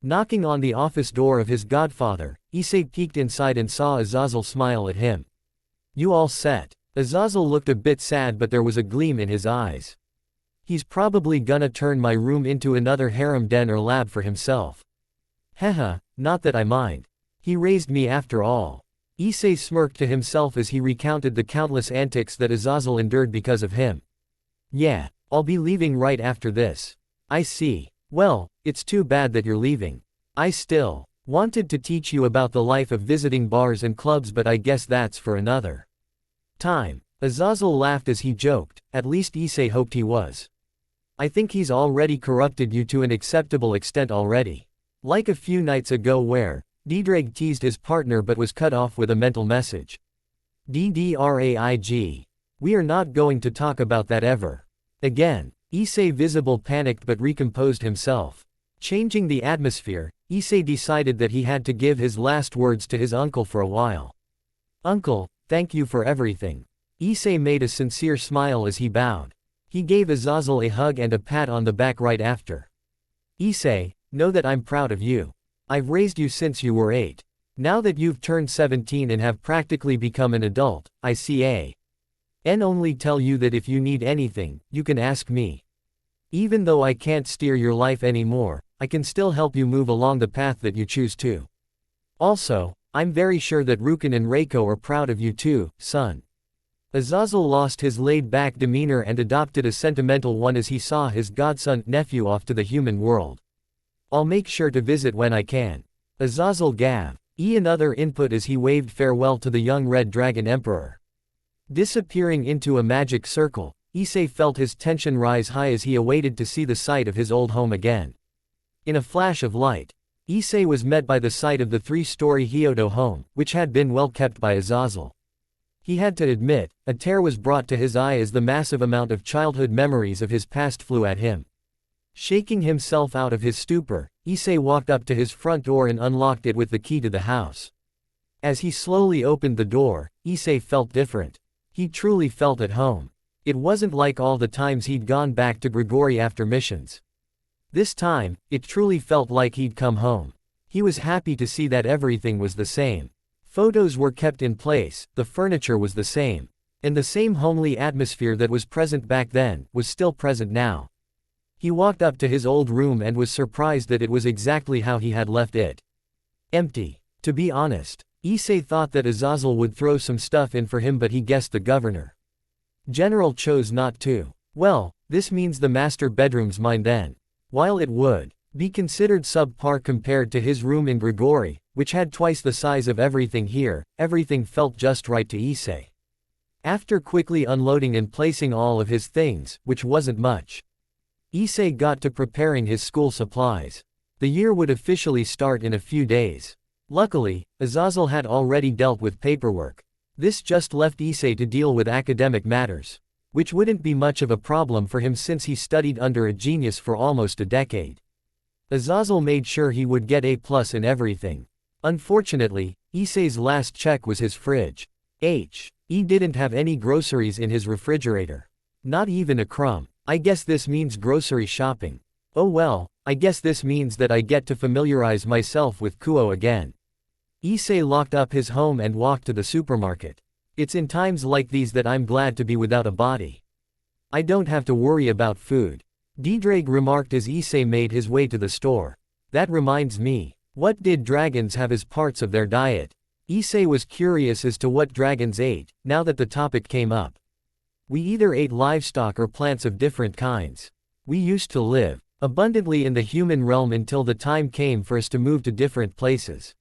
Knocking on the office door of his godfather, Issei peeked inside and saw Azazel smile at him. "You all set?" Azazel looked a bit sad, but there was a gleam in his eyes. "He's probably gonna turn my room into another harem den or lab for himself. Haha, not that I mind. He raised me after all." Issei smirked to himself as he recounted the countless antics that Azazel endured because of him. "Yeah, I'll be leaving right after this." "I see. Well, it's too bad that you're leaving. I still wanted to teach you about the life of visiting bars and clubs, but I guess that's for another time." Azazel laughed as he joked, at least Issei hoped he was. "I think he's already corrupted you to an acceptable extent already. Like a few nights ago where Ddraig teased his partner but was cut off with a mental message. DDRAIG. We are not going to talk about that ever again." Issei visible panicked but recomposed himself. Changing the atmosphere, Issei decided that he had to give his last words to his uncle for a while. "Uncle, thank you for everything." Issei made a sincere smile as he bowed. He gave Azazel a hug and a pat on the back right after. "Issei, know that I'm proud of you. I've raised you since you were 8. Now that you've turned 17 and have practically become an adult, I can only tell you that if you need anything, you can ask me. Even though I can't steer your life anymore, I can still help you move along the path that you choose to. Also, I'm very sure that Rukin and Reiko are proud of you too, son." Azazel lost his laid-back demeanor and adopted a sentimental one as he saw his godson nephew off to the human world. "I'll make sure to visit when I can." Azazel gave another input as he waved farewell to the young Red Dragon Emperor. Disappearing into a magic circle, Issei felt his tension rise high as he awaited to see the sight of his old home again. In a flash of light, Issei was met by the sight of the 3-story Hyodo home, which had been well kept by Azazel. He had to admit, a tear was brought to his eye as the massive amount of childhood memories of his past flew at him. Shaking himself out of his stupor, Issei walked up to his front door and unlocked it with the key to the house. As he slowly opened the door, Issei felt different. He truly felt at home. It wasn't like all the times he'd gone back to Grigori after missions. This time, it truly felt like he'd come home. He was happy to see that everything was the same. Photos were kept in place, the furniture was the same. And the same homely atmosphere that was present back then, was still present now. He walked up to his old room and was surprised that it was exactly how he had left it. Empty. To be honest, Issei thought that Azazel would throw some stuff in for him, but he guessed the governor general chose not to. Well, this means the master bedroom's mine then. While it would be considered subpar compared to his room in Grigori, which had twice the size of everything here, everything felt just right to Issei. After quickly unloading and placing all of his things, which wasn't much, Issei got to preparing his school supplies. The year would officially start in a few days. Luckily, Azazel had already dealt with paperwork. This just left Issei to deal with academic matters, which wouldn't be much of a problem for him since he studied under a genius for almost a decade. Azazel made sure he would get A+ in everything. Unfortunately, Issei's last check was his fridge. He didn't have any groceries in his refrigerator. Not even a crumb. I guess this means grocery shopping. Oh well, I guess this means that I get to familiarize myself with Kuo again. Issei locked up his home and walked to the supermarket. It's in times like these that I'm glad to be without a body. I don't have to worry about food. Ddraig remarked as Issei made his way to the store. That reminds me, what did dragons have as parts of their diet? Issei was curious as to what dragons ate, now that the topic came up. We either ate livestock or plants of different kinds. We used to live abundantly in the human realm until the time came for us to move to different places.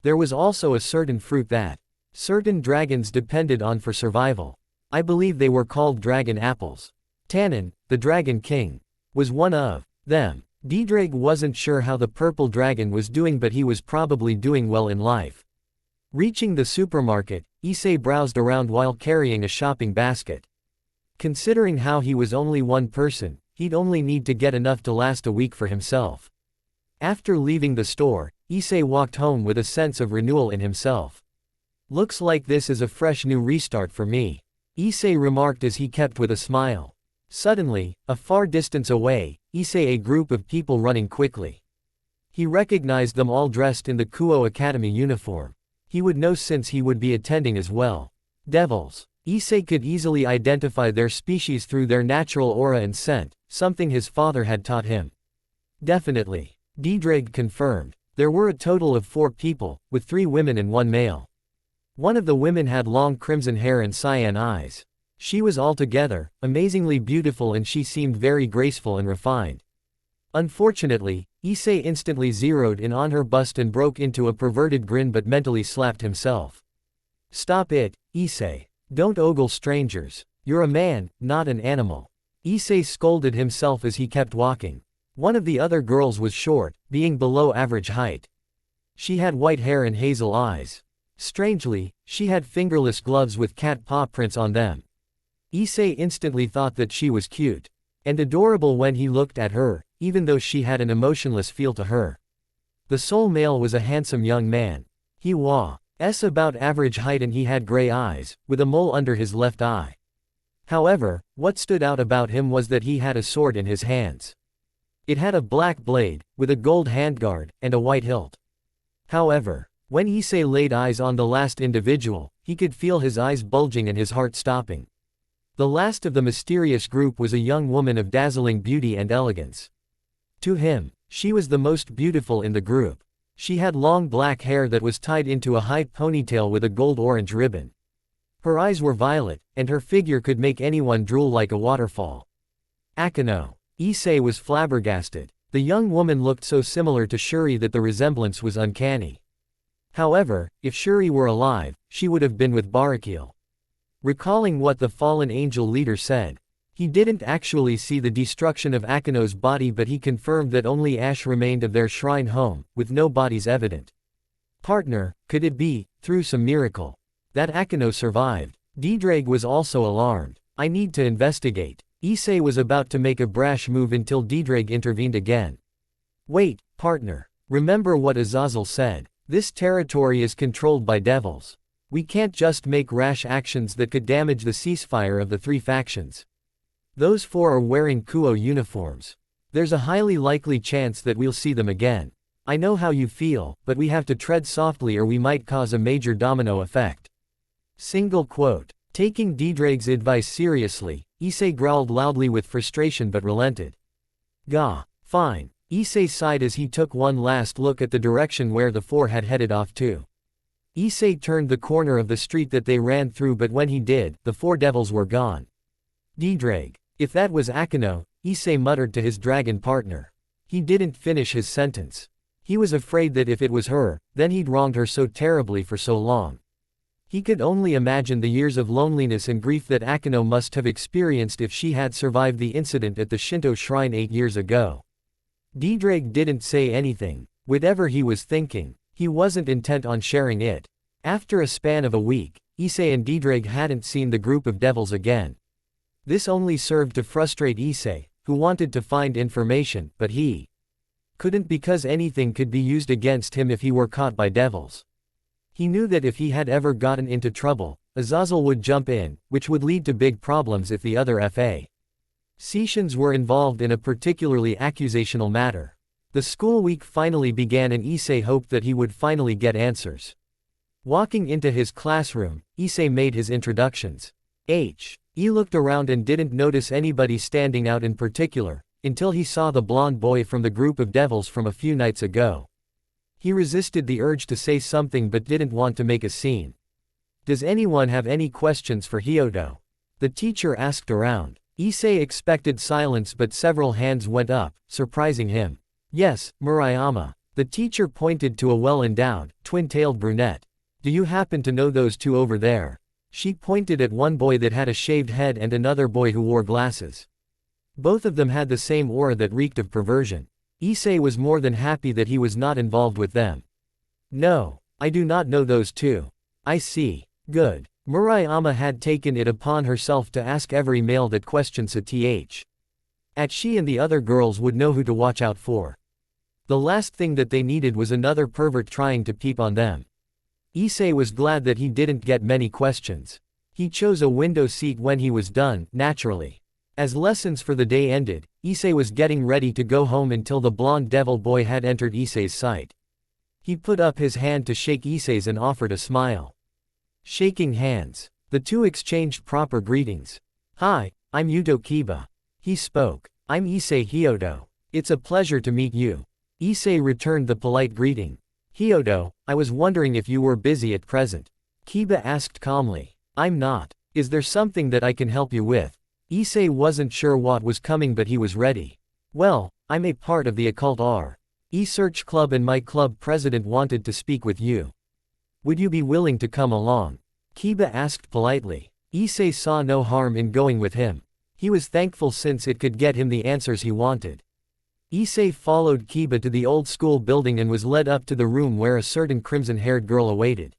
There was also a certain fruit that certain dragons depended on for survival. I believe they were called dragon apples. Tannen, the dragon king, was one of them. D-Drake wasn't sure how the purple dragon was doing, but he was probably doing well in life. Reaching the supermarket, Issei browsed around while carrying a shopping basket. Considering how he was only one person, he'd only need to get enough to last a week for himself. After leaving the store, Issei walked home with a sense of renewal in himself. Looks like this is a fresh new restart for me, Issei remarked as he kept with a smile. Suddenly, a far distance away, Issei saw a group of people running quickly. He recognized them all dressed in the Kuo Academy uniform. He would know since he would be attending as well. Devils. Issei could easily identify their species through their natural aura and scent, something his father had taught him. Definitely. D-Drake confirmed. There were a total of 4 people, with 3 women and 1 male. One of the women had long crimson hair and cyan eyes. She was altogether amazingly beautiful, and she seemed very graceful and refined. Unfortunately, Issei instantly zeroed in on her bust and broke into a perverted grin, but mentally slapped himself. Stop it, Issei. Don't ogle strangers. You're a man, not an animal. Issei scolded himself as he kept walking. One of the other girls was short, being below average height. She had white hair and hazel eyes. Strangely, she had fingerless gloves with cat paw prints on them. Issei instantly thought that she was cute and adorable when he looked at her, even though she had an emotionless feel to her. The sole male was a handsome young man. He was about average height and he had gray eyes, with a mole under his left eye. However, what stood out about him was that he had a sword in his hands. It had a black blade, with a gold handguard, and a white hilt. However, when Issei laid eyes on the last individual, he could feel his eyes bulging and his heart stopping. The last of the mysterious group was a young woman of dazzling beauty and elegance. To him, she was the most beautiful in the group. She had long black hair that was tied into a high ponytail with a gold-orange ribbon. Her eyes were violet, and her figure could make anyone drool like a waterfall. Akeno. Issei was flabbergasted. The young woman looked so similar to Shuri that the resemblance was uncanny. However, if Shuri were alive, she would have been with Barakil. Recalling what the fallen angel leader said, he didn't actually see the destruction of Akeno's body, but he confirmed that only ash remained of their shrine home, with no bodies evident. Partner, could it be, through some miracle, that Akeno survived? D-Drake was also alarmed. I need to investigate. Issei was about to make a brash move until D-Drake intervened again. Wait, partner. Remember what Azazel said. This territory is controlled by devils. We can't just make rash actions that could damage the ceasefire of the 3 factions. Those 4 are wearing Kuo uniforms. There's a highly likely chance that we'll see them again. I know how you feel, but we have to tread softly or we might cause a major domino effect. Single quote. Taking D-Drake's advice seriously, Issei growled loudly with frustration but relented. Gah. Fine. Issei sighed as he took one last look at the direction where the 4 had headed off to. Issei turned the corner of the street that they ran through, but when he did, the 4 devils were gone. D-Drake. If that was Akeno, Issei muttered to his dragon partner. He didn't finish his sentence. He was afraid that if it was her, then he'd wronged her so terribly for so long. He could only imagine the years of loneliness and grief that Akeno must have experienced if she had survived the incident at the Shinto shrine 8 years ago. D-Drake didn't say anything. Whatever he was thinking, he wasn't intent on sharing it. After a span of a week, Issei and D-Drake hadn't seen the group of devils again. This only served to frustrate Issei, who wanted to find information, but he couldn't because anything could be used against him if he were caught by devils. He knew that if he had ever gotten into trouble, Azazel would jump in, which would lead to big problems if the other factions were involved in a particularly accusational matter. The school week finally began and Issei hoped that he would finally get answers. Walking into his classroom, Issei made his introductions. He looked around and didn't notice anybody standing out in particular, until he saw the blonde boy from the group of devils from a few nights ago. He resisted the urge to say something but didn't want to make a scene. Does anyone have any questions for Hyodo? The teacher asked around. Issei expected silence but several hands went up, surprising him. Yes, Murayama. The teacher pointed to a well-endowed, twin-tailed brunette. Do you happen to know those 2 over there? She pointed at one boy that had a shaved head and another boy who wore glasses. Both of them had the same aura that reeked of perversion. Issei was more than happy that he was not involved with them. No, I do not know those two. I see. Good. Murayama had taken it upon herself to ask every male that questions th. At she and the other girls would know who to watch out for. The last thing that they needed was another pervert trying to peep on them. Issei was glad that he didn't get many questions. He chose a window seat when he was done, naturally. As lessons for the day ended, Issei was getting ready to go home until the blonde devil boy had entered Issei's sight. He put up his hand to shake Issei's and offered a smile. Shaking hands, the two exchanged proper greetings. "Hi, I'm Yuto Kiba." He spoke. "I'm Issei Hyodo. It's a pleasure to meet you." Issei returned the polite greeting. "Hyodo, I was wondering if you were busy at present." Kiba asked calmly. "I'm not. Is there something that I can help you with?" Issei wasn't sure what was coming, but he was ready. "Well, I'm a part of the occult R.E.Search Club and my club president wanted to speak with you. Would you be willing to come along?" Kiba asked politely. Issei saw no harm in going with him. He was thankful since it could get him the answers he wanted. Issei followed Kiba to the old school building and was led up to the room where a certain crimson-haired girl awaited.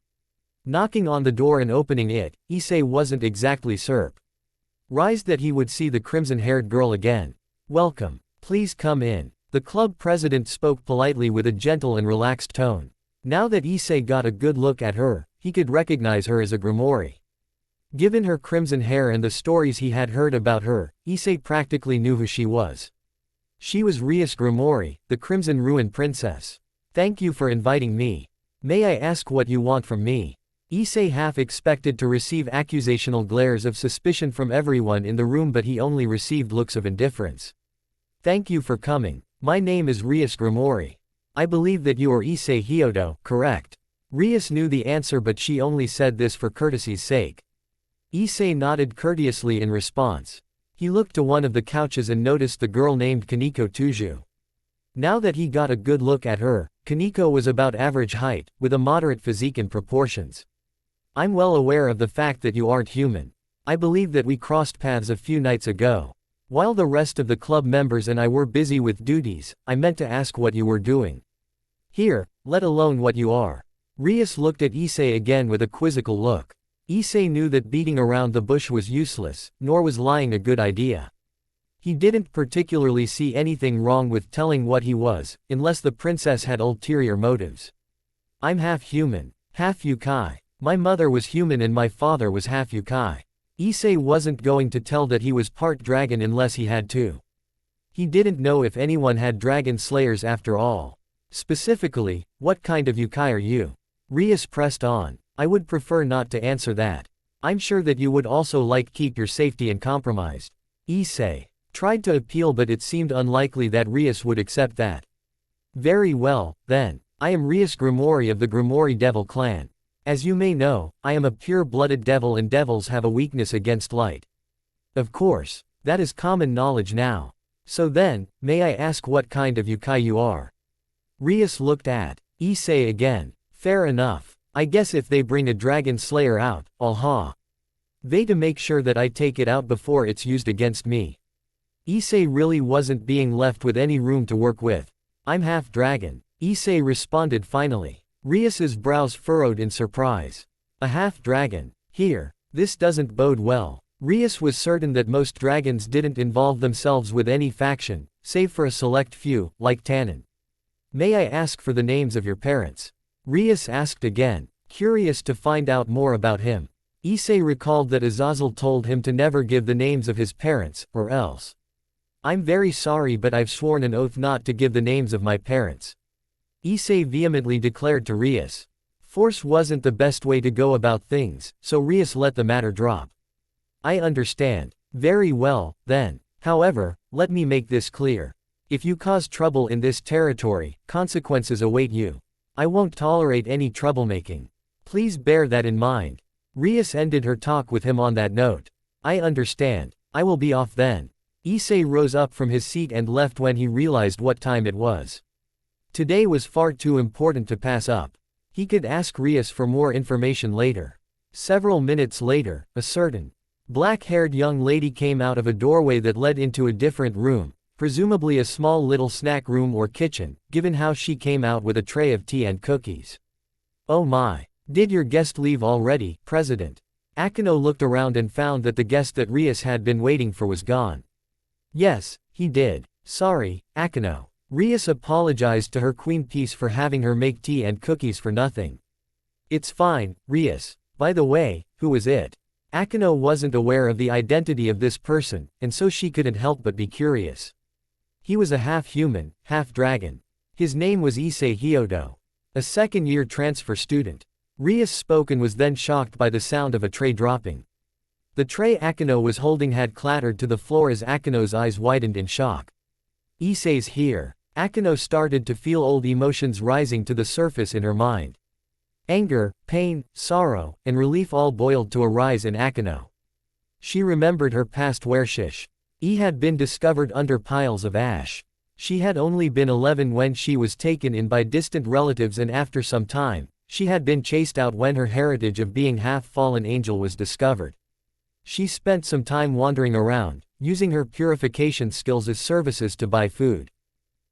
Knocking on the door and opening it, Issei wasn't exactly surprised that he would see the crimson-haired girl again. "Welcome. Please come in." The club president spoke politely with a gentle and relaxed tone. Now that Issei got a good look at her, he could recognize her as a grimoire. Given her crimson hair and the stories he had heard about her, Issei practically knew who she was. She was Rias Grimoire, the Crimson Ruin Princess. "Thank you for inviting me. May I ask what you want from me?" Issei half expected to receive accusational glares of suspicion from everyone in the room, but he only received looks of indifference. "Thank you for coming. My name is Rias Grimoire. I believe that you are Issei Hyodo, correct?" Rias knew the answer, but she only said this for courtesy's sake. Issei nodded courteously in response. He looked to one of the couches and noticed the girl named Kaneko Tuju. Now that he got a good look at her, Kaneko was about average height, with a moderate physique and proportions. "I'm well aware of the fact that you aren't human. I believe that we crossed paths a few nights ago. While the rest of the club members and I were busy with duties, I meant to ask what you were doing here, let alone what you are." Rias looked at Issei again with a quizzical look. Issei knew that beating around the bush was useless, nor was lying a good idea. He didn't particularly see anything wrong with telling what he was, unless the princess had ulterior motives. "I'm half human, half yukai. My mother was human and my father was half yukai." Issei wasn't going to tell that he was part dragon unless he had to. He didn't know if anyone had dragon slayers after all. Specifically, what kind of yukai are you? Rias pressed on. "I would prefer not to answer that. I'm sure that you would also like keep your safety uncompromised." Issei tried to appeal, but it seemed unlikely that Rias would accept that. "Very well, then. I am Rias Grimoire of the Grimoire Devil clan. As you may know, I am a pure-blooded devil and devils have a weakness against light." "Of course. That is common knowledge now. So then, may I ask what kind of yukai you are?" Rias looked at Issei again. "Fair enough. I guess if they bring a dragon slayer out, I'll they to make sure that I take it out before it's used against me." Issei really wasn't being left with any room to work with. "I'm half dragon," Issei responded finally. Rias's brows furrowed in surprise. "A half dragon? Here. This doesn't bode well." Rias was certain that most dragons didn't involve themselves with any faction, save for a select few, like Tannen. "May I ask for the names of your parents?" Rias asked again, curious to find out more about him. Issei recalled that Azazel told him to never give the names of his parents, or else. "I'm very sorry, but I've sworn an oath not to give the names of my parents," Issei vehemently declared to Rias. Force wasn't the best way to go about things, so Rias let the matter drop. "I understand. Very well, then. However, let me make this clear. If you cause trouble in this territory, consequences await you. I won't tolerate any troublemaking. Please bear that in mind." Rias ended her talk with him on that note. "I understand. I will be off then." Issei rose up from his seat and left when he realized what time it was. Today was far too important to pass up. He could ask Rias for more information later. Several minutes later, a certain black-haired young lady came out of a doorway that led into a different room, presumably a small little snack room or kitchen, given how she came out with a tray of tea and cookies. Oh my. Did your guest leave already, President? Akino looked around and found that the guest that Rias had been waiting for was gone. Yes, he did. Sorry, Akino. Rias apologized to her queen piece for having her make tea and cookies for nothing. It's fine, Rias. By the way, who was it? Akino wasn't aware of the identity of this person, and so she couldn't help but be curious. He was a half-human, half-dragon. His name was Issei Hyodo. A second-year transfer student. Rias spoke and was then shocked by the sound of a tray dropping. The tray Akino was holding had clattered to the floor as Akino's eyes widened in shock. Issei's here. Akino started to feel old emotions rising to the surface in her mind. Anger, pain, sorrow, and relief all boiled to a rise in Akino. She remembered her past where Issei had been discovered under piles of ash. She had only been 11 when she was taken in by distant relatives, and after some time, she had been chased out when her heritage of being half-fallen angel was discovered. She spent some time wandering around, using her purification skills as services to buy food.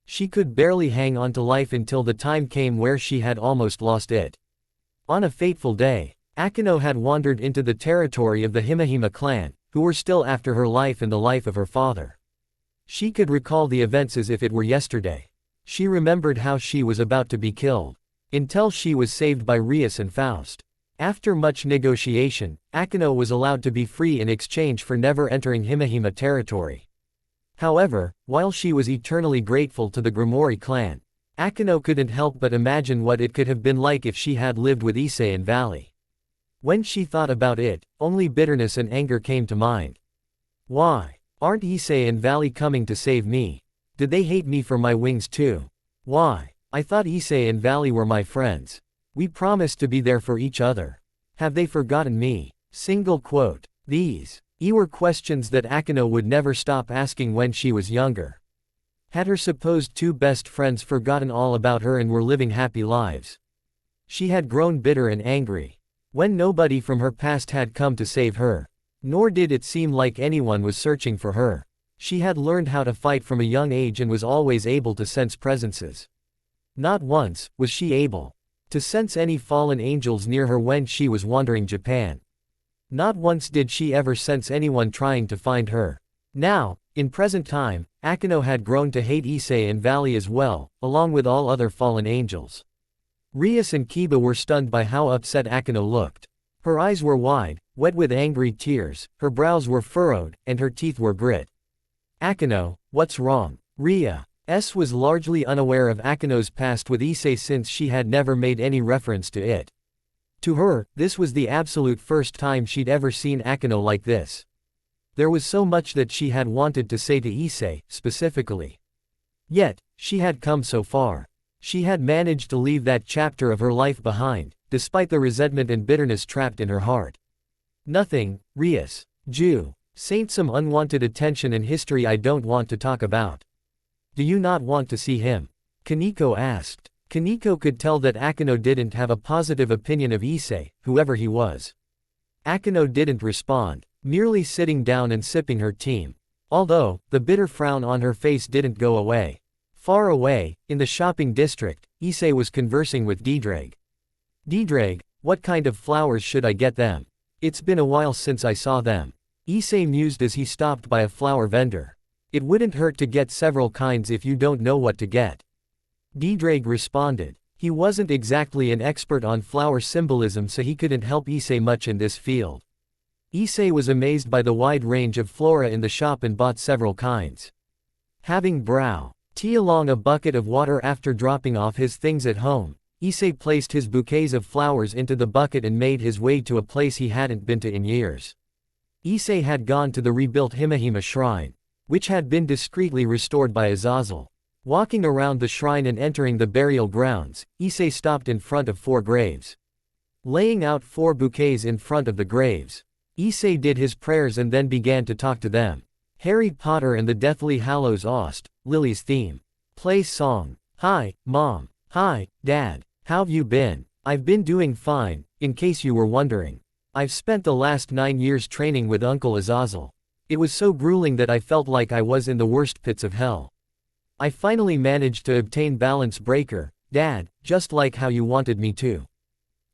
She could barely hang on to life until the time came where she had almost lost it. On a fateful day, Akino had wandered into the territory of the Himahima clan, who were still after her life and the life of her father. She could recall the events as if it were yesterday. She remembered how she was about to be killed, until she was saved by Rias and Faust. After much negotiation, Akino was allowed to be free in exchange for never entering Himahima territory. However, while she was eternally grateful to the Grimoire clan, Akino couldn't help but imagine what it could have been like if she had lived with Issei in Valley. When she thought about it, only bitterness and anger came to mind. Why? Aren't Issei and Valley coming to save me? Did they hate me for my wings too? Why? I thought Issei and Valley were my friends. We promised to be there for each other. Have they forgotten me? Single quote. These were questions that Akino would never stop asking when she was younger. Had her supposed two best friends forgotten all about her and were living happy lives? She had grown bitter and angry, when nobody from her past had come to save her. Nor did it seem like anyone was searching for her. She had learned how to fight from a young age and was always able to sense presences. Not once was she able to sense any fallen angels near her when she was wandering Japan. Not once did she ever sense anyone trying to find her. Now, in present time, Akino had grown to hate Issei and Valley as well, along with all other fallen angels. Rias and Kiba were stunned by how upset Akino looked. Her eyes were wide, wet with angry tears, her brows were furrowed, and her teeth were grit. Akino, what's wrong? Rias was largely unaware of Akino's past with Issei since she had never made any reference to it. To her, this was the absolute first time she'd ever seen Akino like this. There was so much that she had wanted to say to Issei, specifically. Yet, she had come so far. She had managed to leave that chapter of her life behind, despite the resentment and bitterness trapped in her heart. Nothing, Rias. Jew. Saint, some unwanted attention and history I don't want to talk about. Do you not want to see him? Kaneko asked. Kaneko could tell that Akino didn't have a positive opinion of Issei, whoever he was. Akino didn't respond, merely sitting down and sipping her tea. Although, the bitter frown on her face didn't go away. Far away, in the shopping district, Issei was conversing with Didrag. Didrag, what kind of flowers should I get them? It's been a while since I saw them. Issei mused as he stopped by a flower vendor. It wouldn't hurt to get several kinds if you don't know what to get. Didrag responded. He wasn't exactly an expert on flower symbolism, so he couldn't help Issei much in this field. Issei was amazed by the wide range of flora in the shop and bought several kinds. Having brow tea along a bucket of water after dropping off his things at home, Issei placed his bouquets of flowers into the bucket and made his way to a place he hadn't been to in years. Issei had gone to the rebuilt Himahima shrine, which had been discreetly restored by Azazel. Walking around the shrine and entering the burial grounds, Issei stopped in front of 4 graves. Laying out 4 bouquets in front of the graves, Issei did his prayers and then began to talk to them. Harry Potter and the Deathly Hallows Ost, Lily's theme. Play song. Hi, Mom. Hi, Dad. How've you been? I've been doing fine, in case you were wondering. I've spent the last 9 years training with Uncle Azazel. It was so grueling that I felt like I was in the worst pits of hell. I finally managed to obtain balance breaker, Dad, just like how you wanted me to.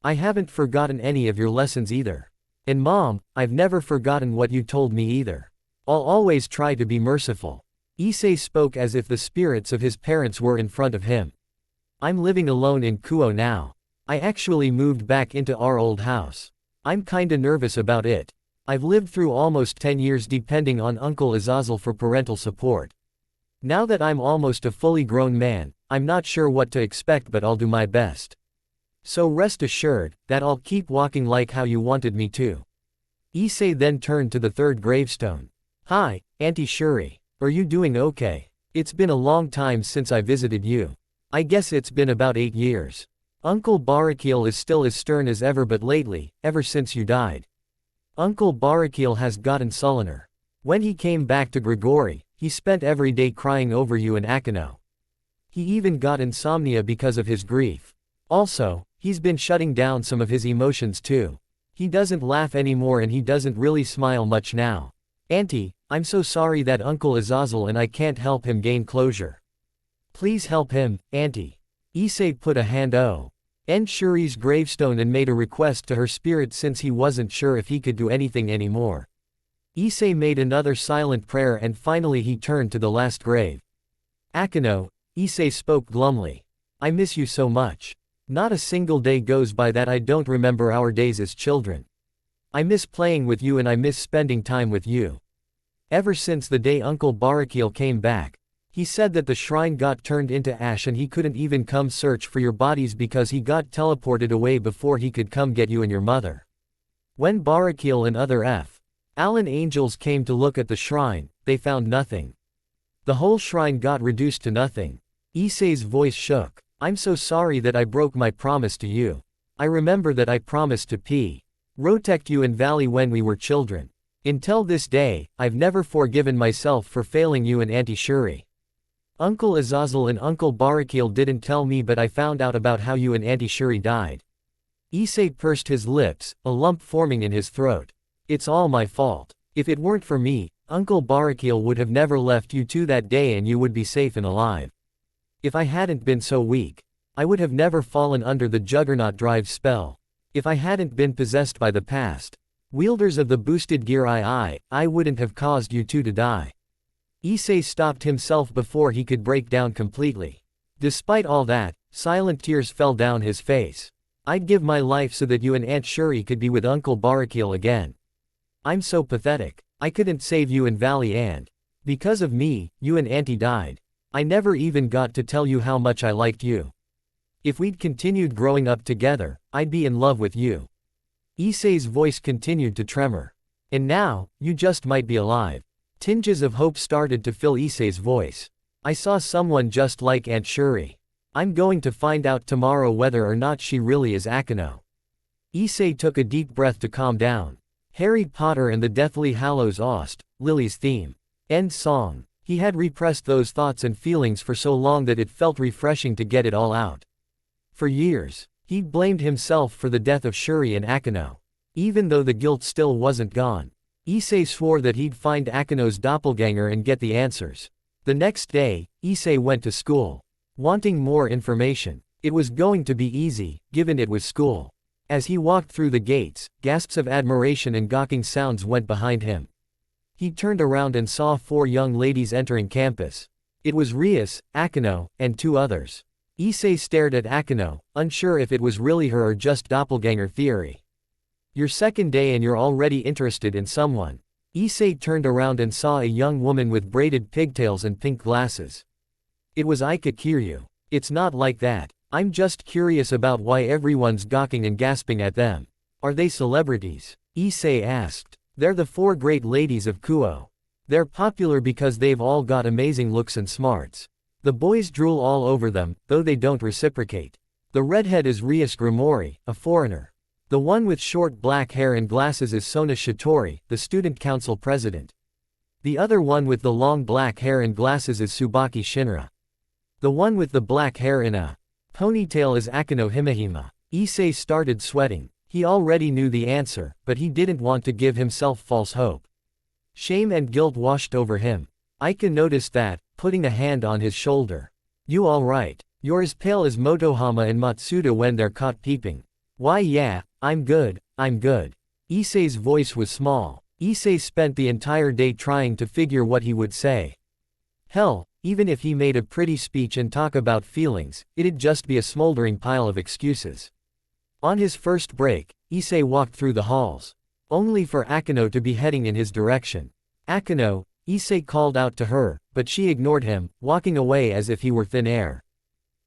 I haven't forgotten any of your lessons either. And Mom, I've never forgotten what you told me either. I'll always try to be merciful. Issei spoke as if the spirits of his parents were in front of him. I'm living alone in Kuo now. I actually moved back into our old house. I'm kinda nervous about it. I've lived through almost 10 years depending on Uncle Azazel for parental support. Now that I'm almost a fully grown man, I'm not sure what to expect, but I'll do my best. So rest assured that I'll keep walking like how you wanted me to. Issei then turned to the third gravestone. Hi, Auntie Shuri. Are you doing okay? It's been a long time since I visited you. I guess it's been about 8 years. Uncle Barakil is still as stern as ever, but lately, ever since you died, Uncle Barakil has gotten sullener. When he came back to Grigori, he spent every day crying over you and Akino. He even got insomnia because of his grief. Also, he's been shutting down some of his emotions too. He doesn't laugh anymore and he doesn't really smile much now. Auntie, I'm so sorry that Uncle Azazel and I can't help him gain closure. Please help him, Auntie. Issei put a hand on Shuri's gravestone and made a request to her spirit since he wasn't sure if he could do anything anymore. Issei made another silent prayer and finally he turned to the last grave. Akino, Issei spoke glumly. I miss you so much. Not a single day goes by that I don't remember our days as children. I miss playing with you and I miss spending time with you. Ever since the day Uncle Barakil came back, he said that the shrine got turned into ash and he couldn't even come search for your bodies because he got teleported away before he could come get you and your mother. When Barakil and other Alan angels came to look at the shrine, they found nothing. The whole shrine got reduced to nothing. Issei's voice shook. I'm so sorry that I broke my promise to you. I remember that I promised to protect you and Valley when we were children. Until this day, I've never forgiven myself for failing you and Auntie Shuri. Uncle Azazel and Uncle Barakil didn't tell me, but I found out about how you and Auntie Shuri died. Issei pursed his lips, a lump forming in his throat. It's all my fault. If it weren't for me, Uncle Barakil would have never left you two that day and you would be safe and alive. If I hadn't been so weak, I would have never fallen under the Juggernaut Drive spell. If I hadn't been possessed by the past wielders of the boosted gear I wouldn't have caused you two to die. Issei stopped himself before he could break down completely. Despite all that, silent tears fell down his face. I'd give my life so that you and Aunt Shuri could be with Uncle Barakil again. I'm so pathetic. I couldn't save you and Valley and because of me, you and Auntie died. I never even got to tell you how much I liked you. If we'd continued growing up together, I'd be in love with you. Issei's voice continued to tremor. And now, you just might be alive. Tinges of hope started to fill Issei's voice. I saw someone just like Aunt Shuri. I'm going to find out tomorrow whether or not she really is Akino. Issei took a deep breath to calm down. Harry Potter and the Deathly Hallows Ost, Lily's theme. End song. He had repressed those thoughts and feelings for so long that it felt refreshing to get it all out. For years, he'd blamed himself for the death of Shuri and Akino. Even though the guilt still wasn't gone, Issei swore that he'd find Akino's doppelganger and get the answers. The next day, Issei went to school. Wanting more information. It was going to be easy, given it was school. As he walked through the gates, gasps of admiration and gawking sounds went behind him. He turned around and saw 4 young ladies entering campus. It was Rias, Akino, and 2 others. Issei stared at Akino, unsure if it was really her or just doppelganger theory. Your second day and you're already interested in someone. Issei turned around and saw a young woman with braided pigtails and pink glasses. It was Aika Kiryu. It's not like that. I'm just curious about why everyone's gawking and gasping at them. Are they celebrities? Issei asked. They're the 4 great ladies of Kuo. They're popular because they've all got amazing looks and smarts. The boys drool all over them, though they don't reciprocate. The redhead is Rias Grimori, a foreigner. The one with short black hair and glasses is Sona Shitori, the student council president. The other one with the long black hair and glasses is Tsubaki Shinra. The one with the black hair in a ponytail is Akino Himehima. Issei started sweating. He already knew the answer, but he didn't want to give himself false hope. Shame and guilt washed over him. Aika noticed that, putting a hand on his shoulder. You alright? You're as pale as Motohama and Matsuda when they're caught peeping. Why yeah, I'm good, I'm good. Issei's voice was small. Issei spent the entire day trying to figure what he would say. Hell, even if he made a pretty speech and talk about feelings, it'd just be a smoldering pile of excuses. On his first break, Issei walked through the halls. Only for Akino to be heading in his direction. Akino, Issei called out to her, but she ignored him, walking away as if he were thin air.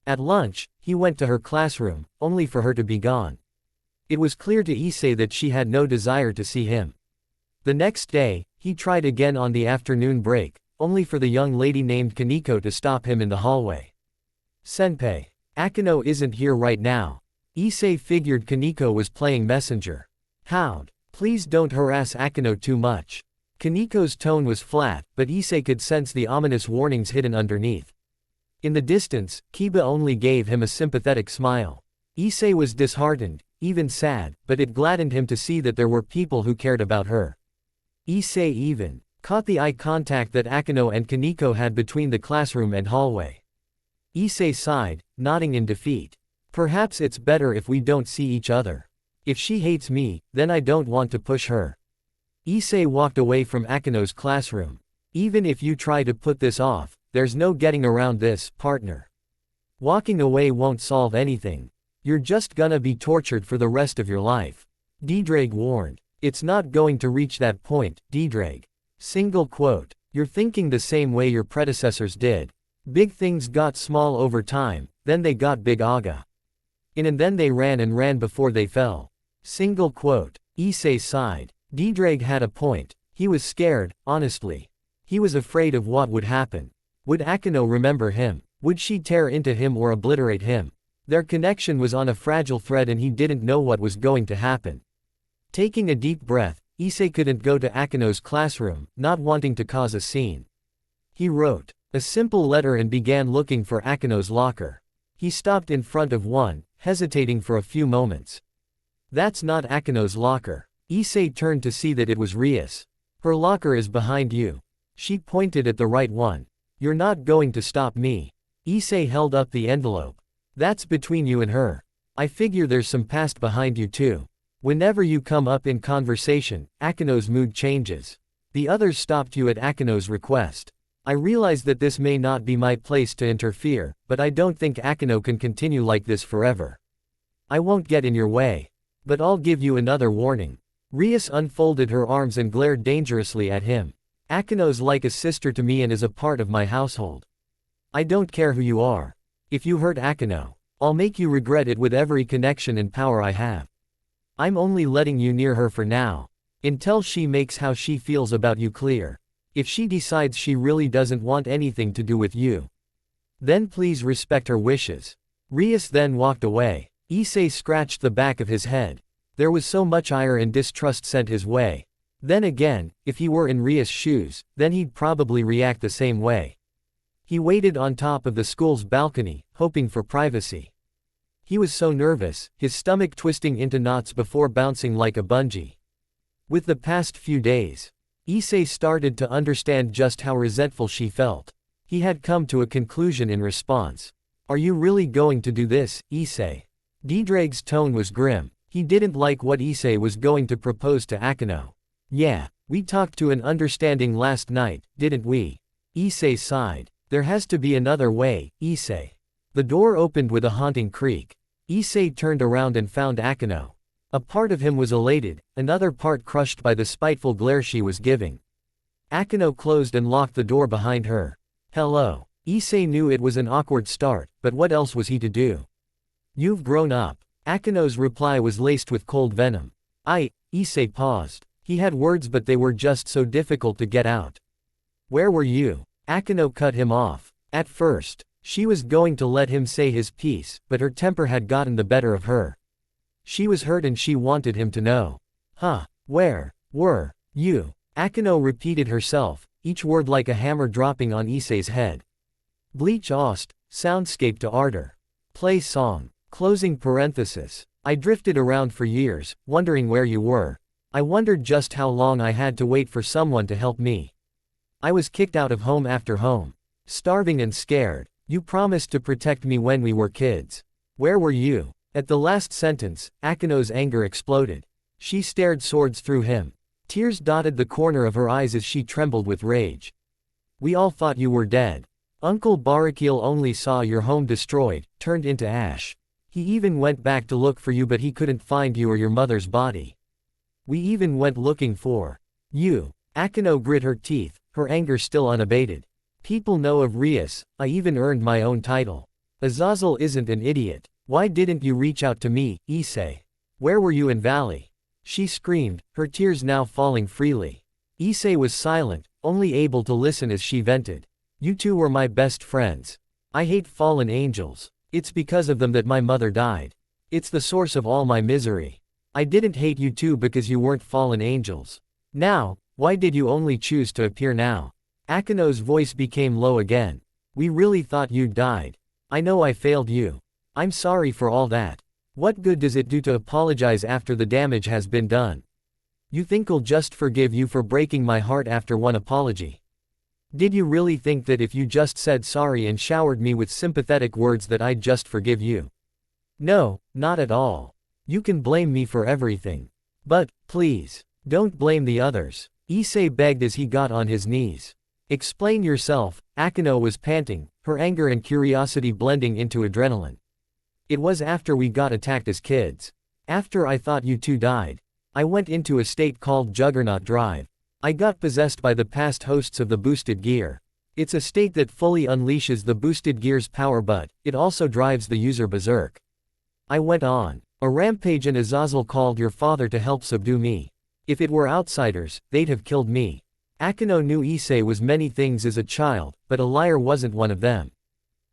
At lunch, he went to her classroom, only for her to be gone. It was clear to Issei that she had no desire to see him. The next day, he tried again on the afternoon break, only for the young lady named Kaneko to stop him in the hallway. Senpai, Akino isn't here right now. Issei figured Kaneko was playing messenger. Howd, please don't harass Akino too much. Kaneko's tone was flat, but Issei could sense the ominous warnings hidden underneath. In the distance, Kiba only gave him a sympathetic smile. Issei was disheartened, even sad, but it gladdened him to see that there were people who cared about her. Issei even caught the eye contact that Akino and Kaneko had between the classroom and hallway. Issei sighed, nodding in defeat. Perhaps it's better if we don't see each other. If she hates me, then I don't want to push her. Issei walked away from Akino's classroom. Even if you try to put this off, there's no getting around this, partner. Walking away won't solve anything. You're just gonna be tortured for the rest of your life. Ddraig warned. It's not going to reach that point, Ddraig. Single quote. You're thinking the same way your predecessors did. Big things got small over time, then they got big aga. And then they ran and ran before they fell. Single quote. Issei sighed. Ddraig had a point. He was scared, honestly. He was afraid of what would happen. Would Akino remember him? Would she tear into him or obliterate him? Their connection was on a fragile thread and he didn't know what was going to happen. Taking a deep breath, Issei couldn't go to Akino's classroom, not wanting to cause a scene. He wrote a simple letter and began looking for Akino's locker. He stopped in front of one, hesitating for a few moments. That's not Akino's locker. Issei turned to see that it was Rias. Her locker is behind you. She pointed at the right one. You're not going to stop me. Issei held up the envelope. That's between you and her. I figure there's some past behind you too. Whenever you come up in conversation, Akino's mood changes. The others stopped you at Akino's request. I realize that this may not be my place to interfere, but I don't think Akino can continue like this forever. I won't get in your way. But I'll give you another warning. Rias unfolded her arms and glared dangerously at him. Akino's like a sister to me and is a part of my household. I don't care who you are. If you hurt Akino, I'll make you regret it with every connection and power I have. I'm only letting you near her for now. Until she makes how she feels about you clear. If she decides she really doesn't want anything to do with you, then please respect her wishes. Rias then walked away. Issei scratched the back of his head. There was so much ire and distrust sent his way. Then again, if he were in Rias' shoes, then he'd probably react the same way. He waited on top of the school's balcony, hoping for privacy. He was so nervous, his stomach twisting into knots before bouncing like a bungee. With the past few days, Issei started to understand just how resentful she felt. He had come to a conclusion in response. Are you really going to do this, Issei? Ddraig's tone was grim. He didn't like what Issei was going to propose to Akino. Yeah, we talked to an understanding last night, didn't we? Issei sighed. There has to be another way, Issei. The door opened with a haunting creak. Issei turned around and found Akino. A part of him was elated, another part crushed by the spiteful glare she was giving. Akino closed and locked the door behind her. Hello. Issei knew it was an awkward start, but what else was he to do? You've grown up. Akino's reply was laced with cold venom. Issei paused. He had words but they were just so difficult to get out. Where were you? Akino cut him off. At first, she was going to let him say his piece, but her temper had gotten the better of her. She was hurt and she wanted him to know. Where were you? Akino repeated herself, each word like a hammer dropping on Issei's head. Bleach Ost, soundscape to ardor. Play song. Closing parenthesis. I drifted around for years, wondering where you were. I wondered just how long I had to wait for someone to help me. I was kicked out of home after home. Starving and scared. You promised to protect me when we were kids. Where were you? At the last sentence, Akino's anger exploded. She stared swords through him. Tears dotted the corner of her eyes as she trembled with rage. We all thought you were dead. Uncle Barakil only saw your home destroyed, turned into ash. He even went back to look for you, but he couldn't find you or your mother's body. We even went looking for you. Akino grit her teeth, her anger still unabated. People know of Rias, I even earned my own title. Azazel isn't an idiot. Why didn't you reach out to me, Issei? Where were you in Valley? She screamed, her tears now falling freely. Issei was silent, only able to listen as she vented. You two were my best friends. I hate fallen angels. It's because of them that my mother died. It's the source of all my misery. I didn't hate you two because you weren't fallen angels. Now, why did you only choose to appear now? Akino's voice became low again. We really thought you'd died. I know I failed you. I'm sorry for all that. What good does it do to apologize after the damage has been done? You think I'll just forgive you for breaking my heart after one apology? Did you really think that if you just said sorry and showered me with sympathetic words that I'd just forgive you? No, not at all. You can blame me for everything. But, please, don't blame the others. Issei begged as he got on his knees. Explain yourself. Akino was panting, her anger and curiosity blending into adrenaline. It was after we got attacked as kids. After I thought you two died. I went into a state called Juggernaut Drive. I got possessed by the past hosts of the boosted gear. It's a state that fully unleashes the boosted gear's power, but it also drives the user berserk. I went on a rampage and Azazel called your father to help subdue me. If it were outsiders, they'd have killed me. Akino knew Issei was many things as a child, but a liar wasn't one of them.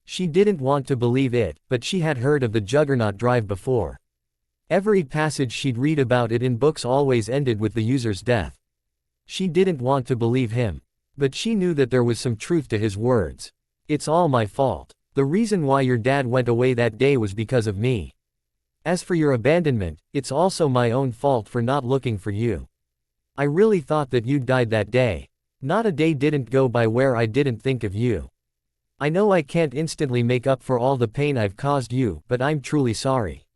She didn't want to believe it, but she had heard of the Juggernaut Drive before. Every passage she'd read about it in books always ended with the user's death. She didn't want to believe him. But she knew that there was some truth to his words. It's all my fault. The reason why your dad went away that day was because of me. As for your abandonment, it's also my own fault for not looking for you. I really thought that you'd died that day. Not a day didn't go by where I didn't think of you. I know I can't instantly make up for all the pain I've caused you, but I'm truly sorry.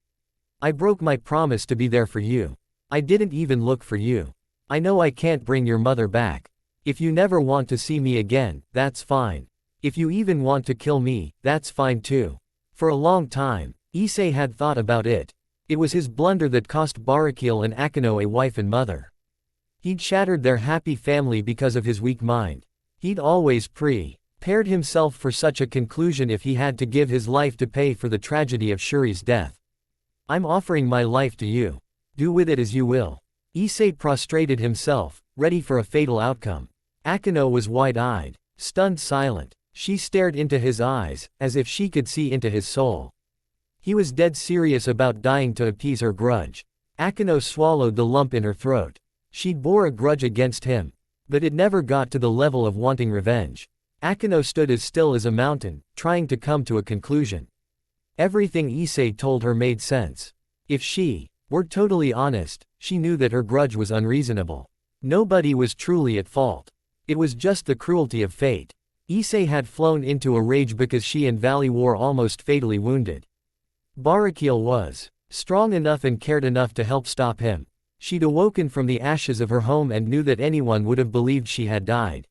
I broke my promise to be there for you. I didn't even look for you. I know I can't bring your mother back. If you never want to see me again, that's fine. If you even want to kill me, that's fine too. For a long time, Issei had thought about it. It was his blunder that cost Barakil and Akino a wife and mother. He'd shattered their happy family because of his weak mind. He'd always prepared himself for such a conclusion if he had to give his life to pay for the tragedy of Shuri's death. I'm offering my life to you. Do with it as you will. Issei prostrated himself, ready for a fatal outcome. Akino was wide-eyed, stunned silent. She stared into his eyes, as if she could see into his soul. He was dead serious about dying to appease her grudge. Akino swallowed the lump in her throat. She bore a grudge against him. But it never got to the level of wanting revenge. Akino stood as still as a mountain, trying to come to a conclusion. Everything Issei told her made sense. If she were totally honest, she knew that her grudge was unreasonable. Nobody was truly at fault. It was just the cruelty of fate. Issei had flown into a rage because she and Valley were almost fatally wounded. Barakil was strong enough and cared enough to help stop him. She'd awoken from the ashes of her home and knew that anyone would have believed she had died.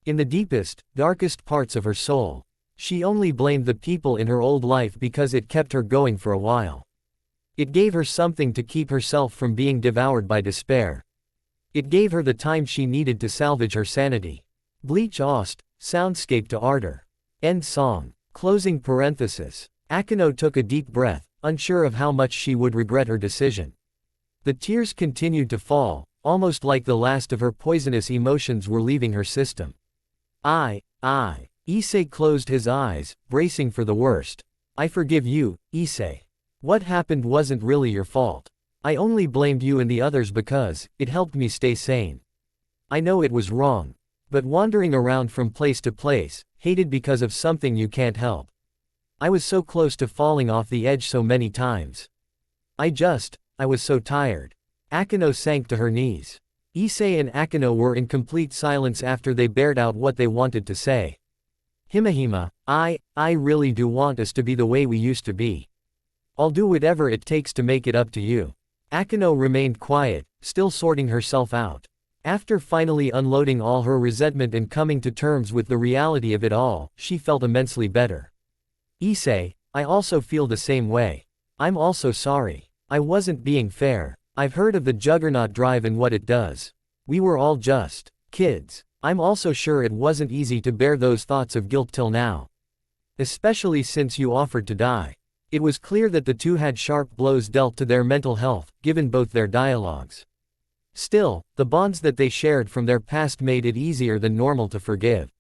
In the deepest, darkest parts of her soul, she only blamed the people in her old life because it kept her going for a while. It gave her something to keep herself from being devoured by despair. It gave her the time she needed to salvage her sanity. Bleach Ost, soundscape to ardor. End song. Closing parenthesis. Akino took a deep breath, unsure of how much she would regret her decision. The tears continued to fall, almost like the last of her poisonous emotions were leaving her system. Issei closed his eyes, bracing for the worst. I forgive you, Issei. What happened wasn't really your fault. I only blamed you and the others because it helped me stay sane. I know it was wrong. But wandering around from place to place, hated because of something you can't help. I was so close to falling off the edge so many times. I was so tired. Akino sank to her knees. Issei and Akino were in complete silence after they bared out what they wanted to say. Himehime, I really do want us to be the way we used to be. I'll do whatever it takes to make it up to you. Akino remained quiet, still sorting herself out. After finally unloading all her resentment and coming to terms with the reality of it all, she felt immensely better. Issei, I also feel the same way. I'm also sorry. I wasn't being fair. I've heard of the Juggernaut Drive and what it does. We were all just kids. I'm also sure it wasn't easy to bear those thoughts of guilt till now. Especially since you offered to die. It was clear that the two had sharp blows dealt to their mental health, given both their dialogues. Still, the bonds that they shared from their past made it easier than normal to forgive.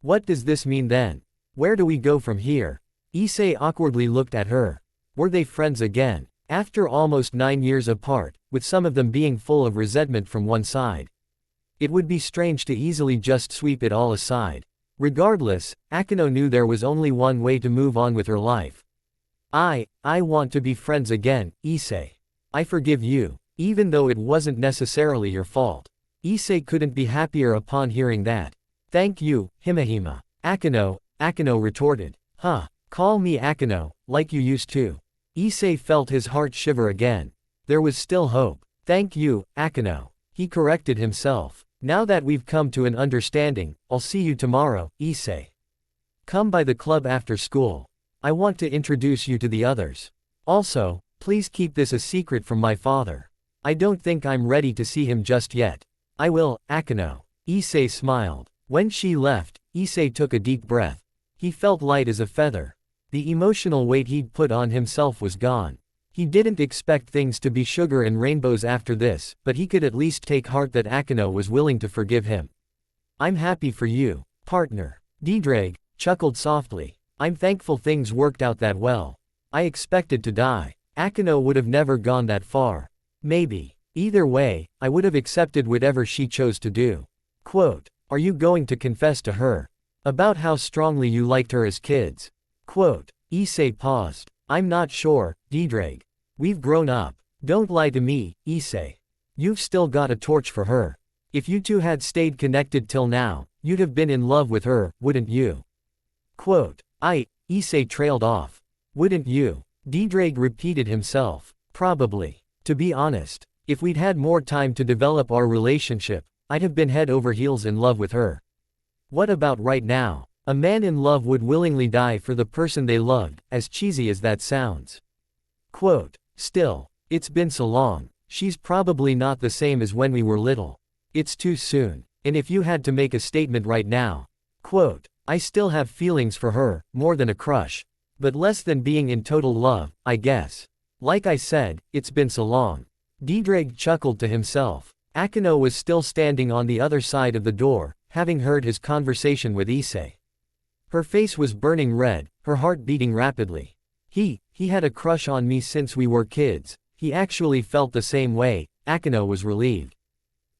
What does this mean then? Where do we go from here? Issei awkwardly looked at her. Were they friends again? After almost 9 years apart, with some of them being full of resentment from one side. It would be strange to easily just sweep it all aside. Regardless, Akino knew there was only one way to move on with her life. I want to be friends again, Issei. I forgive you. Even though it wasn't necessarily your fault. Issei couldn't be happier upon hearing that. Thank you, Himehime. Akino retorted. Huh, call me Akino, like you used to. Issei felt his heart shiver again. There was still hope. Thank you, Akino. He corrected himself. Now that we've come to an understanding, I'll see you tomorrow, Issei. Come by the club after school. I want to introduce you to the others. Also, please keep this a secret from my father. I don't think I'm ready to see him just yet. I will, Akino. Issei smiled. When she left, Issei took a deep breath. He felt light as a feather. The emotional weight he'd put on himself was gone. He didn't expect things to be sugar and rainbows after this, but he could at least take heart that Akino was willing to forgive him. I'm happy for you, partner. Diedreg chuckled softly. I'm thankful things worked out that well. I expected to die. Akino would have never gone that far. Maybe. Either way, I would have accepted whatever she chose to do. Quote, are you going to confess to her about how strongly you liked her as kids? Quote, Issei paused. I'm not sure, Diedreg. We've grown up. Don't lie to me, Issei. You've still got a torch for her. If you two had stayed connected till now, you'd have been in love with her, wouldn't you? Quote, Issei trailed off. Wouldn't you? Diedreg repeated himself. Probably. To be honest, if we'd had more time to develop our relationship, I'd have been head over heels in love with her. What about right now? A man in love would willingly die for the person they loved, as cheesy as that sounds. Quote, still, it's been so long, she's probably not the same as when we were little. It's too soon. And if you had to make a statement right now, quote, I still have feelings for her, more than a crush. But less than being in total love, I guess. Like I said, it's been so long. Diedreg chuckled to himself. Akino was still standing on the other side of the door, having heard his conversation with Issei. Her face was burning red, her heart beating rapidly. He had a crush on me since we were kids. He actually felt the same way. Akino was relieved.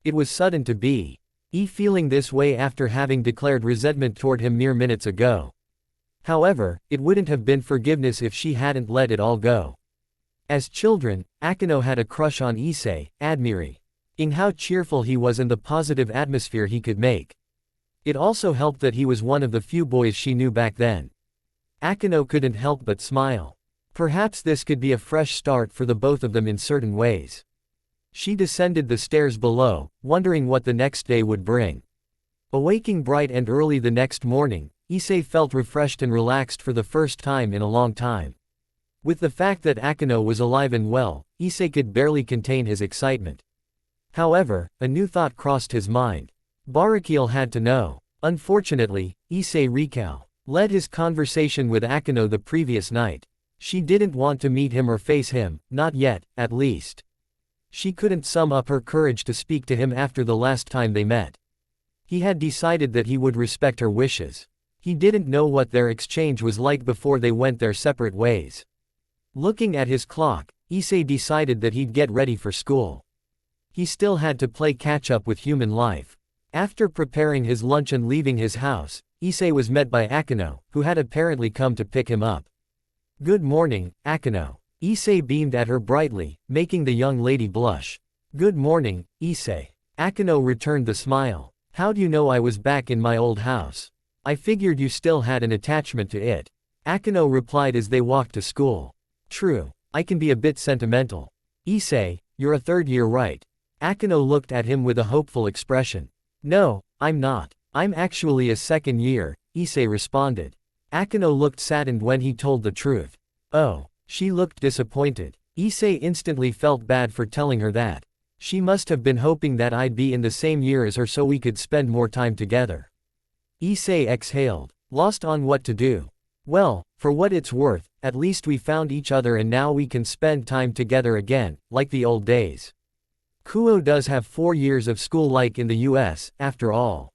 It was sudden to be feeling this way after having declared resentment toward him mere minutes ago. However, it wouldn't have been forgiveness if she hadn't let it all go. As children, Akino had a crush on Issei, admiring how cheerful he was and the positive atmosphere he could make. It also helped that he was one of the few boys she knew back then. Akino couldn't help but smile. Perhaps this could be a fresh start for the both of them in certain ways. She descended the stairs below, wondering what the next day would bring. Awaking bright and early the next morning, Issei felt refreshed and relaxed for the first time in a long time. With the fact that Akino was alive and well, Issei could barely contain his excitement. However, a new thought crossed his mind. Barakiel had to know. Unfortunately, Issei led his conversation with Akino the previous night. She didn't want to meet him or face him, not yet, at least. She couldn't sum up her courage to speak to him after the last time they met. He had decided that he would respect her wishes. He didn't know what their exchange was like before they went their separate ways. Looking at his clock, Issei decided that he'd get ready for school. He still had to play catch-up with human life. After preparing his lunch and leaving his house, Issei was met by Akino, who had apparently come to pick him up. Good morning, Akino. Issei beamed at her brightly, making the young lady blush. Good morning, Issei. Akino returned the smile. How do you know I was back in my old house? I figured you still had an attachment to it. Akino replied as they walked to school. True, I can be a bit sentimental. Issei, you're a third year, right? Akino looked at him with a hopeful expression. No, I'm not. I'm actually a second year, Issei responded. Akino looked saddened when he told the truth. Oh, she looked disappointed. Issei instantly felt bad for telling her that. She must have been hoping that I'd be in the same year as her so we could spend more time together. Issei exhaled, lost on what to do. Well, for what it's worth, at least we found each other and now we can spend time together again, like the old days. Kuo does have 4 years of school like in the US, after all.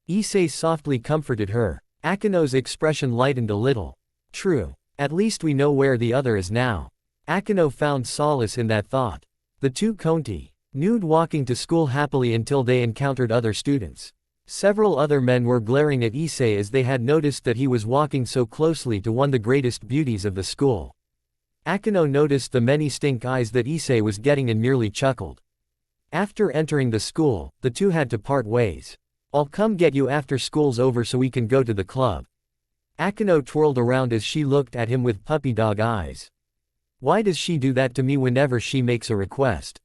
Issei softly comforted her. Akino's expression lightened a little. True. At least we know where the other is now. Akino found solace in that thought. The two continued walking to school happily until they encountered other students. Several other men were glaring at Issei as they had noticed that he was walking so closely to one of the greatest beauties of the school. Akino noticed the many stink eyes that Issei was getting and merely chuckled. After entering the school, the two had to part ways. I'll come get you after school's over so we can go to the club. Akino twirled around as she looked at him with puppy dog eyes. Why does she do that to me whenever she makes a request?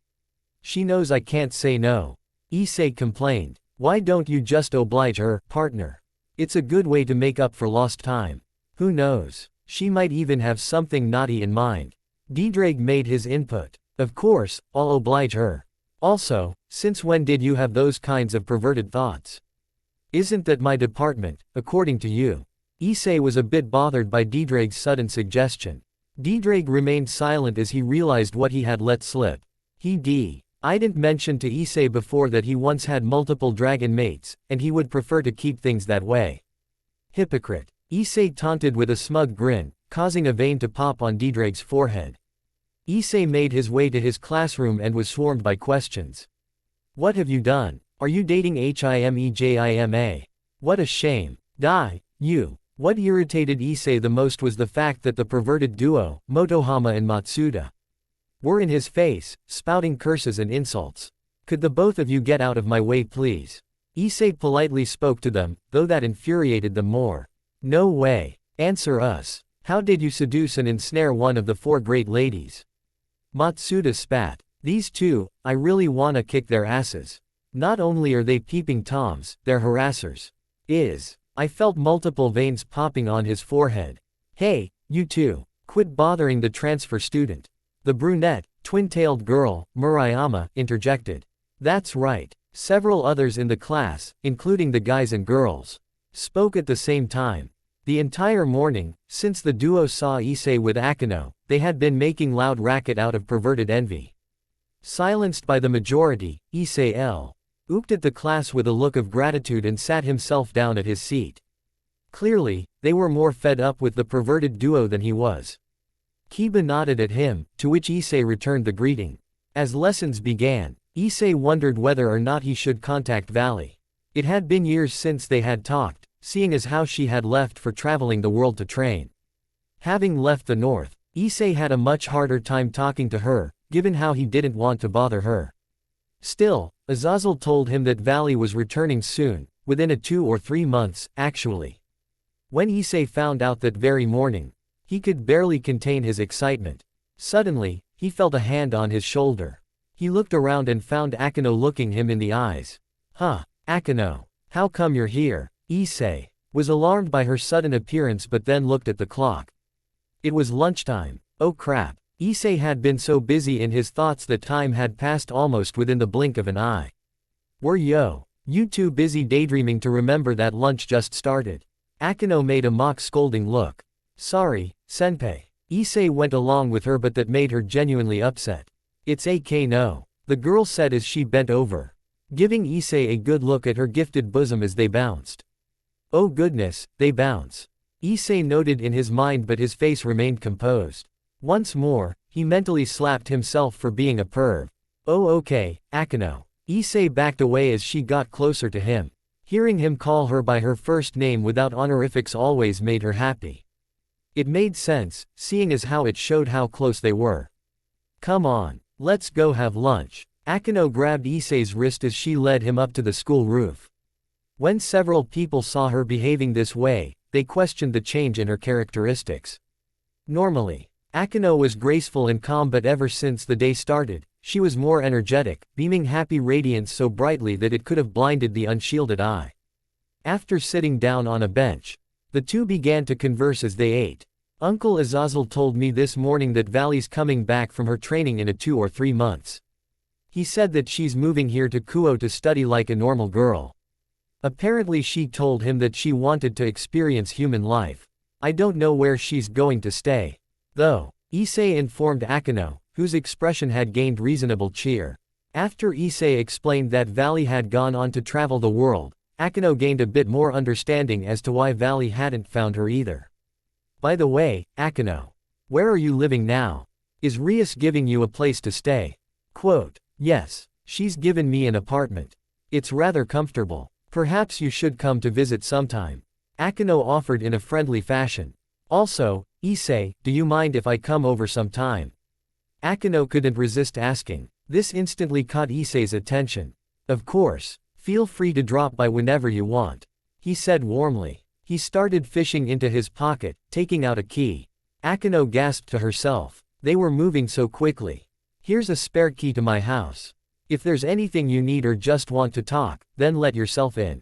She knows I can't say no. Issei complained. Why don't you just oblige her, partner? It's a good way to make up for lost time. Who knows? She might even have something naughty in mind. Diedrag made his input. Of course, I'll oblige her. Also, since when did you have those kinds of perverted thoughts? Isn't that my department, according to you? Issei was a bit bothered by Diedrag's sudden suggestion. Diedrag remained silent as he realized what he had let slip. I didn't mention to Issei before that he once had multiple dragon mates, and he would prefer to keep things that way. Hypocrite. Issei taunted with a smug grin, causing a vein to pop on Diedrag's forehead. Issei made his way to his classroom and was swarmed by questions. What have you done? Are you dating Himejima? What a shame. You. What irritated Issei the most was the fact that the perverted duo, Motohama and Matsuda, were in his face, spouting curses and insults. Could the both of you get out of my way please? Issei politely spoke to them, though that infuriated them more. No way. Answer us. How did you seduce and ensnare one of the 4 great ladies? Matsuda spat. These two, I really wanna kick their asses. Not only are they peeping toms, they're harassers. I felt multiple veins popping on his forehead. Hey, you two, quit bothering the transfer student. The brunette, twin-tailed girl, Murayama, interjected. That's right. Several others in the class, including the guys and girls, spoke at the same time. The entire morning, since the duo saw Issei with Akino, they had been making loud racket out of perverted envy. Silenced by the majority, Issei looked at the class with a look of gratitude and sat himself down at his seat. Clearly, they were more fed up with the perverted duo than he was. Kiba nodded at him, to which Issei returned the greeting. As lessons began, Issei wondered whether or not he should contact Valley. It had been years since they had talked, seeing as how she had left for traveling the world to train. Having left the north, Issei had a much harder time talking to her, given how he didn't want to bother her. Still, Azazel told him that Valley was returning soon, within 2 or 3 months, actually. When Issei found out that very morning, he could barely contain his excitement. Suddenly, he felt a hand on his shoulder. He looked around and found Akino looking him in the eyes. Huh, Akino. How come you're here? Issei was alarmed by her sudden appearance but then looked at the clock. It was lunchtime. Oh crap. Issei had been so busy in his thoughts that time had passed almost within the blink of an eye. Were you too busy daydreaming to remember that lunch just started? Akino made a mock scolding look. Sorry, senpai. Issei went along with her but that made her genuinely upset. It's no. The girl said as she bent over, giving Issei a good look at her gifted bosom as they bounced. Oh goodness, they bounce. Issei noted in his mind but his face remained composed. Once more, he mentally slapped himself for being a perv. Oh okay, Akino. Issei backed away as she got closer to him. Hearing him call her by her first name without honorifics always made her happy. It made sense, seeing as how it showed how close they were. Come on, let's go have lunch. Akino grabbed Issei's wrist as she led him up to the school roof. When several people saw her behaving this way, they questioned the change in her characteristics. Normally, Akino was graceful and calm, but ever since the day started, she was more energetic, beaming happy radiance so brightly that it could have blinded the unshielded eye. After sitting down on a bench, the two began to converse as they ate. Uncle Azazel told me this morning that Valley's coming back from her training in 2 or 3 months. He said that she's moving here to Kuo to study like a normal girl. Apparently she told him that she wanted to experience human life. I don't know where she's going to stay, though, Issei informed Akino, whose expression had gained reasonable cheer. After Issei explained that Valley had gone on to travel the world, Akino gained a bit more understanding as to why Valley hadn't found her either. By the way, Akino, where are you living now? Is Rias giving you a place to stay? Quote, yes, she's given me an apartment. It's rather comfortable. Perhaps you should come to visit sometime. Akino offered in a friendly fashion. Also, Issei, do you mind if I come over sometime? Akino couldn't resist asking. This instantly caught Issei's attention. Of course, feel free to drop by whenever you want, he said warmly. He started fishing into his pocket, taking out a key. Akino gasped to herself. They were moving so quickly. Here's a spare key to my house. If there's anything you need or just want to talk, then let yourself in.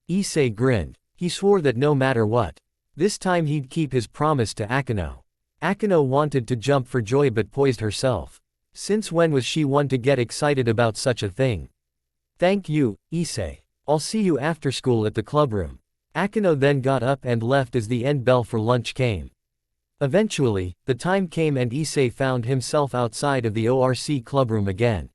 Issei grinned. He swore that no matter what, this time he'd keep his promise to Akino. Akino wanted to jump for joy but poised herself. Since when was she one to get excited about such a thing? Thank you, Issei. I'll see you after school at the clubroom. Akino then got up and left as the end bell for lunch came. Eventually, the time came and Issei found himself outside of the ORC clubroom again.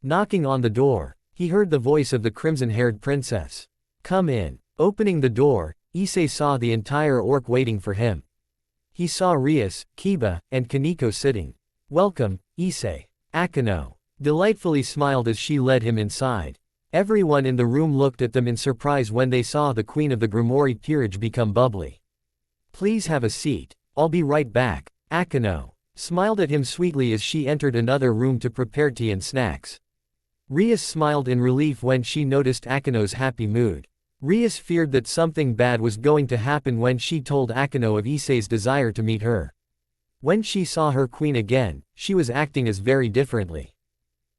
Knocking on the door, he heard the voice of the crimson-haired princess. Come in. Opening the door, Issei saw the entire orc waiting for him. He saw Rias, Kiba, and Kaneko sitting. Welcome, Issei. Akino delightfully smiled as she led him inside. Everyone in the room looked at them in surprise when they saw the Queen of the Grimoire peerage become bubbly. Please have a seat. I'll be right back. Akino smiled at him sweetly as she entered another room to prepare tea and snacks. Rias smiled in relief when she noticed Akino's happy mood. Rias feared that something bad was going to happen when she told Akino of Issei's desire to meet her. When she saw her queen again, she was acting as very differently.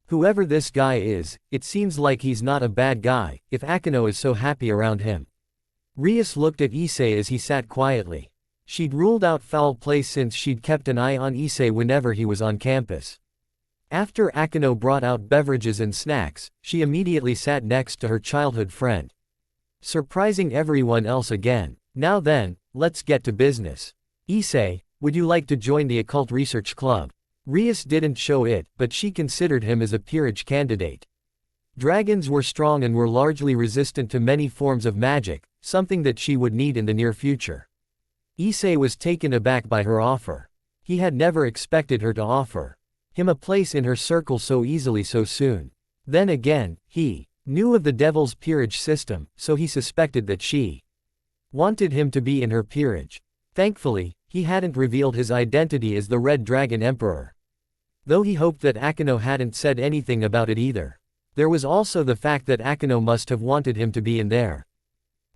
Whoever this guy is, it seems like he's not a bad guy, if Akino is so happy around him. Rias looked at Issei as he sat quietly. She'd ruled out foul play since she'd kept an eye on Issei whenever he was on campus. After Akino brought out beverages and snacks, she immediately sat next to her childhood friend. Surprising everyone else again. Now then, let's get to business. Issei, would you like to join the occult research club? Rias didn't show it, but she considered him as a peerage candidate. Dragons were strong and were largely resistant to many forms of magic, something that she would need in the near future. Issei was taken aback by her offer. He had never expected her to offer him a place in her circle so easily so soon. Then again, he knew of the Devil's peerage system, so he suspected that she wanted him to be in her peerage. Thankfully, he hadn't revealed his identity as the Red Dragon Emperor. Though he hoped that Akino hadn't said anything about it either. There was also the fact that Akino must have wanted him to be in there.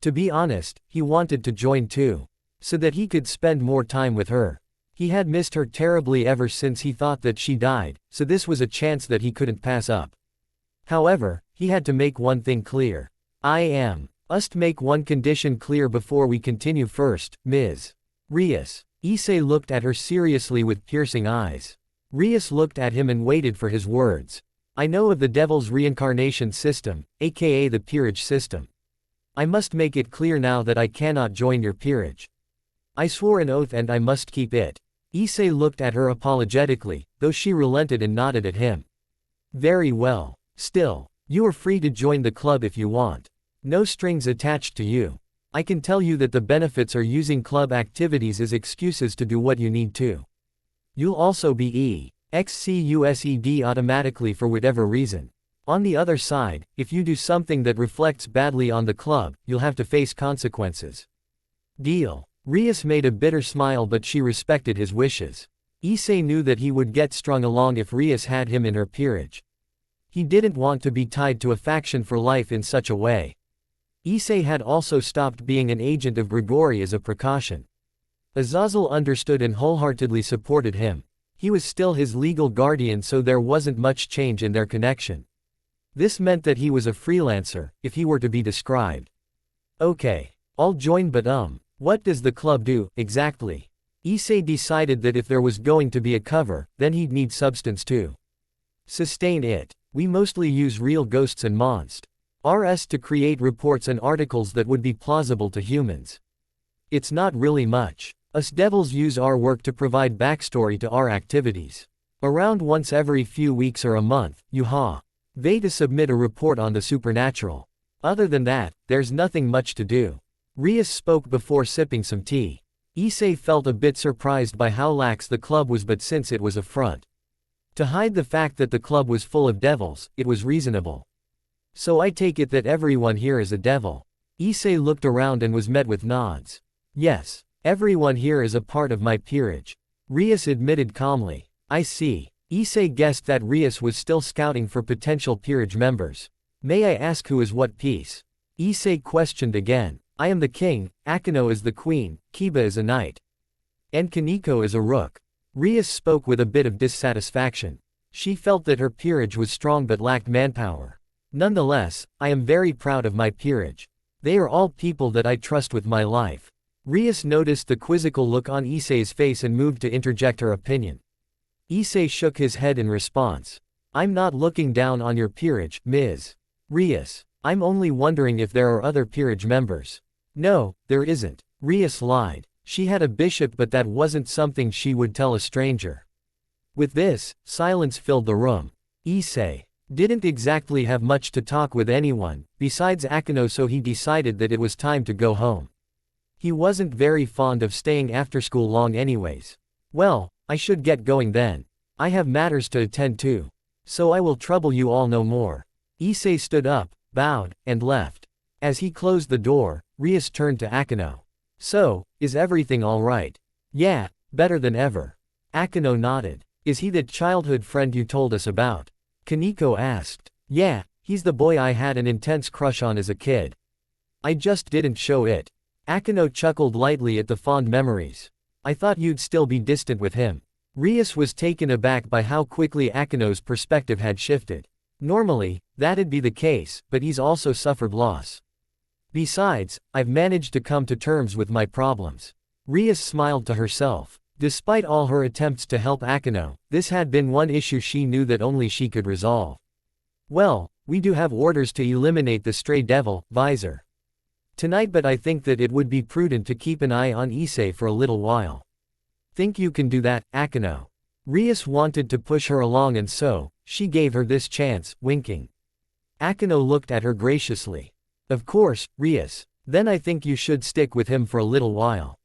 To be honest, he wanted to join too, so that he could spend more time with her. He had missed her terribly ever since he thought that she died, so this was a chance that he couldn't pass up. However, he had to make one thing clear. Must make one condition clear before we continue first, Ms. Rias. Issei looked at her seriously with piercing eyes. Rias looked at him and waited for his words. I know of the Devil's reincarnation system, aka the peerage system. I must make it clear now that I cannot join your peerage. I swore an oath and I must keep it. Issei looked at her apologetically, though she relented and nodded at him. Very well. Still, you are free to join the club if you want. No strings attached to you. I can tell you that the benefits are using club activities as excuses to do what you need to. You'll also be excused automatically for whatever reason. On the other side, if you do something that reflects badly on the club, you'll have to face consequences. Deal. Rias made a bitter smile, but she respected his wishes. Issei knew that he would get strung along if Rias had him in her peerage. He didn't want to be tied to a faction for life in such a way. Issei had also stopped being an agent of Grigori as a precaution. Azazel understood and wholeheartedly supported him. He was still his legal guardian, so there wasn't much change in their connection. This meant that he was a freelancer, if he were to be described. Okay. I'll join, but what does the club do, exactly? Issei decided that if there was going to be a cover, then he'd need substance to sustain it. We mostly use real ghosts and monsters to create reports and articles that would be plausible to humans. It's not really much. Us devils use our work to provide backstory to our activities. Around once every few weeks or a month, you to submit a report on the supernatural. Other than that, there's nothing much to do. Rias spoke before sipping some tea. Issei felt a bit surprised by how lax the club was, but since it was a front to hide the fact that the club was full of devils, it was reasonable. So I take it that everyone here is a devil. Issei looked around and was met with nods. Yes, everyone here is a part of my peerage. Rias admitted calmly. I see. Issei guessed that Rias was still scouting for potential peerage members. May I ask who is what piece? Issei questioned again. I am the king, Akino is the queen, Kiba is a knight. And Kaneko is a rook. Rias spoke with a bit of dissatisfaction. She felt that her peerage was strong but lacked manpower. Nonetheless, I am very proud of my peerage. They are all people that I trust with my life. Rias noticed the quizzical look on Issei's face and moved to interject her opinion. Issei shook his head in response. I'm not looking down on your peerage, Ms. Rias. I'm only wondering if there are other peerage members. No, there isn't. Rias lied. She had a bishop, but that wasn't something she would tell a stranger. With this, silence filled the room. Issei didn't exactly have much to talk with anyone, besides Akino, so he decided that it was time to go home. He wasn't very fond of staying after school long anyways. Well, I should get going then. I have matters to attend to. So I will trouble you all no more. Issei stood up, bowed, and left. As he closed the door, Rias turned to Akino. So, is everything alright? Yeah, better than ever. Akino nodded. Is he that childhood friend you told us about? Kaneko asked. Yeah, he's the boy I had an intense crush on as a kid. I just didn't show it. Akino chuckled lightly at the fond memories. I thought you'd still be distant with him. Rias was taken aback by how quickly Akino's perspective had shifted. Normally, that'd be the case, but he's also suffered loss. Besides, I've managed to come to terms with my problems. Rias smiled to herself. Despite all her attempts to help Akino, this had been one issue she knew that only she could resolve. Well, we do have orders to eliminate the stray devil, Visor, tonight, but I think that it would be prudent to keep an eye on Issei for a little while. Think you can do that, Akino? Rias wanted to push her along, and so, she gave her this chance, winking. Akino looked at her graciously. Of course, Rias. Then I think you should stick with him for a little while.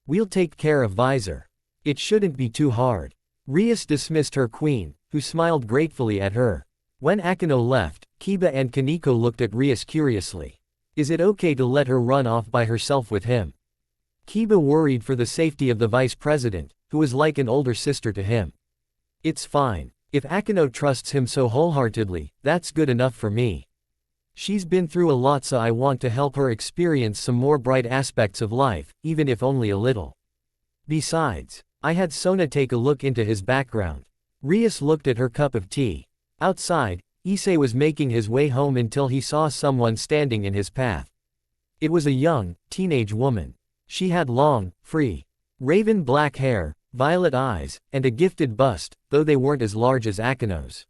We'll take care of Visor. It shouldn't be too hard. Rias dismissed her queen, who smiled gratefully at her. When Akino left, Kiba and Kaneko looked at Rias curiously. Is it okay to let her run off by herself with him? Kiba worried for the safety of the vice president, who was like an older sister to him. It's fine. If Akino trusts him so wholeheartedly, that's good enough for me. She's been through a lot, so I want to help her experience some more bright aspects of life, even if only a little. Besides, I had Sona take a look into his background. Rias looked at her cup of tea. Outside, Issei was making his way home until he saw someone standing in his path. It was a young, teenage woman. She had long, free, raven black hair, violet eyes, and a gifted bust, though they weren't as large as Akino's.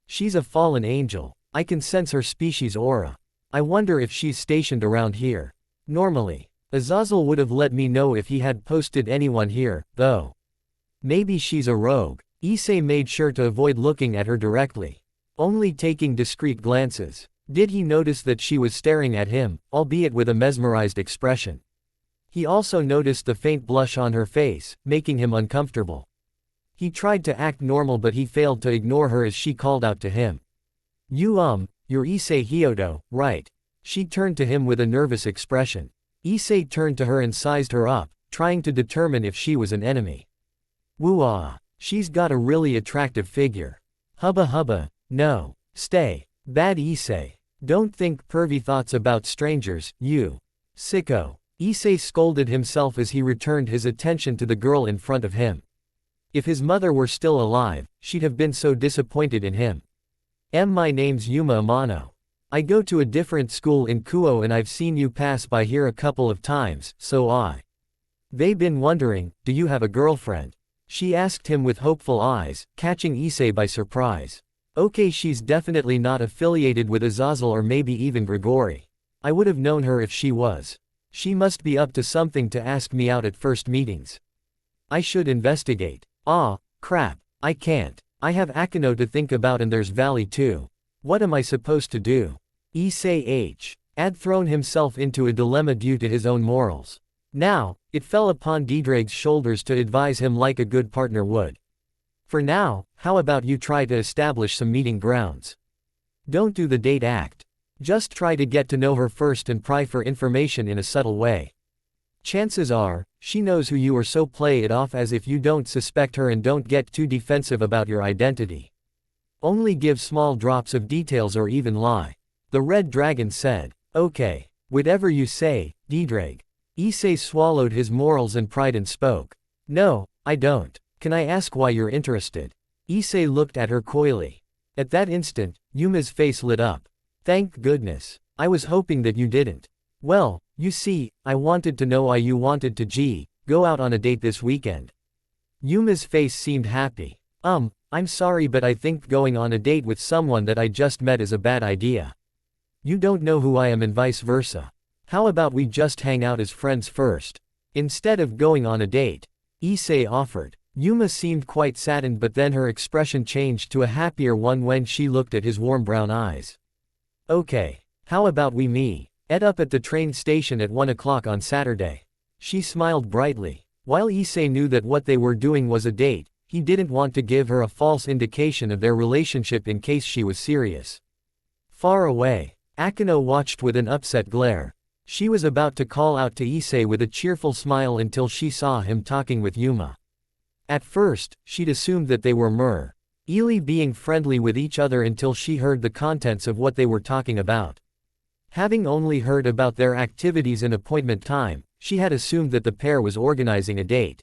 She's a fallen angel. I can sense her species aura. I wonder if she's stationed around here. Normally, Azazel would have let me know if he had posted anyone here, though. Maybe she's a rogue. Issei made sure to avoid looking at her directly, only taking discreet glances. Did he notice that she was staring at him, albeit with a mesmerized expression? He also noticed the faint blush on her face, making him uncomfortable. He tried to act normal, but he failed to ignore her as she called out to him. You're Issei Hyodo, right? She turned to him with a nervous expression. Issei turned to her and sized her up, trying to determine if she was an enemy. Woo-ah, she's got a really attractive figure. Hubba hubba, no. Stay. Bad Issei. Don't think pervy thoughts about strangers, you sicko. Issei scolded himself as he returned his attention to the girl in front of him. If his mother were still alive, she'd have been so disappointed in him. My name's Yuma Amano. I go to a different school in Kuo and I've seen you pass by here a couple of times, so They've been wondering, do you have a girlfriend? She asked him with hopeful eyes, catching Issei by surprise. Okay, she's definitely not affiliated with Azazel or maybe even Grigori. I would have known her if she was. She must be up to something to ask me out at first meetings. I should investigate. Crap, I can't. I have Akino to think about and there's Valley too. What am I supposed to do? Issei had thrown himself into a dilemma due to his own morals. Now, it fell upon Diedrag's shoulders to advise him like a good partner would. For now, how about you try to establish some meeting grounds? Don't do the date act. Just try to get to know her first and pry for information in a subtle way. Chances are, she knows who you are, so play it off as if you don't suspect her and don't get too defensive about your identity. Only give small drops of details or even lie. The Red Dragon said. Okay. Whatever you say, Diedrag. Issei swallowed his morals and pride and spoke. No, I don't. Can I ask why you're interested? Issei looked at her coyly. At that instant, Yuma's face lit up. Thank goodness. I was hoping that you didn't. Well, you see, I wanted to know why you wanted to go out on a date this weekend. Yuma's face seemed happy. I'm sorry, but I think going on a date with someone that I just met is a bad idea. You don't know who I am and vice versa. How about we just hang out as friends first? Instead of going on a date. Issei offered. Yuma seemed quite saddened, but then her expression changed to a happier one when she looked at his warm brown eyes. Okay. How about we meet up at the train station at 1 o'clock on Saturday? She smiled brightly. While Issei knew that what they were doing was a date, he didn't want to give her a false indication of their relationship in case she was serious. Far away, Akino watched with an upset glare. She was about to call out to Issei with a cheerful smile until she saw him talking with Yuma. At first, she'd assumed that they were being friendly with each other until she heard the contents of what they were talking about. Having only heard about their activities and appointment time, she had assumed that the pair was organizing a date.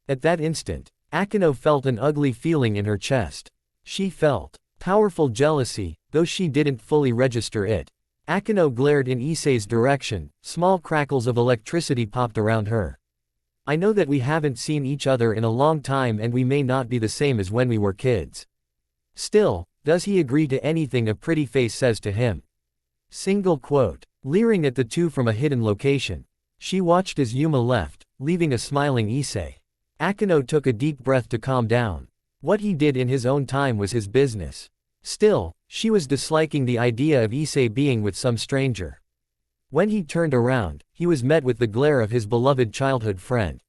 At that instant, Akino felt an ugly feeling in her chest. She felt powerful jealousy, though she didn't fully register it. Akino glared in Issei's direction, small crackles of electricity popped around her. I know that we haven't seen each other in a long time and we may not be the same as when we were kids. Still, does he agree to anything a pretty face says to him? Single quote. Leering at the two from a hidden location. She watched as Yuma left, leaving a smiling Issei. Akino took a deep breath to calm down. What he did in his own time was his business. Still, she was disliking the idea of Issei being with some stranger. When he turned around, he was met with the glare of his beloved childhood friend.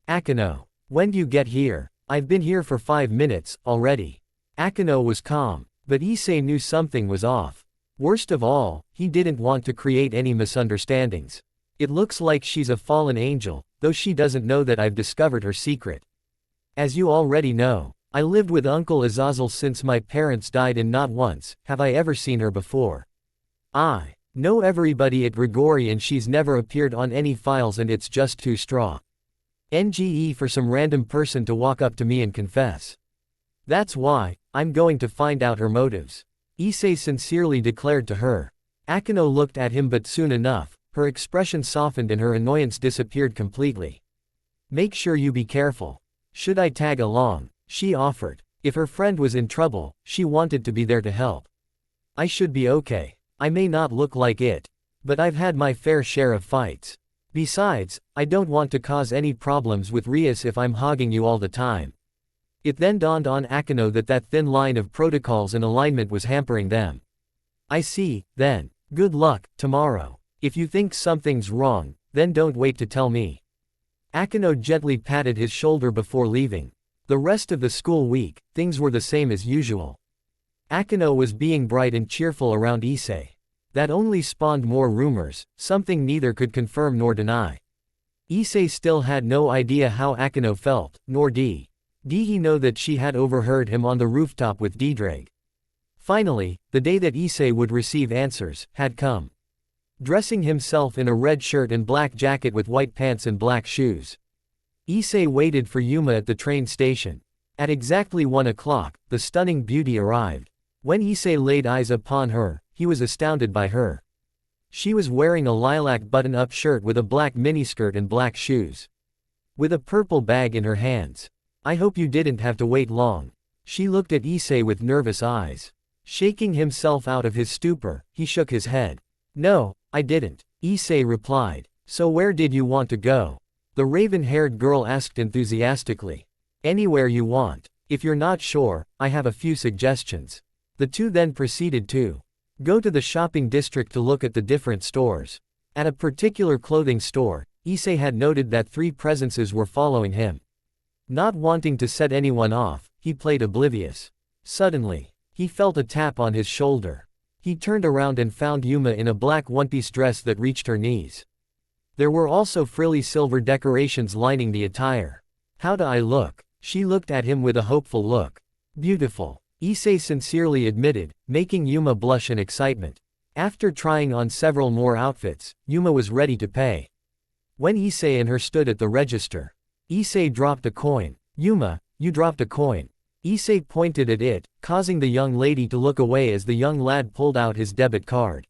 Akino. When do you get here? I've been here for 5 minutes, already. Akino was calm, but Issei knew something was off. Worst of all, he didn't want to create any misunderstandings. It looks like she's a fallen angel, though she doesn't know that I've discovered her secret. As you already know, I lived with Uncle Azazel since my parents died and not once have I ever seen her before. I know everybody at Grigori and she's never appeared on any files and it's just too NGE for some random person to walk up to me and confess. That's why, I'm going to find out her motives. Issei sincerely declared to her. Akino looked at him, but soon enough, her expression softened and her annoyance disappeared completely. Make sure you be careful. Should I tag along? She offered. If her friend was in trouble, she wanted to be there to help. I should be okay. I may not look like it, but I've had my fair share of fights. Besides, I don't want to cause any problems with Rias if I'm hogging you all the time. It then dawned on Akino that that thin line of protocols and alignment was hampering them. I see, then. Good luck, tomorrow. If you think something's wrong, then don't wait to tell me. Akino gently patted his shoulder before leaving. The rest of the school week, things were the same as usual. Akino was being bright and cheerful around Issei. That only spawned more rumors, something neither could confirm nor deny. Issei still had no idea how Akino felt, nor did he know that she had overheard him on the rooftop with Diedrag. Finally, the day that Issei would receive answers, had come. Dressing himself in a red shirt and black jacket with white pants and black shoes, Issei waited for Yuma at the train station. At exactly 1 o'clock, the stunning beauty arrived. When Issei laid eyes upon her, he was astounded by her. She was wearing a lilac button-up shirt with a black miniskirt and black shoes, with a purple bag in her hands. I hope you didn't have to wait long. She looked at Issei with nervous eyes. Shaking himself out of his stupor, he shook his head. No, I didn't, Issei replied. So where did you want to go? The raven-haired girl asked enthusiastically. Anywhere you want. If you're not sure, I have a few suggestions. The two then proceeded to go to the shopping district to look at the different stores. At a particular clothing store, Issei had noted that 3 presences were following him. Not wanting to set anyone off, he played oblivious. Suddenly, he felt a tap on his shoulder. He turned around and found Yuma in a black one-piece dress that reached her knees. There were also frilly silver decorations lining the attire. How do I look? She looked at him with a hopeful look. Beautiful, Issei sincerely admitted, making Yuma blush in excitement. After trying on several more outfits, Yuma was ready to pay. When Issei and her stood at the register, Issei dropped a coin. Yuma, you dropped a coin. Issei pointed at it, causing the young lady to look away as the young lad pulled out his debit card.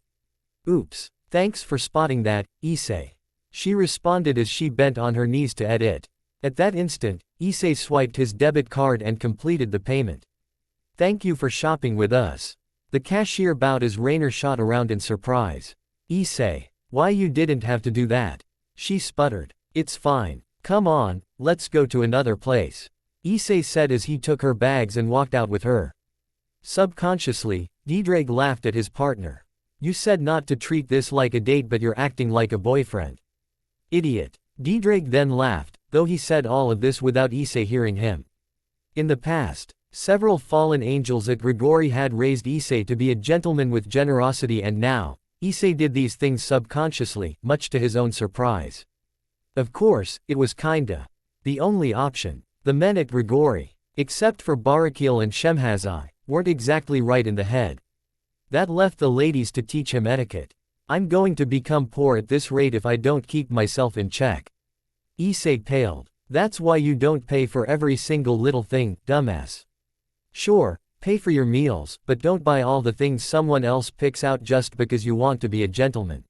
Oops, thanks for spotting that, Issei. She responded as she bent on her knees to add it. At that instant, Issei swiped his debit card and completed the payment. Thank you for shopping with us. The cashier bowed as Rainer shot around in surprise. Issei, why you didn't have to do that? She sputtered. It's fine. Come on, let's go to another place, Issei said as he took her bags and walked out with her. Subconsciously, Diedrag laughed at his partner. You said not to treat this like a date, but you're acting like a boyfriend. Idiot. Diedrag then laughed, though he said all of this without Issei hearing him. In the past, several fallen angels at Grigori had raised Issei to be a gentleman with generosity, and now, Issei did these things subconsciously, much to his own surprise. Of course, it was kinda the only option. The men at Grigori, except for Barakil and Shemhazai, weren't exactly right in the head. That left the ladies to teach him etiquette. I'm going to become poor at this rate if I don't keep myself in check. Issei paled. That's why you don't pay for every single little thing, dumbass. Sure, pay for your meals, but don't buy all the things someone else picks out just because you want to be a gentleman.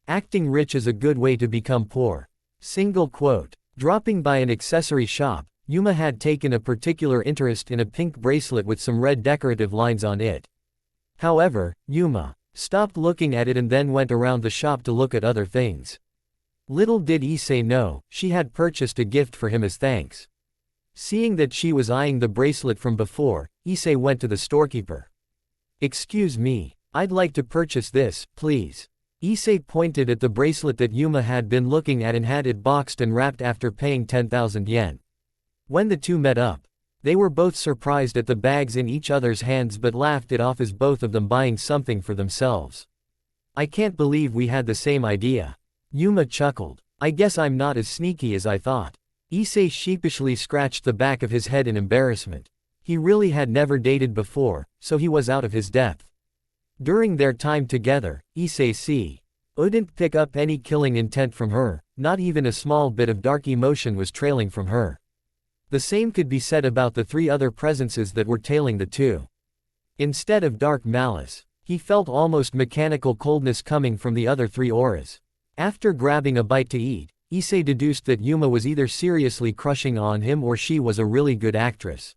Acting rich is a good way to become poor. Single quote. Dropping by an accessory shop, Yuma had taken a particular interest in a pink bracelet with some red decorative lines on it. However, Yuma stopped looking at it and then went around the shop to look at other things. Little did Issei know, she had purchased a gift for him as thanks. Seeing that she was eyeing the bracelet from before, Issei went to the storekeeper. Excuse me, I'd like to purchase this, please. Issei pointed at the bracelet that Yuma had been looking at and had it boxed and wrapped after paying 10,000 yen. When the two met up, they were both surprised at the bags in each other's hands but laughed it off as both of them buying something for themselves. I can't believe we had the same idea. Yuma chuckled. I guess I'm not as sneaky as I thought. Issei sheepishly scratched the back of his head in embarrassment. He really had never dated before, so he was out of his depth. During their time together, Issei wouldn't pick up any killing intent from her, not even a small bit of dark emotion was trailing from her. The same could be said about the 3 other presences that were tailing the two. Instead of dark malice, he felt almost mechanical coldness coming from the other 3 auras. After grabbing a bite to eat, Issei deduced that Yuma was either seriously crushing on him or she was a really good actress.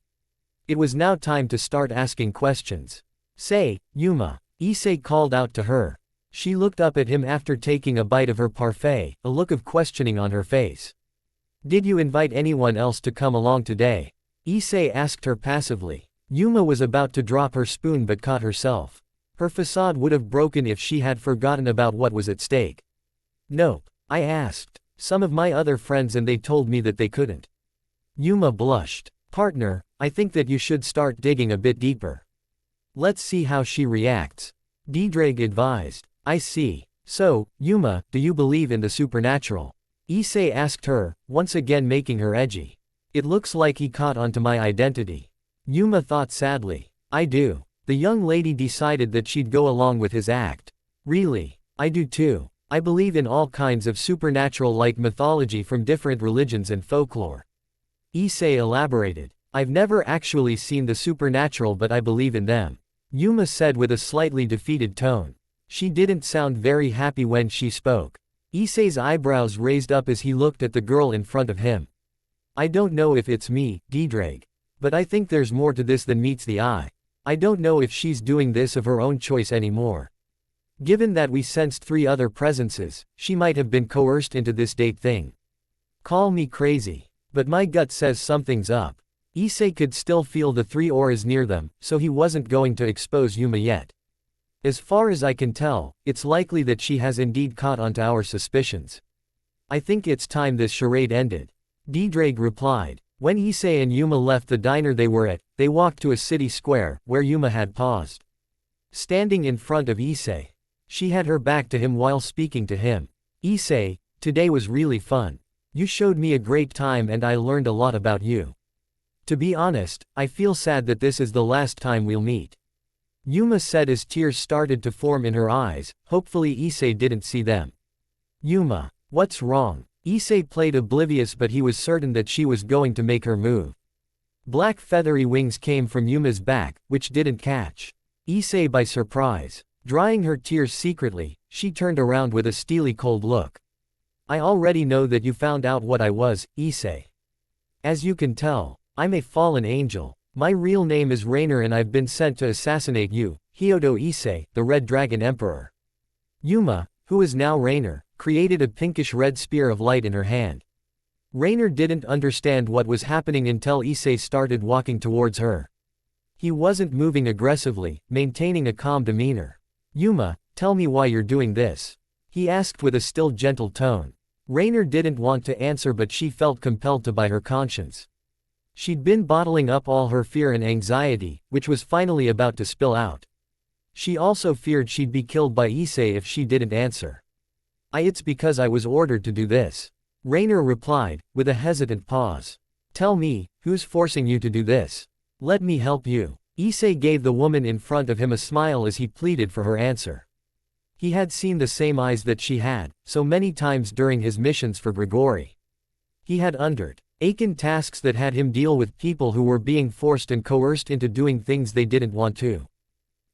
It was now time to start asking questions. Say, Yuma, Issei called out to her. She looked up at him after taking a bite of her parfait, a look of questioning on her face. Did you invite anyone else to come along today? Issei asked her passively. Yuma was about to drop her spoon but caught herself. Her facade would have broken if she had forgotten about what was at stake. Nope, I asked some of my other friends and they told me that they couldn't. Yuma blushed. Partner, I think that you should start digging a bit deeper. Let's see how she reacts. Diedrag advised. I see. So, Yuma, do you believe in the supernatural? Issei asked her, once again making her edgy. It looks like he caught on to my identity. Yuma thought sadly. I do. The young lady decided that she'd go along with his act. Really? I do too. I believe in all kinds of supernatural-like mythology from different religions and folklore. Issei elaborated. I've never actually seen the supernatural, but I believe in them. Yuma said with a slightly defeated tone. She didn't sound very happy when she spoke. Issei's eyebrows raised up as he looked at the girl in front of him. I don't know if it's me, Ddraig. But I think there's more to this than meets the eye. I don't know if she's doing this of her own choice anymore. Given that we sensed 3 other presences, she might have been coerced into this date thing. Call me crazy. But my gut says something's up. Issei could still feel the 3 auras near them, so he wasn't going to expose Yuma yet. As far as I can tell, it's likely that she has indeed caught onto our suspicions. I think it's time this charade ended. Ddraig replied. When Issei and Yuma left the diner they were at, they walked to a city square, where Yuma had paused. Standing in front of Issei. She had her back to him while speaking to him. Issei, today was really fun. You showed me a great time and I learned a lot about you. To be honest, I feel sad that this is the last time we'll meet. Yuma said as tears started to form in her eyes. Hopefully Issei didn't see them. Yuma, what's wrong? Issei played oblivious, but he was certain that she was going to make her move. Black feathery wings came from Yuma's back, which didn't catch Issei by surprise. Drying her tears secretly, she turned around with a steely cold look. I already know that you found out what I was, Issei. As you can tell, I'm a fallen angel. My real name is Rainer and I've been sent to assassinate you, Hyodo Issei, the Red Dragon Emperor. Yuma, who is now Rainer, created a pinkish-red spear of light in her hand. Rainer didn't understand what was happening until Issei started walking towards her. He wasn't moving aggressively, maintaining a calm demeanor. Yuma, tell me why you're doing this. He asked with a still gentle tone. Rainer didn't want to answer, but she felt compelled to by her conscience. She'd been bottling up all her fear and anxiety, which was finally about to spill out. She also feared she'd be killed by Issei if she didn't answer. It's because I was ordered to do this. Rainer replied, with a hesitant pause. Tell me, who's forcing you to do this? Let me help you. Issei gave the woman in front of him a smile as he pleaded for her answer. He had seen the same eyes that she had, so many times during his missions for Grigori. He had undertaken tasks that had him deal with people who were being forced and coerced into doing things they didn't want to.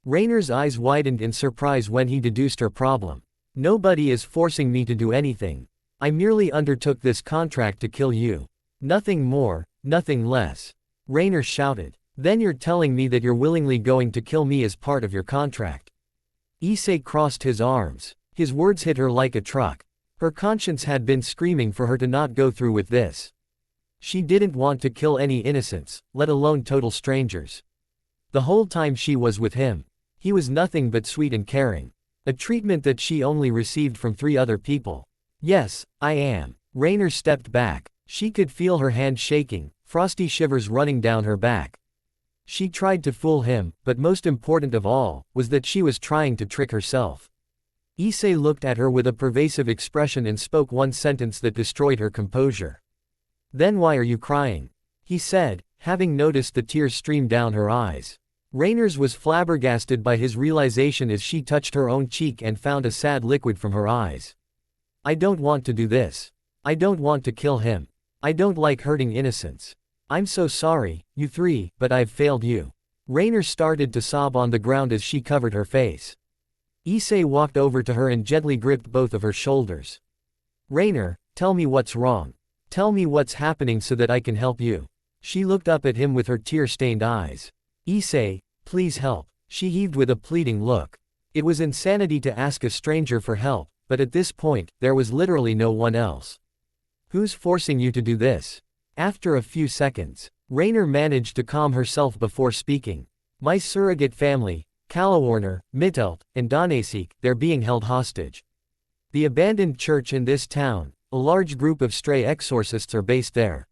Rainer's eyes widened in surprise when he deduced her problem. Nobody is forcing me to do anything. I merely undertook this contract to kill you. Nothing more, nothing less. Rainer shouted. Then you're telling me that you're willingly going to kill me as part of your contract. Issei crossed his arms. His words hit her like a truck. Her conscience had been screaming for her to not go through with this. She didn't want to kill any innocents, let alone total strangers. The whole time she was with him, he was nothing but sweet and caring. A treatment that she only received from 3 other people. Yes, I am. Rainer stepped back. She could feel her hand shaking, frosty shivers running down her back. She tried to fool him, but most important of all, was that she was trying to trick herself. Issei looked at her with a pervasive expression and spoke one sentence that destroyed her composure. Then why are you crying? He said, having noticed the tears stream down her eyes. Rainer's was flabbergasted by his realization as she touched her own cheek and found a sad liquid from her eyes. I don't want to do this. I don't want to kill him. I don't like hurting innocents. I'm so sorry, you 3, but I've failed you. Rainer started to sob on the ground as she covered her face. Issei walked over to her and gently gripped both of her shoulders. Rainer, tell me what's wrong. Tell me what's happening so that I can help you. She looked up at him with her tear-stained eyes. Issei, please help. She heaved with a pleading look. It was insanity to ask a stranger for help, but at this point, there was literally no one else. Who's forcing you to do this? After a few seconds, Rainer managed to calm herself before speaking. My surrogate family, Kalawarner, Mittelt, and Donasik, they're being held hostage. The abandoned church in this town, a large group of stray exorcists are based there.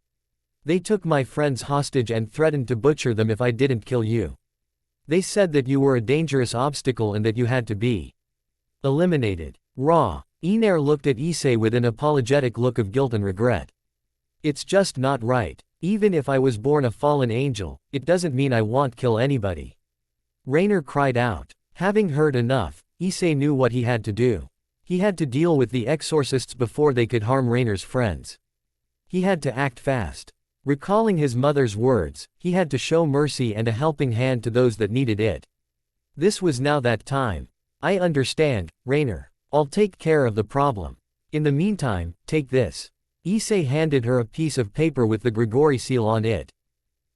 They took my friends hostage and threatened to butcher them if I didn't kill you. They said that you were a dangerous obstacle and that you had to be eliminated. Raw. Iner looked at Issei with an apologetic look of guilt and regret. It's just not right. Even if I was born a fallen angel, it doesn't mean I won't kill anybody. Rainer cried out. Having heard enough, Issei knew what he had to do. He had to deal with the exorcists before they could harm Rainer's friends. He had to act fast. Recalling his mother's words, he had to show mercy and a helping hand to those that needed it. This was now that time. I understand, Rainer. I'll take care of the problem. In the meantime, take this. Issei handed her a piece of paper with the Grigori seal on it.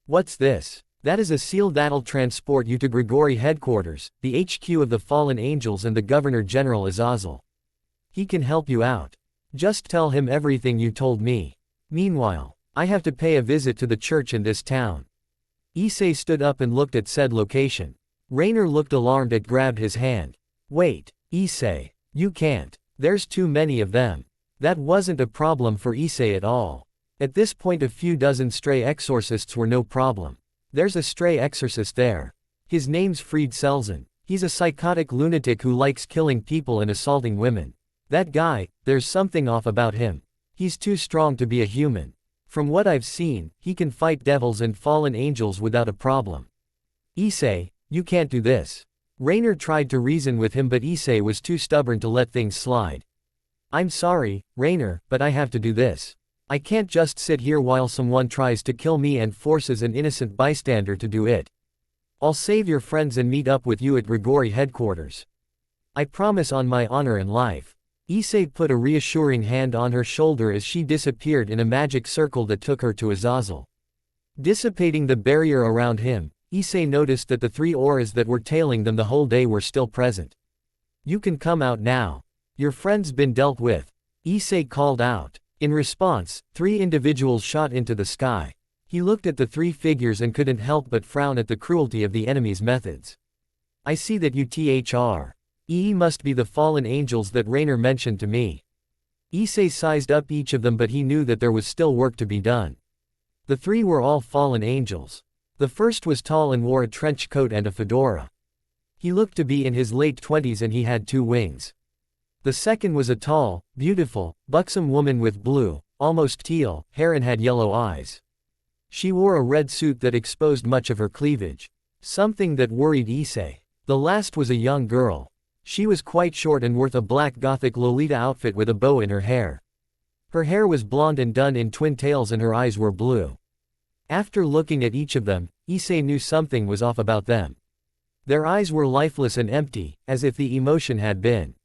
What's this? That is a seal that'll transport you to Grigori headquarters, the HQ of the fallen angels and the Governor-General Azazel. He can help you out. Just tell him everything you told me. Meanwhile, I have to pay a visit to the church in this town. Issei stood up and looked at said location. Rainer looked alarmed and grabbed his hand. Wait, Issei. You can't. There's too many of them. That wasn't a problem for Issei at all. At this point a few dozen stray exorcists were no problem. There's a stray exorcist there. His name's Fried Selzen. He's a psychotic lunatic who likes killing people and assaulting women. That guy, there's something off about him. He's too strong to be a human. From what I've seen, he can fight devils and fallen angels without a problem. Issei, you can't do this. Rainer tried to reason with him but Issei was too stubborn to let things slide. I'm sorry, Rainer, but I have to do this. I can't just sit here while someone tries to kill me and forces an innocent bystander to do it. I'll save your friends and meet up with you at Grigori headquarters. I promise on my honor and life. Issei put a reassuring hand on her shoulder as she disappeared in a magic circle that took her to Azazel. Dissipating the barrier around him, Issei noticed that the three auras that were tailing them the whole day were still present. You can come out now. Your friend's been dealt with. Issei called out. In response, three individuals shot into the sky. He looked at the three figures and couldn't help but frown at the cruelty of the enemy's methods. I see that you must be the fallen angels that Rainer mentioned to me. Issei sized up each of them but he knew that there was still work to be done. The three were all fallen angels. The first was tall and wore a trench coat and a fedora. He looked to be in his late 20s and he had two wings. The second was a tall, beautiful, buxom woman with blue, almost teal, hair and had yellow eyes. She wore a red suit that exposed much of her cleavage. Something that worried Issei. The last was a young girl. She was quite short and wore a black gothic Lolita outfit with a bow in her hair. Her hair was blonde and done in twin tails and her eyes were blue. After looking at each of them, Issei knew something was off about them. Their eyes were lifeless and empty, as if the emotion had been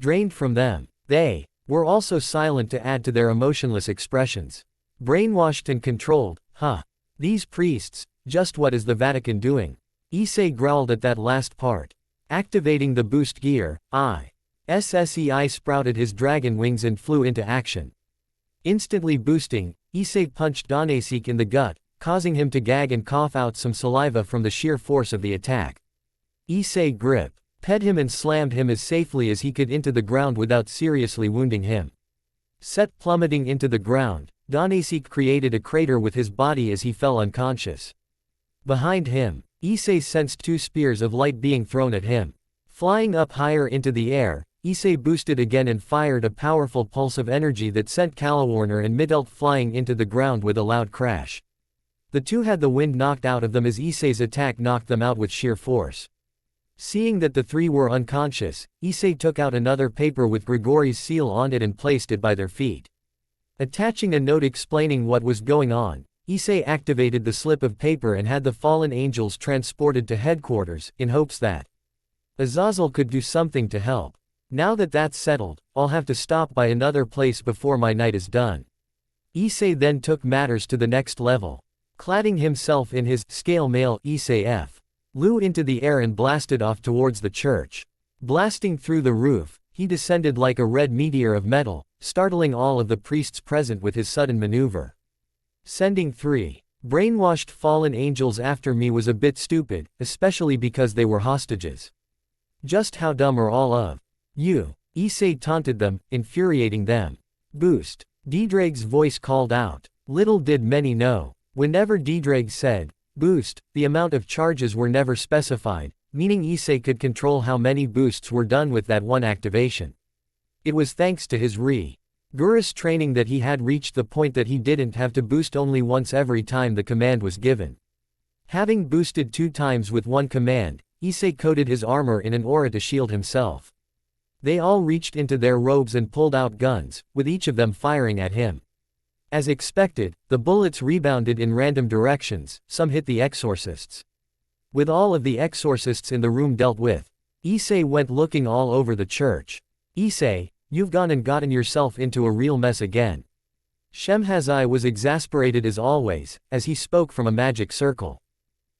drained from them. They were also silent to add to their emotionless expressions. Brainwashed and controlled, huh? These priests, just what is the Vatican doing? Issei growled at that last part. Activating the boost gear, Issei sprouted his dragon wings and flew into action. Instantly boosting, Issei punched Danesik in the gut, causing him to gag and cough out some saliva from the sheer force of the attack. Issei ped him and slammed him as safely as he could into the ground without seriously wounding him. Set plummeting into the ground, Danesik created a crater with his body as he fell unconscious. Behind him, Issei sensed two spears of light being thrown at him. Flying up higher into the air, Issei boosted again and fired a powerful pulse of energy that sent Kalawarner and Midelt flying into the ground with a loud crash. The two had the wind knocked out of them as Issei's attack knocked them out with sheer force. Seeing that the three were unconscious, Issei took out another paper with Grigori's seal on it and placed it by their feet. Attaching a note explaining what was going on, Issei activated the slip of paper and had the fallen angels transported to headquarters, in hopes that Azazel could do something to help. Now that that's settled, I'll have to stop by another place before my night is done. Issei then took matters to the next level. Cladding himself in his scale mail Issei flew into the air and blasted off towards the church. Blasting through the roof, he descended like a red meteor of metal, startling all of the priests present with his sudden maneuver. Sending 3 brainwashed fallen angels after me was a bit stupid, especially because they were hostages. Just how dumb are all of you? Issei taunted them, infuriating them. Boost. Diedrag's voice called out. Little did many know. Whenever Diedrag said, boost, the amount of charges were never specified, meaning Issei could control how many boosts were done with that one activation. It was thanks to his rigorous training that he had reached the point that he didn't have to boost only once every time the command was given. Having boosted 2 times with one command, Issei coated his armor in an aura to shield himself. They all reached into their robes and pulled out guns, with each of them firing at him. As expected, the bullets rebounded in random directions, some hit the exorcists. With all of the exorcists in the room dealt with, Issei went looking all over the church. Issei, you've gone and gotten yourself into a real mess again. Shemhazai was exasperated as always, as he spoke from a magic circle.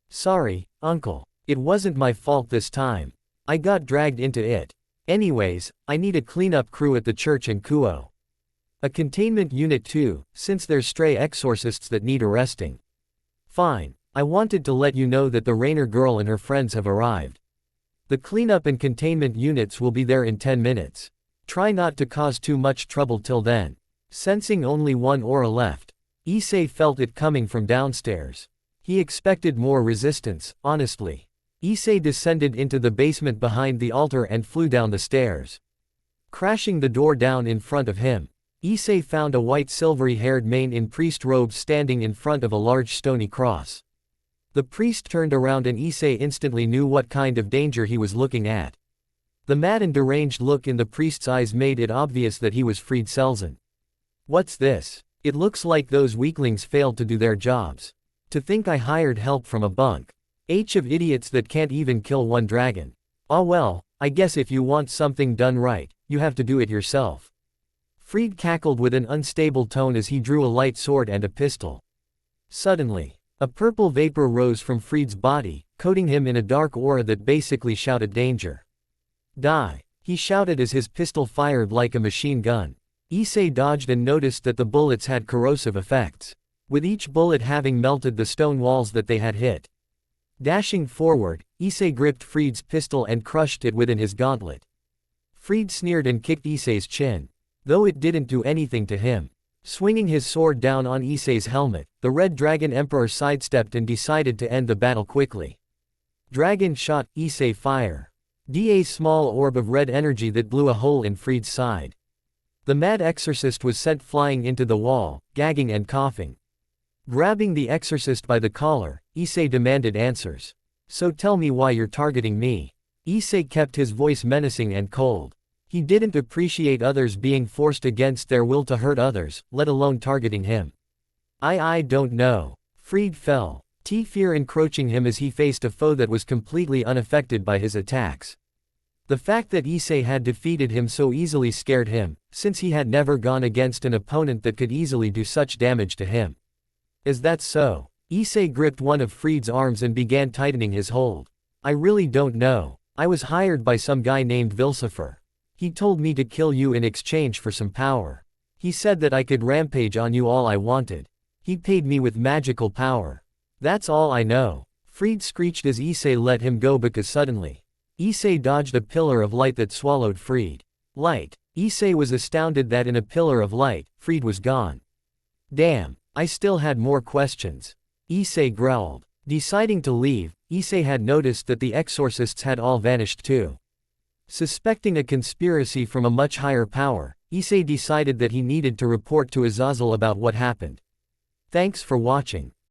Sorry, uncle. It wasn't my fault this time. I got dragged into it. Anyways, I need a cleanup crew at the church in Kuo. A containment unit too, since there's stray exorcists that need arresting. Fine. I wanted to let you know that the Rainer girl and her friends have arrived. The cleanup and containment units will be there in 10 minutes. Try not to cause too much trouble till then. Sensing only one aura left, Issei felt it coming from downstairs. He expected more resistance, honestly. Issei descended into the basement behind the altar and flew down the stairs. Crashing the door down in front of him, Issei found a white silvery-haired man in priest robes standing in front of a large stony cross. The priest turned around and Issei instantly knew what kind of danger he was looking at. The mad and deranged look in the priest's eyes made it obvious that he was Fried Selzen. What's this? It looks like those weaklings failed to do their jobs. To think I hired help from a bunch of idiots that can't even kill one dragon. Ah well, I guess if you want something done right, you have to do it yourself. Fried cackled with an unstable tone as he drew a light sword and a pistol. Suddenly, a purple vapor rose from Fried's body, coating him in a dark aura that basically shouted danger. Die! He shouted as his pistol fired like a machine gun. Issei dodged and noticed that the bullets had corrosive effects, with each bullet having melted the stone walls that they had hit. Dashing forward, Issei gripped Fried's pistol and crushed it within his gauntlet. Fried sneered and kicked Issei's chin, though it didn't do anything to him. Swinging his sword down on Issei's helmet, the Red Dragon Emperor sidestepped and decided to end the battle quickly. Dragon shot, Issei fire. A small orb of red energy that blew a hole in Fried's side. The mad exorcist was sent flying into the wall, gagging and coughing. Grabbing the exorcist by the collar, Issei demanded answers. So tell me why you're targeting me. Issei kept his voice menacing and cold. He didn't appreciate others being forced against their will to hurt others, let alone targeting him. I don't know. Fried fell, fear encroaching him as he faced a foe that was completely unaffected by his attacks. The fact that Issei had defeated him so easily scared him, since he had never gone against an opponent that could easily do such damage to him. Is that so? Issei gripped one of Fried's arms and began tightening his hold. I really don't know. I was hired by some guy named Vilsifer. He told me to kill you in exchange for some power. He said that I could rampage on you all I wanted. He paid me with magical power. That's all I know. Fried screeched as Issei let him go because suddenly, Issei dodged a pillar of light that swallowed Fried. Light. Issei was astounded that in a pillar of light, Fried was gone. Damn, I still had more questions. Issei growled. Deciding to leave, Issei had noticed that the exorcists had all vanished too. Suspecting a conspiracy from a much higher power, Issei decided that he needed to report to Azazel about what happened. Thanks for watching.